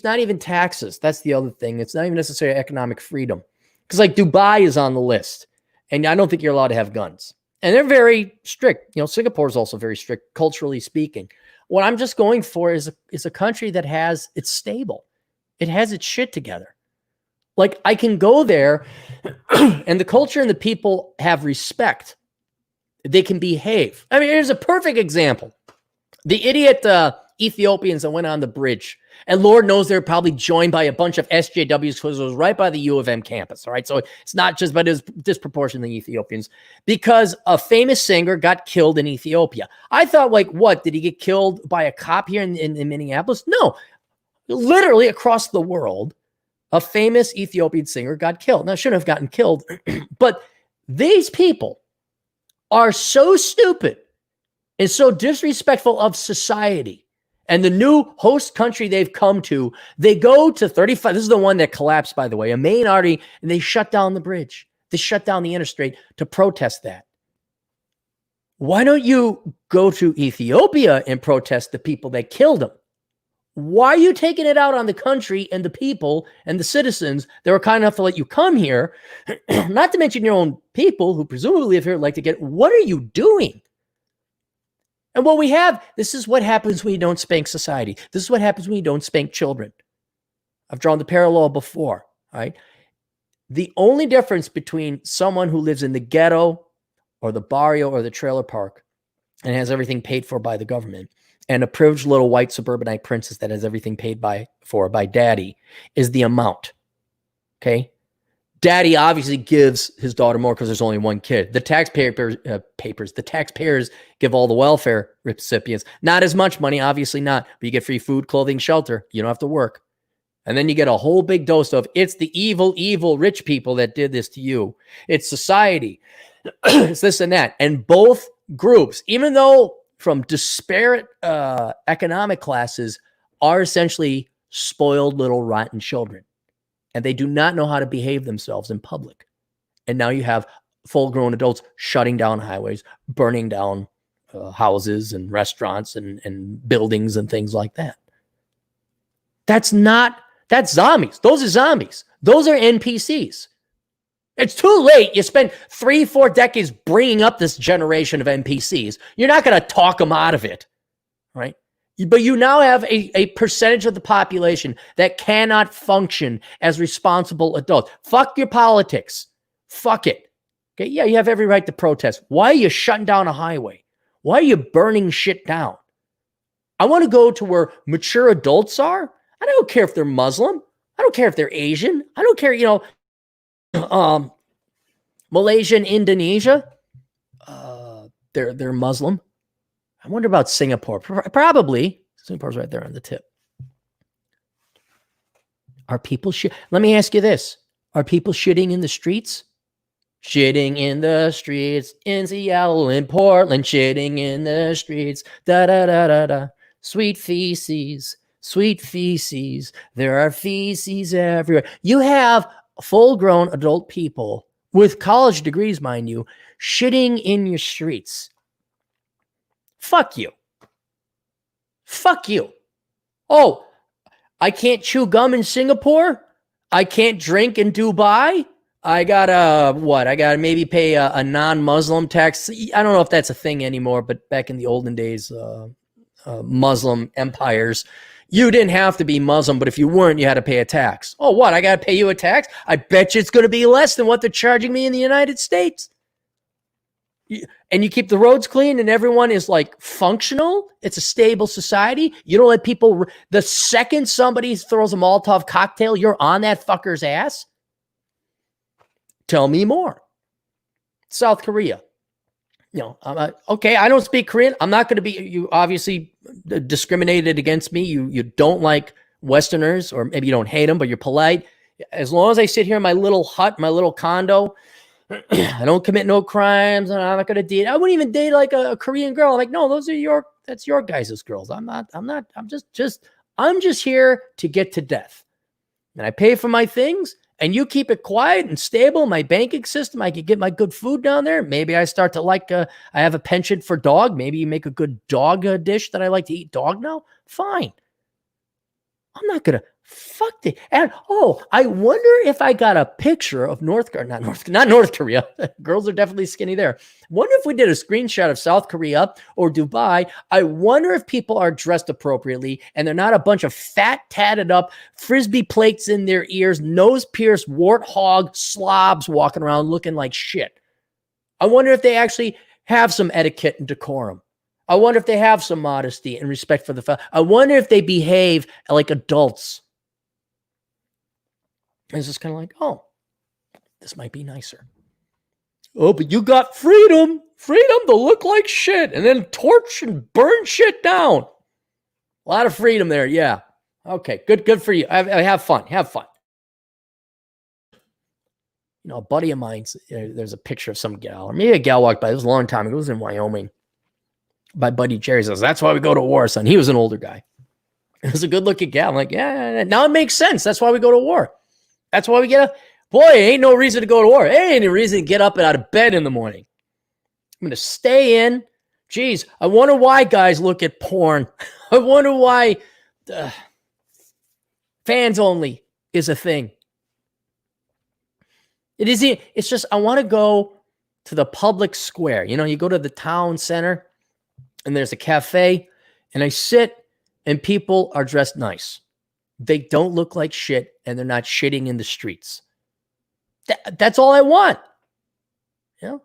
not even taxes. That's the other thing. It's not even necessarily economic freedom. Because like Dubai is on the list. And I don't think you're allowed to have guns. And they're very strict. You know, Singapore is also very strict, culturally speaking. What I'm just going for is a country that it's stable. It has its shit together. Like I can go there and the culture and the people have respect. They can behave. I mean, here's a perfect example. The idiot Ethiopians that went on the bridge. And Lord knows they're probably joined by a bunch of SJWs because it was right by the U of M campus. All right. So it's not just, but it's disproportionately Ethiopians because a famous singer got killed in Ethiopia. I thought, like, what? Did he get killed by a cop here in Minneapolis? No. Literally across the world, a famous Ethiopian singer got killed. Now, shouldn't have gotten killed, but these people are so stupid and so disrespectful of society and the new host country they've come to. They go to 35. This is the one that collapsed, by the way, a main artery, and they shut down the bridge. They shut down the interstate to protest that. Why don't you go to Ethiopia and protest the people that killed them? Why are you taking it out on the country and the people and the citizens that were kind enough to let you come here? Not to mention your own people who presumably live here like to get, what are you doing? And what we have, this is what happens when you don't spank society. This is what happens when you don't spank children. I've drawn the parallel before, right? The only difference between someone who lives in the ghetto or the barrio or the trailer park and has everything paid for by the government and a privileged little white suburbanite princess that has everything paid for by daddy is the amount, okay? Daddy obviously gives his daughter more because there's only one kid. The the taxpayers give all the welfare recipients. Not as much money, obviously not, but you get free food, clothing, shelter. You don't have to work. And then you get a whole big dose of, it's the evil, evil rich people that did this to you. It's society. It's this and that. And both groups, even though from disparate economic classes, are essentially spoiled little rotten children. And they do not know how to behave themselves in public. And now you have full-grown adults shutting down highways, burning down houses and restaurants and buildings and things like that. That's zombies. Those are zombies. Those are NPCs. It's too late. You spent 3-4 decades bringing up this generation of NPCs. You're not going to talk them out of it, right? But you now have a percentage of the population that cannot function as responsible adults. Fuck your politics. Fuck it. Okay, yeah, you have every right to protest. Why are you shutting down a highway? Why are you burning shit down? I want to go to where mature adults are. I don't care if they're Muslim. I don't care if they're Asian. I don't care, Malaysia and Indonesia, they're Muslim. I wonder about Singapore. Probably. Singapore's right there on the tip. Are people let me ask you this. Are people shitting in the streets? Shitting in the streets in Seattle and Portland. Shitting in the streets. Da da da da da. Sweet feces. Sweet feces. There are feces everywhere. You have full-grown adult people with college degrees, mind you, shitting in your streets. Fuck you. Fuck you. Oh, I can't chew gum in Singapore? I can't drink in Dubai? I gotta maybe pay a non-Muslim tax. I don't know if that's a thing anymore, but back in the olden days, Muslim empires, you didn't have to be Muslim, but if you weren't, you had to pay a tax. Oh, what? I got to pay you a tax? I bet you it's going to be less than what they're charging me in the United States. And you keep the roads clean and everyone is like functional. It's a stable society. You don't let people, the second somebody throws a Molotov cocktail, you're on that fucker's ass. Tell me more. South Korea. Okay, I don't speak Korean. I'm not going to be, you obviously discriminated against me. You don't like Westerners, or maybe you don't hate them, but you're polite. As long as I sit here in my little hut, my little condo, I don't commit no crimes. And I'm not going to date. I wouldn't even date like a Korean girl. I'm like, no, that's your guys' girls. I'm just here to get to death. And I pay for my things. And you keep it quiet and stable, my banking system, I can get my good food down there. Maybe I start to I have a penchant for dog. Maybe you make a good dog dish that I like to eat dog now. Fine. I'm not going to fuck the. And I wonder if I got a picture of not North Korea. Girls are definitely skinny there. Wonder if we did a screenshot of South Korea or Dubai. I wonder if people are dressed appropriately and they're not a bunch of fat, tatted up, frisbee plates in their ears, nose pierced, warthog slobs walking around looking like shit. I wonder if they actually have some etiquette and decorum. I wonder if they have some modesty and respect for the family. I wonder if they behave like adults. And it's just kind of like, oh, this might be nicer. Oh, but you got freedom to look like shit and then torch and burn shit down. A lot of freedom there. Yeah. Okay. Good for you. Have fun. You know, a buddy of mine's, there's a picture of some gal, or maybe a gal walked by. It was a long time ago. It was in Wyoming. My buddy Jerry says, that's why we go to war, son. He was an older guy. It was a good looking gal. I'm like, yeah, now it makes sense. That's why we go to war. That's why we get up. Boy, ain't no reason to go to war. Ain't any reason to get up and out of bed in the morning. I'm going to stay in. Geez, I wonder why guys look at porn. I wonder why fans only is a thing. It's just, I want to go to the public square. You know, you go to the town center and there's a cafe and I sit and people are dressed nice. They don't look like shit and they're not shitting in the streets. That's all I want. You know,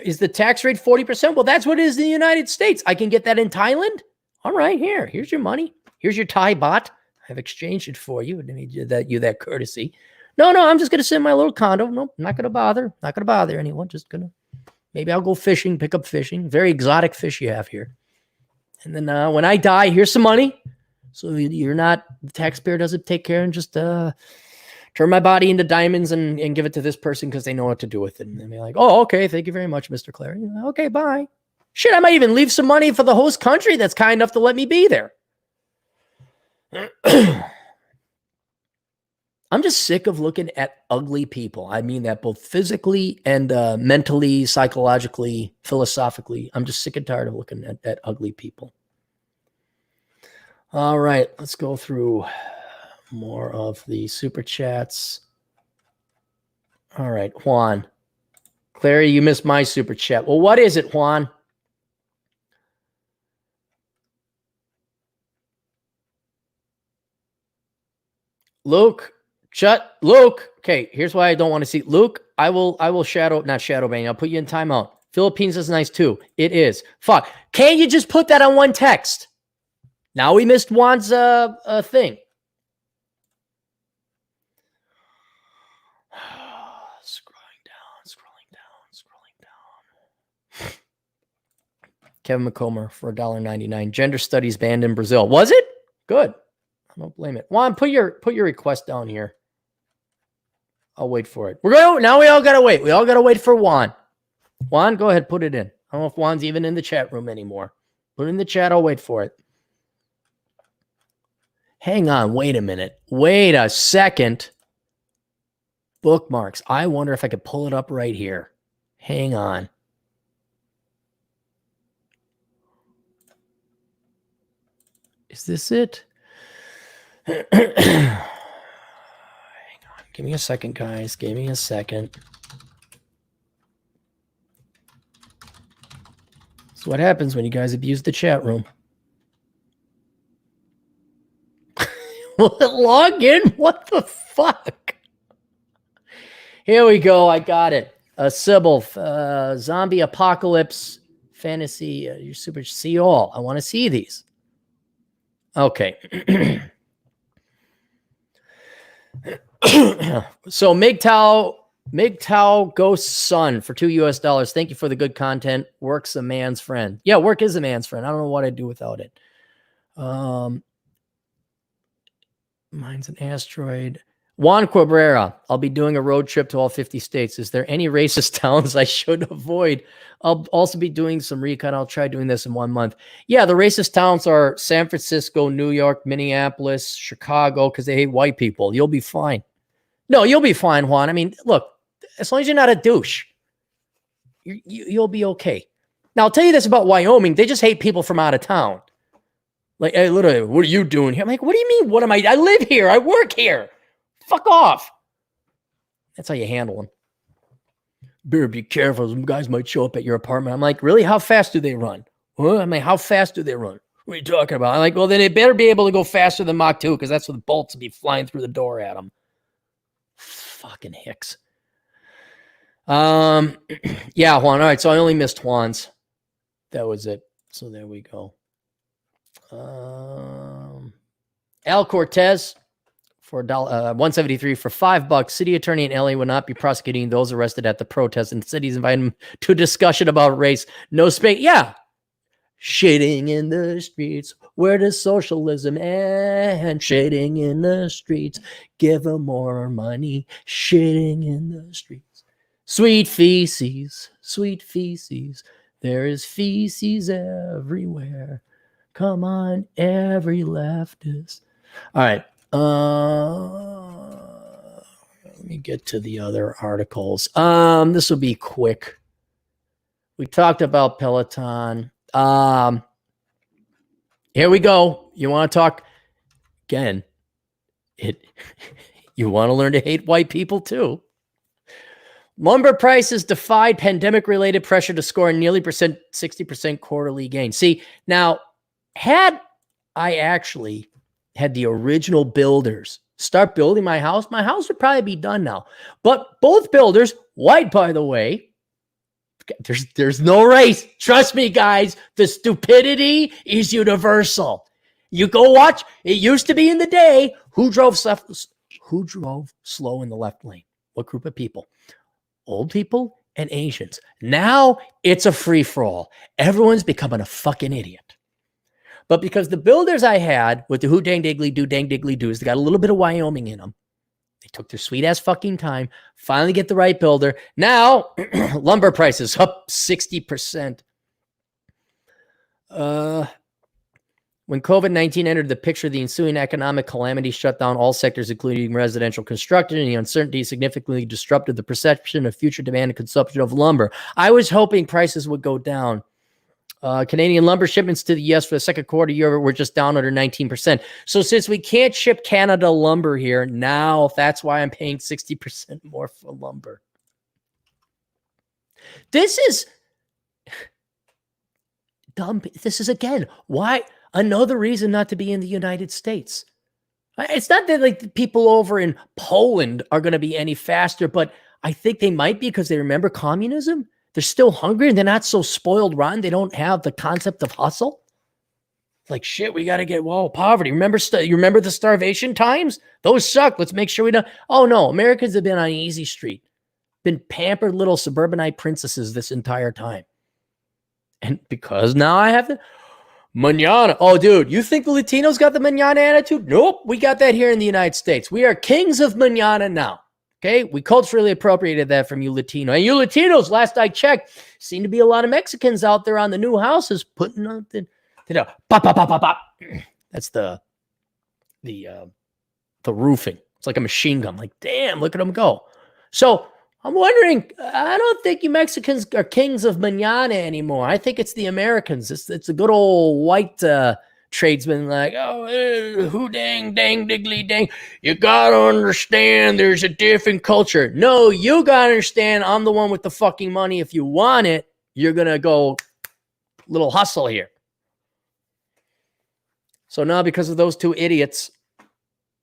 is the tax rate 40%? Well, that's what it is in the United States. I can get that in Thailand. All right, here's your money. Here's your Thai baht. I've exchanged it for you. I need that courtesy. No, I'm just going to sit in my little condo. No, I'm not going to bother. Not going to bother anyone. Just going to, maybe I'll go fishing, pick up fishing. Very exotic fish you have here. And then when I die, here's some money. So you're not, the taxpayer doesn't take care and just turn my body into diamonds and give it to this person because they know what to do with it. And they're like, oh, okay, thank you very much, Mr. Clary. Okay, bye. Shit, I might even leave some money for the host country that's kind enough to let me be there. I'm just sick of looking at ugly people. I mean that both physically and mentally, psychologically, philosophically. I'm just sick and tired of looking at ugly people. All right, let's go through more of the super chats. All right, Juan. Clary, you missed my super chat. Well, what is it, Juan? Luke. Okay, here's why I don't want to see Luke. I will not shadow ban. I'll put you in timeout. Philippines is nice too. It is. Fuck. Can't you just put that on one text? Now we missed Juan's thing. Scrolling down. Kevin McComber for $1.99. Gender studies banned in Brazil. Was it? Good. I don't blame it. Juan, put your request down here. I'll wait for it. Now we all gotta wait. We all gotta wait for Juan. Juan, go ahead, put it in. I don't know if Juan's even in the chat room anymore. Put it in the chat, I'll wait for it. Hang on, wait a minute. Wait a second. Bookmarks. I wonder if I could pull it up right here. Hang on. Is this it? Hang on. Give me a second, guys. Give me a second. That's what happens when you guys abuse the chat room. Log in? What the fuck? Here we go. I got it. Sybil, zombie apocalypse, fantasy. You're super. See all. I want to see these. Okay. So MGTOW Ghost Son for $2 US. Thank you for the good content. Work's a man's friend. Yeah, work is a man's friend. I don't know what I'd do without it. Mine's an asteroid. Juan Cabrera, I'll be doing a road trip to all 50 states. Is there any racist towns I should avoid? I'll also be doing some recon. I'll try doing this in 1 month. Yeah, the racist towns are San Francisco, New York, Minneapolis, Chicago, because they hate white people. You'll be fine. No, you'll be fine, Juan. I mean, look, as long as you're not a douche, you'll be okay. Now, I'll tell you this about Wyoming. They just hate people from out of town. Like, hey, literally, what are you doing here? I'm like, what do you mean? What am I live here. I work here. Fuck off. That's how you handle them. Better be careful. Some guys might show up at your apartment. I'm like, really? How fast do they run? Huh? I mean, how fast do they run? What are you talking about? I'm like, well, then they better be able to go faster than Mach 2 because that's what the bolts will be flying through the door at them. Fucking hicks. Yeah, Juan. All right, so I only missed Juan's. That was it. So there we go. Al Cortez for $173 for $5. City attorney in LA will not be prosecuting those arrested at the protest, and the city's inviting him to a discussion about race. No space. Yeah. Shitting in the streets. Where does socialism end? Shitting in the streets. Give them more money. Shitting in the streets. Sweet feces. Sweet feces. There is feces everywhere. Come on, every leftist. All right. Let me get to the other articles. This will be quick. We talked about Peloton. Here we go. You want to talk again? You want to learn to hate white people too. Lumber prices defied pandemic-related pressure to score nearly 60% quarterly gain. See, now, had I actually had the original builders start building my house would probably be done now. But both builders, white by the way, there's no race. Trust me, guys, the stupidity is universal. You go watch. It used to be in the day who drove slow in the left lane. What group of people? Old people and Asians. Now it's a free-for-all. Everyone's becoming a fucking idiot. But because the builders I had with the who dang diggly doos, they got a little bit of Wyoming in them. They took their sweet ass fucking time, finally get the right builder. Now, lumber prices up 60%. When COVID-19 entered the picture, the ensuing economic calamity shut down all sectors, including residential construction, and the uncertainty significantly disrupted the perception of future demand and consumption of lumber. I was hoping prices would go down. Canadian lumber shipments to the U.S. for the second quarter year were just down under 19%. So since we can't ship Canada lumber here, now that's why I'm paying 60% more for lumber. This is dumb. This is, again, why another reason not to be in the United States. It's not that like the people over in Poland are going to be any faster, but I think they might be because they remember communism. They're still hungry and they're not so spoiled rotten. They don't have the concept of hustle. Like, shit, we got to get, poverty. You remember the starvation times? Those suck. Let's make sure we don't. Oh, no. Americans have been on easy street. Been pampered little suburbanite princesses this entire time. And because now I have the mañana. Oh, dude, you think the Latinos got the mañana attitude? Nope. We got that here in the United States. We are kings of mañana now. Okay, we culturally appropriated that from you Latino. And you Latinos, last I checked, seem to be a lot of Mexicans out there on the new houses putting on pop. That's the roofing. It's like a machine gun. Like, damn, look at them go. So I'm wondering, I don't think you Mexicans are kings of mañana anymore. I think it's the Americans. It's a good old white tradesman like, who dang diggly dang. You gotta understand there's a different culture. No, you gotta understand I'm the one with the fucking money. If you want it, you're gonna go little hustle here. So now because of those two idiots,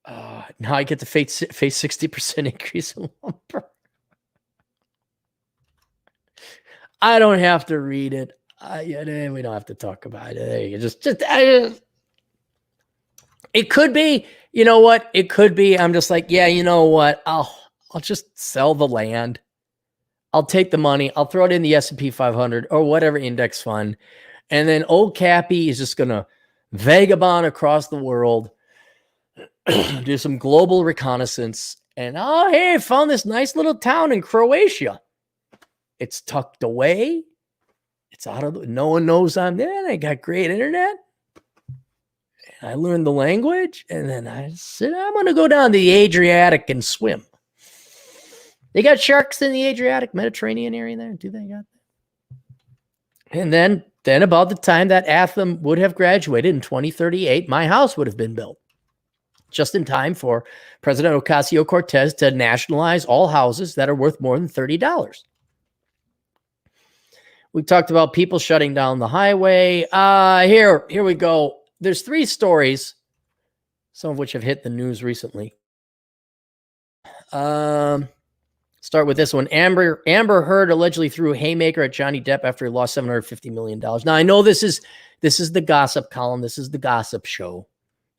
now I get to face 60% increase in lumber. I don't have to read it. We don't have to talk about it. It could be, you know what? It could be. I'm just like, yeah, you know what? I'll just sell the land. I'll take the money. I'll throw it in the S&P 500 or whatever index fund. And then old Cappy is just going to vagabond across the world, do some global reconnaissance. And, hey, I found this nice little town in Croatia. It's tucked away. It's no one knows I'm there. I got great internet. I learned the language. And then I said, I'm going to go down to the Adriatic and swim. They got sharks in the Adriatic, Mediterranean area there. Do they got that? And then about the time that Atham would have graduated in 2038, my house would have been built. Just in time for President Ocasio-Cortez to nationalize all houses that are worth more than $30. We talked about people shutting down the highway. Here we go. There's 3 stories, some of which have hit the news recently. Start with this one. Amber Heard allegedly threw a haymaker at Johnny Depp after he lost $750 million. Now, I know this is the gossip column. This is the gossip show.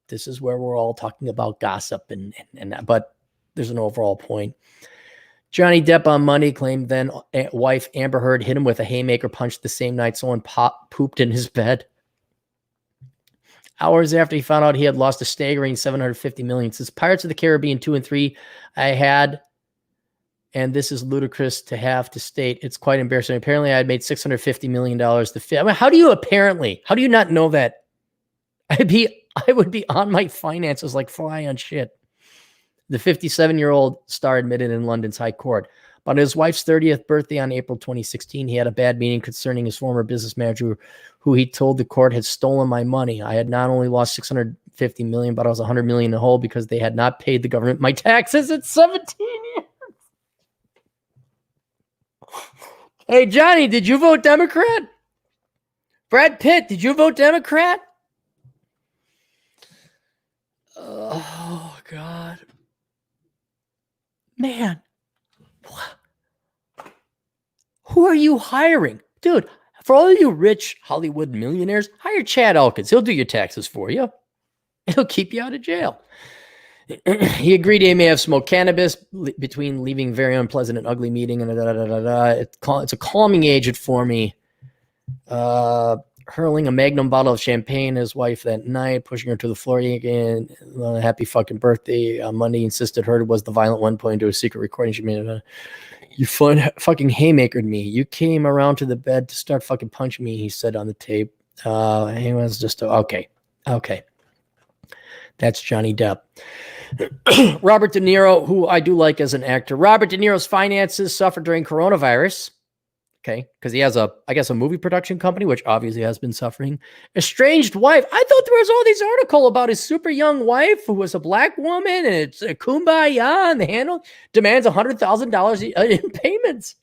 This is where we're all talking about gossip, but there's an overall point. Johnny Depp on Monday claimed then wife Amber Heard hit him with a haymaker punch the same night someone pooped in his bed. Hours after he found out he had lost a staggering $750 million. Since Pirates of the Caribbean 2 and 3, I had... And this is ludicrous to have to state. It's quite embarrassing. Apparently, I had made $650 million to fit. I mean, how do you not know that? I would be on my finances like fly on shit. The 57-year-old star admitted in London's High Court. But on his wife's 30th birthday on April 2016, he had a bad meeting concerning his former business manager, who he told the court had stolen my money. I had not only lost $650 million, but I was $100 million in the hole because they had not paid the government my taxes at 17 years. Hey, Johnny, did you vote Democrat? Brad Pitt, did you vote Democrat? Oh, God. Man. Who are you hiring? Dude, for all of you rich Hollywood millionaires, hire Chad Elkins. He'll do your taxes for you. He'll keep you out of jail. He agreed he may have smoked cannabis between leaving very unpleasant and ugly meeting and It's a calming agent for me. Hurling a magnum bottle of champagne at his wife that night, pushing her to the floor again. Happy fucking birthday. On Monday, insisted Heard was the violent one, pointing to a secret recording she made. You fucking haymakered me. You came around to the bed to start fucking punching me, he said on the tape. He was just, okay. That's Johnny Depp. Robert De Niro, who I do like as an actor. Robert De Niro's finances suffered during coronavirus. Okay, because he has a movie production company, which obviously has been suffering. Estranged wife. I thought there was all these articles about his super young wife who was a black woman, and it's a kumbaya, and the handle demands $100,000 in payments.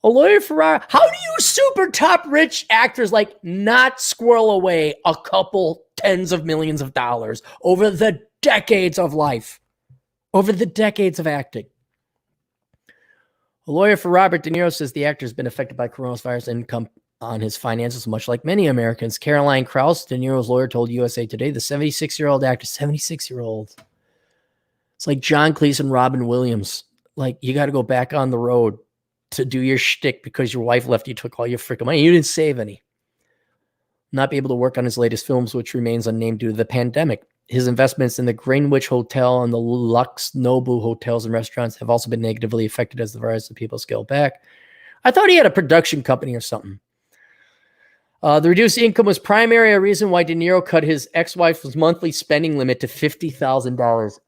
A lawyer for how do you super top rich actors like not squirrel away a couple tens of millions of dollars over the decades of life, over the decades of acting? A lawyer for Robert De Niro says the actor has been affected by coronavirus income on his finances, much like many Americans. Caroline Krauss, De Niro's lawyer, told USA Today the 76-year-old actor, 76-year-old. It's like John Cleese and Robin Williams. Like, you got to go back on the road to do your shtick because your wife left you, took all your freaking money. You didn't save any. Not be able to work on his latest films, which remains unnamed due to the pandemic. His investments in the Greenwich Hotel and the Lux Nobu hotels and restaurants have also been negatively affected as the virus of people scale back. I thought he had a production company or something. The reduced income was primarily a reason why De Niro cut his ex-wife's monthly spending limit to $50,000.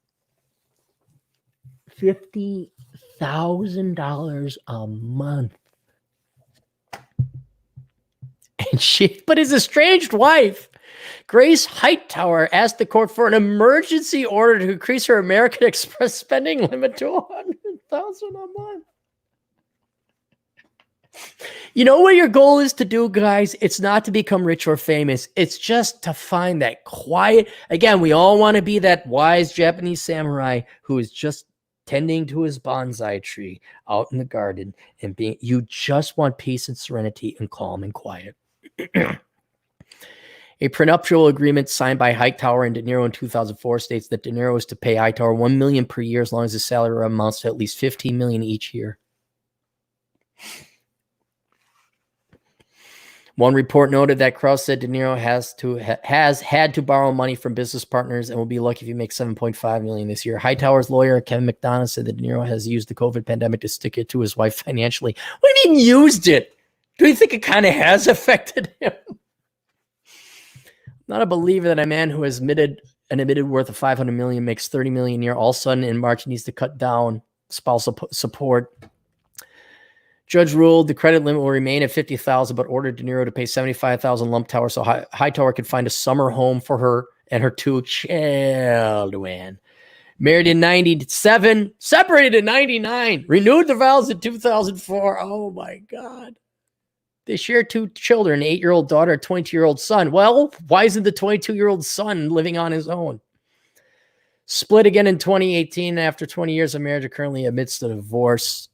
$50,000 a month. But his estranged wife, Grace Hightower, asked the court for an emergency order to increase her American Express spending limit to $100,000 a month. You know what your goal is to do, guys? It's not to become rich or famous. It's just to find that quiet. Again, we all want to be that wise Japanese samurai who is just tending to his bonsai tree out in the garden and you just want peace and serenity and calm and quiet. A prenuptial agreement signed by Hightower and De Niro in 2004 states that De Niro is to pay Hightower $1 million per year as long as his salary amounts to at least $15 million each year. One report noted that Krauss said De Niro has had to borrow money from business partners and will be lucky if he makes $7.5 million this year. Hightower's lawyer, Kevin McDonough, said that De Niro has used the COVID pandemic to stick it to his wife financially. What do you mean used it? Do you think it kind of has affected him? Not a believer that a man who has admitted worth of $500 million makes $30 million a year. All of a sudden in March needs to cut down spousal support. Judge ruled the credit limit will remain at $50,000, but ordered De Niro to pay $75,000 lump tower so Hightower could find a summer home for her and her two children. Married in 97, separated in 99, renewed the vows in 2004. Oh my God. They share two children, an 8-year-old daughter, a 22-year-old son. Well, why isn't the 22-year-old son living on his own? Split again in 2018 after 20 years of marriage, are currently amidst a divorce.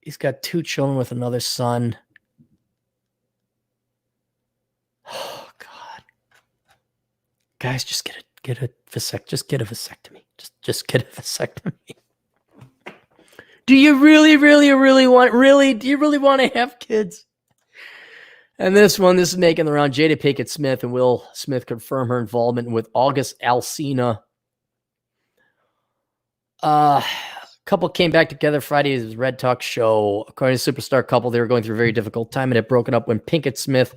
He's got 2 children with another son. Oh God, guys, just get a vasectomy. Just get a vasectomy. Just get a vasectomy. Do you really want to have kids? And this is making the round. Jada Pinkett Smith and Will Smith confirm her involvement with August Alsina. Couple came back together Friday's Red Talk show. According to Superstar couple, they were going through a very difficult time and had broken up when Pinkett Smith,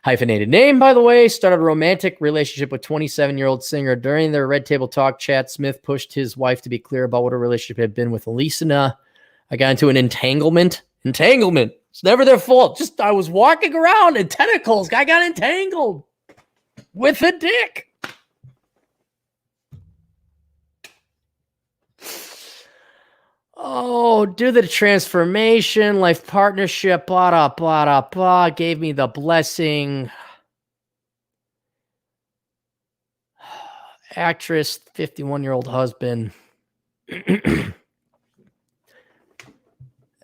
hyphenated name, by the way, started a romantic relationship with 27-year-old singer. During their Red Table Talk chat, Smith pushed his wife to be clear about what her relationship had been with Alsina. I got into an entanglement. It's never their fault. Just I was walking around in tentacles. I got entangled with a dick. Oh, do the transformation, life partnership, blah, blah, blah, blah, gave me the blessing. Actress, 51-year-old husband.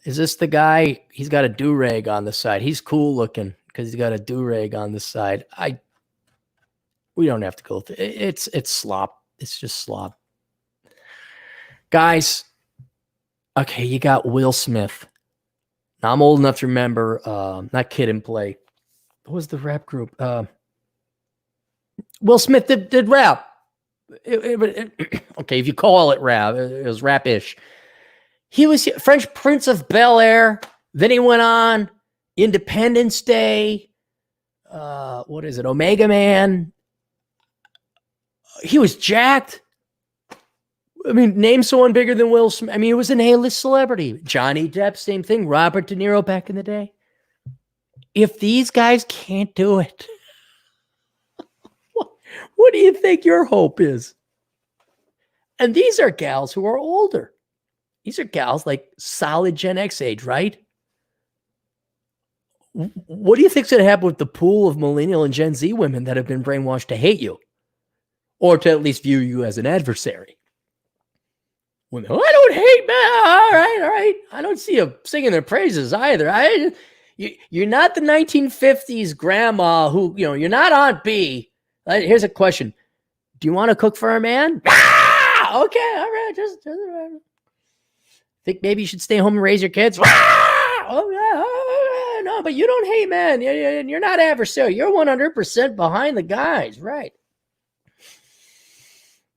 Is this the guy? He's got a do-rag on the side. He's cool looking because he's got a do-rag on the side. We don't have to go through it. It's slop. It's just slop. Guys, okay, you got Will Smith. Now, I'm old enough to remember, not Kid and Play. What was the rap group? Will Smith did rap. Okay, if you call it rap, it was rap-ish. He was French Prince of Bel-Air. Then he went on Independence Day. What is it? Omega Man. He was jacked. I mean, name someone bigger than Will Smith. I mean, he was an A-list celebrity. Johnny Depp, same thing. Robert De Niro back in the day. If these guys can't do it, what do you think your hope is? And these are gals who are older. These are gals like solid Gen X age, right? What do you think's going to happen with the pool of millennial and Gen Z women that have been brainwashed to hate you or to at least view you as an adversary? When, I don't hate, man. All right. I don't see you singing their praises either. You're not the 1950s grandma who, you're not Aunt B. Here's a question. Do you want to cook for a man? Okay, all right. Just think maybe you should stay home and raise your kids? No, but you don't hate men. You're not adversarial. You're 100% behind the guys, right?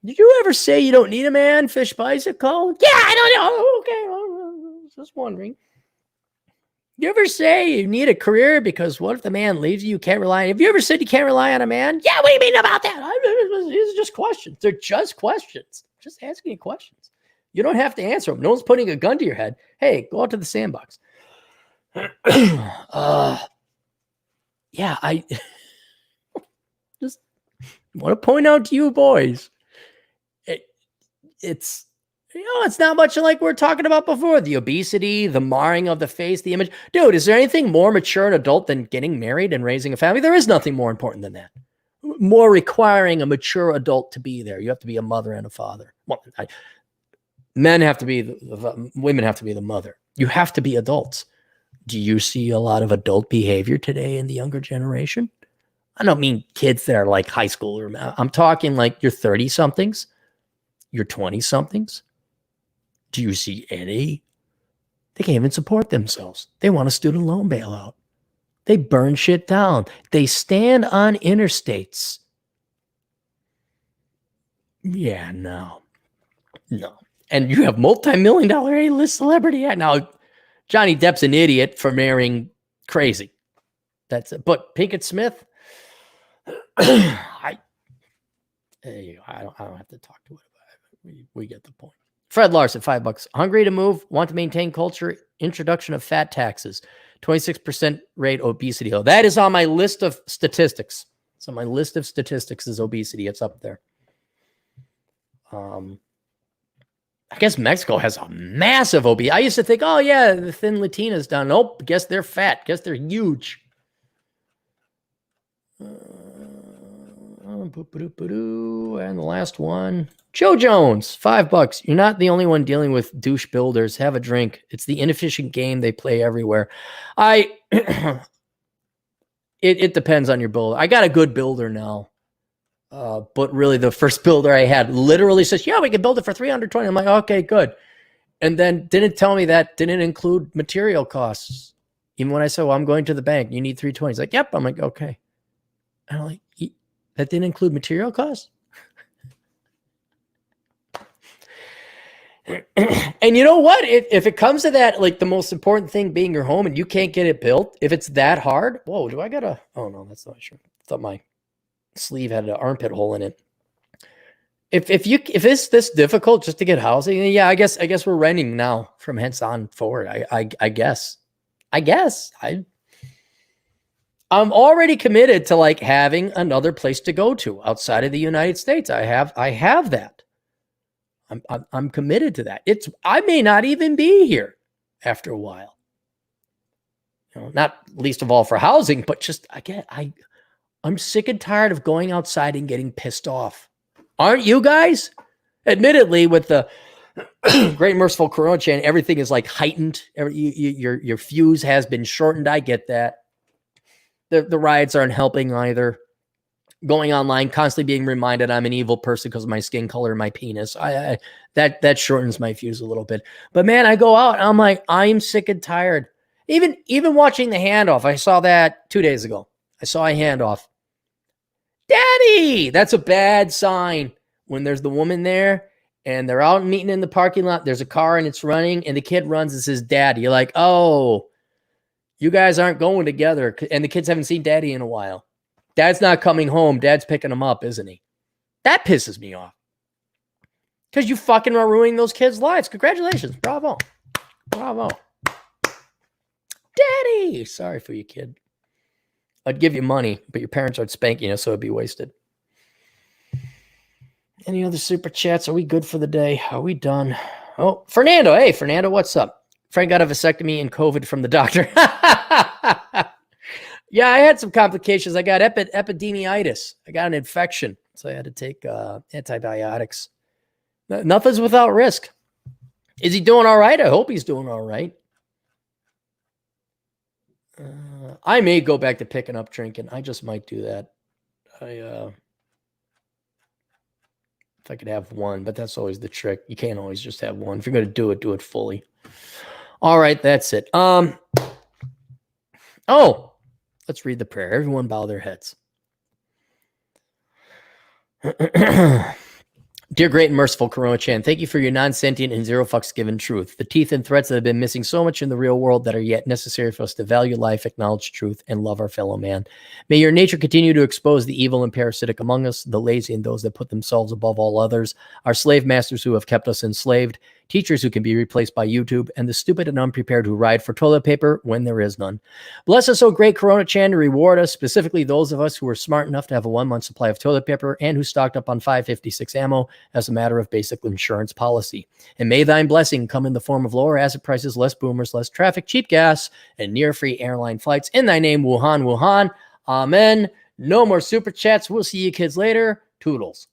Did you ever say you don't need a man? Fish bicycle? Yeah, I don't know. Okay, just wondering. You ever say you need a career because what if the man leaves you? You can't rely on. Have you ever said you can't rely on a man? Yeah, what do you mean about that? These are just questions. They're just questions. Just asking you questions. You don't have to answer them. No one's putting a gun to your head. Hey, go out to the sandbox. Yeah, I just want to point out to you boys, it's not much like we were talking about before. The obesity, the marring of the face, the image. Dude, is there anything more mature and adult than getting married and raising a family? There is nothing more important than that. More requiring a mature adult to be there. You have to be a mother and a father. Well, men have to be, women have to be the mother. You have to be adults. Do you see a lot of adult behavior today in the younger generation? I don't mean kids that are like high school. I'm talking like your 30-somethings, your 20-somethings. Do you see any? They can't even support themselves. They want a student loan bailout. They burn shit down. They stand on interstates. Yeah, no. And you have multi-million-dollar A-list celebrity. Yeah, now, Johnny Depp's an idiot for marrying crazy. That's it. But Pinkett Smith, I don't have to talk to it about it. We get the point. Fred Larson, $5. Hungry to move, want to maintain culture, introduction of fat taxes, 26% rate obesity. Oh, that is on my list of statistics. It's on my list of statistics is obesity. It's up there. I guess Mexico has a massive obesity. I used to think, oh yeah, the thin Latinas down. Nope, guess they're fat. Guess they're huge. And the last one, Joe Jones, $5. You're not the only one dealing with douche builders. Have a drink. It's the inefficient game they play everywhere. It depends on your builder. I got a good builder now. But really the first builder I had literally says, yeah, we can build it for $320. I'm like, okay, good. And then didn't tell me that didn't include material costs. Even when I said, well, I'm going to the bank, you need $320. He's like, yep. I'm like, okay. And I'm like, that didn't include material costs? And you know what? If it comes to that, like the most important thing being your home and you can't get it built, if it's that hard, whoa, do I got a, oh no, that's not sure. I thought my sleeve had an armpit hole in it. If it's this difficult just to get housing, yeah, I guess we're renting now from hence on forward. I guess. I'm already committed to like having another place to go to outside of the United States. I have that. I'm committed to that. I may not even be here after a while. You know, not least of all for housing, but just I'm sick and tired of going outside and getting pissed off. Aren't you guys? Admittedly, with the Great and Merciful Coronachan, everything is like heightened. Your fuse has been shortened. I get that. The riots aren't helping either. Going online, constantly being reminded I'm an evil person because of my skin color and my penis. That shortens my fuse a little bit. But man, I go out and I'm like, I'm sick and tired. Even watching the handoff, I saw that 2 days ago. I saw a handoff. Daddy, that's a bad sign when there's the woman there and they're out meeting in the parking lot. There's a car and it's running and the kid runs and says, Daddy. You're like, oh, you guys aren't going together. And the kids haven't seen Daddy in a while. Dad's not coming home. Dad's picking him up, isn't he? That pisses me off. Because you fucking are ruining those kids' lives. Congratulations. Bravo. Daddy. Sorry for you, kid. I'd give you money, but your parents aren't spanking you, so it'd be wasted. Any other super chats? Are we good for the day? Are we done? Oh, Fernando. Hey, Fernando, what's up? Frank got a vasectomy and COVID from the doctor. Yeah, I had some complications. I got epidemitis. I got an infection, so I had to take antibiotics. Nothing's without risk. Is he doing all right? I hope he's doing all right. I may go back to picking up drinking. I just might do that. If I could have one, but that's always the trick. You can't always just have one. If you're going to do it fully. All right, that's it. Let's read the prayer. Everyone bow their heads. Dear Great and Merciful Coronachan, thank you for your non-sentient and zero fucks given truth. The teeth and threads that have been missing so much in the real world that are yet necessary for us to value life, acknowledge truth, and love our fellow man. May your nature continue to expose the evil and parasitic among us, the lazy and those that put themselves above all others, our slave masters who have kept us enslaved, teachers who can be replaced by YouTube, and the stupid and unprepared who ride for toilet paper when there is none. Bless us, O Great Coronachan, to reward us, specifically those of us who were smart enough to have a 1 month supply of toilet paper and who stocked up on 5.56 ammo as a matter of basic insurance policy. And may thine blessing come in the form of lower asset prices, less boomers, less traffic, cheap gas, and near-free airline flights. In thy name, Wuhan, Wuhan. Amen. No more super chats. We'll see you kids later. Toodles.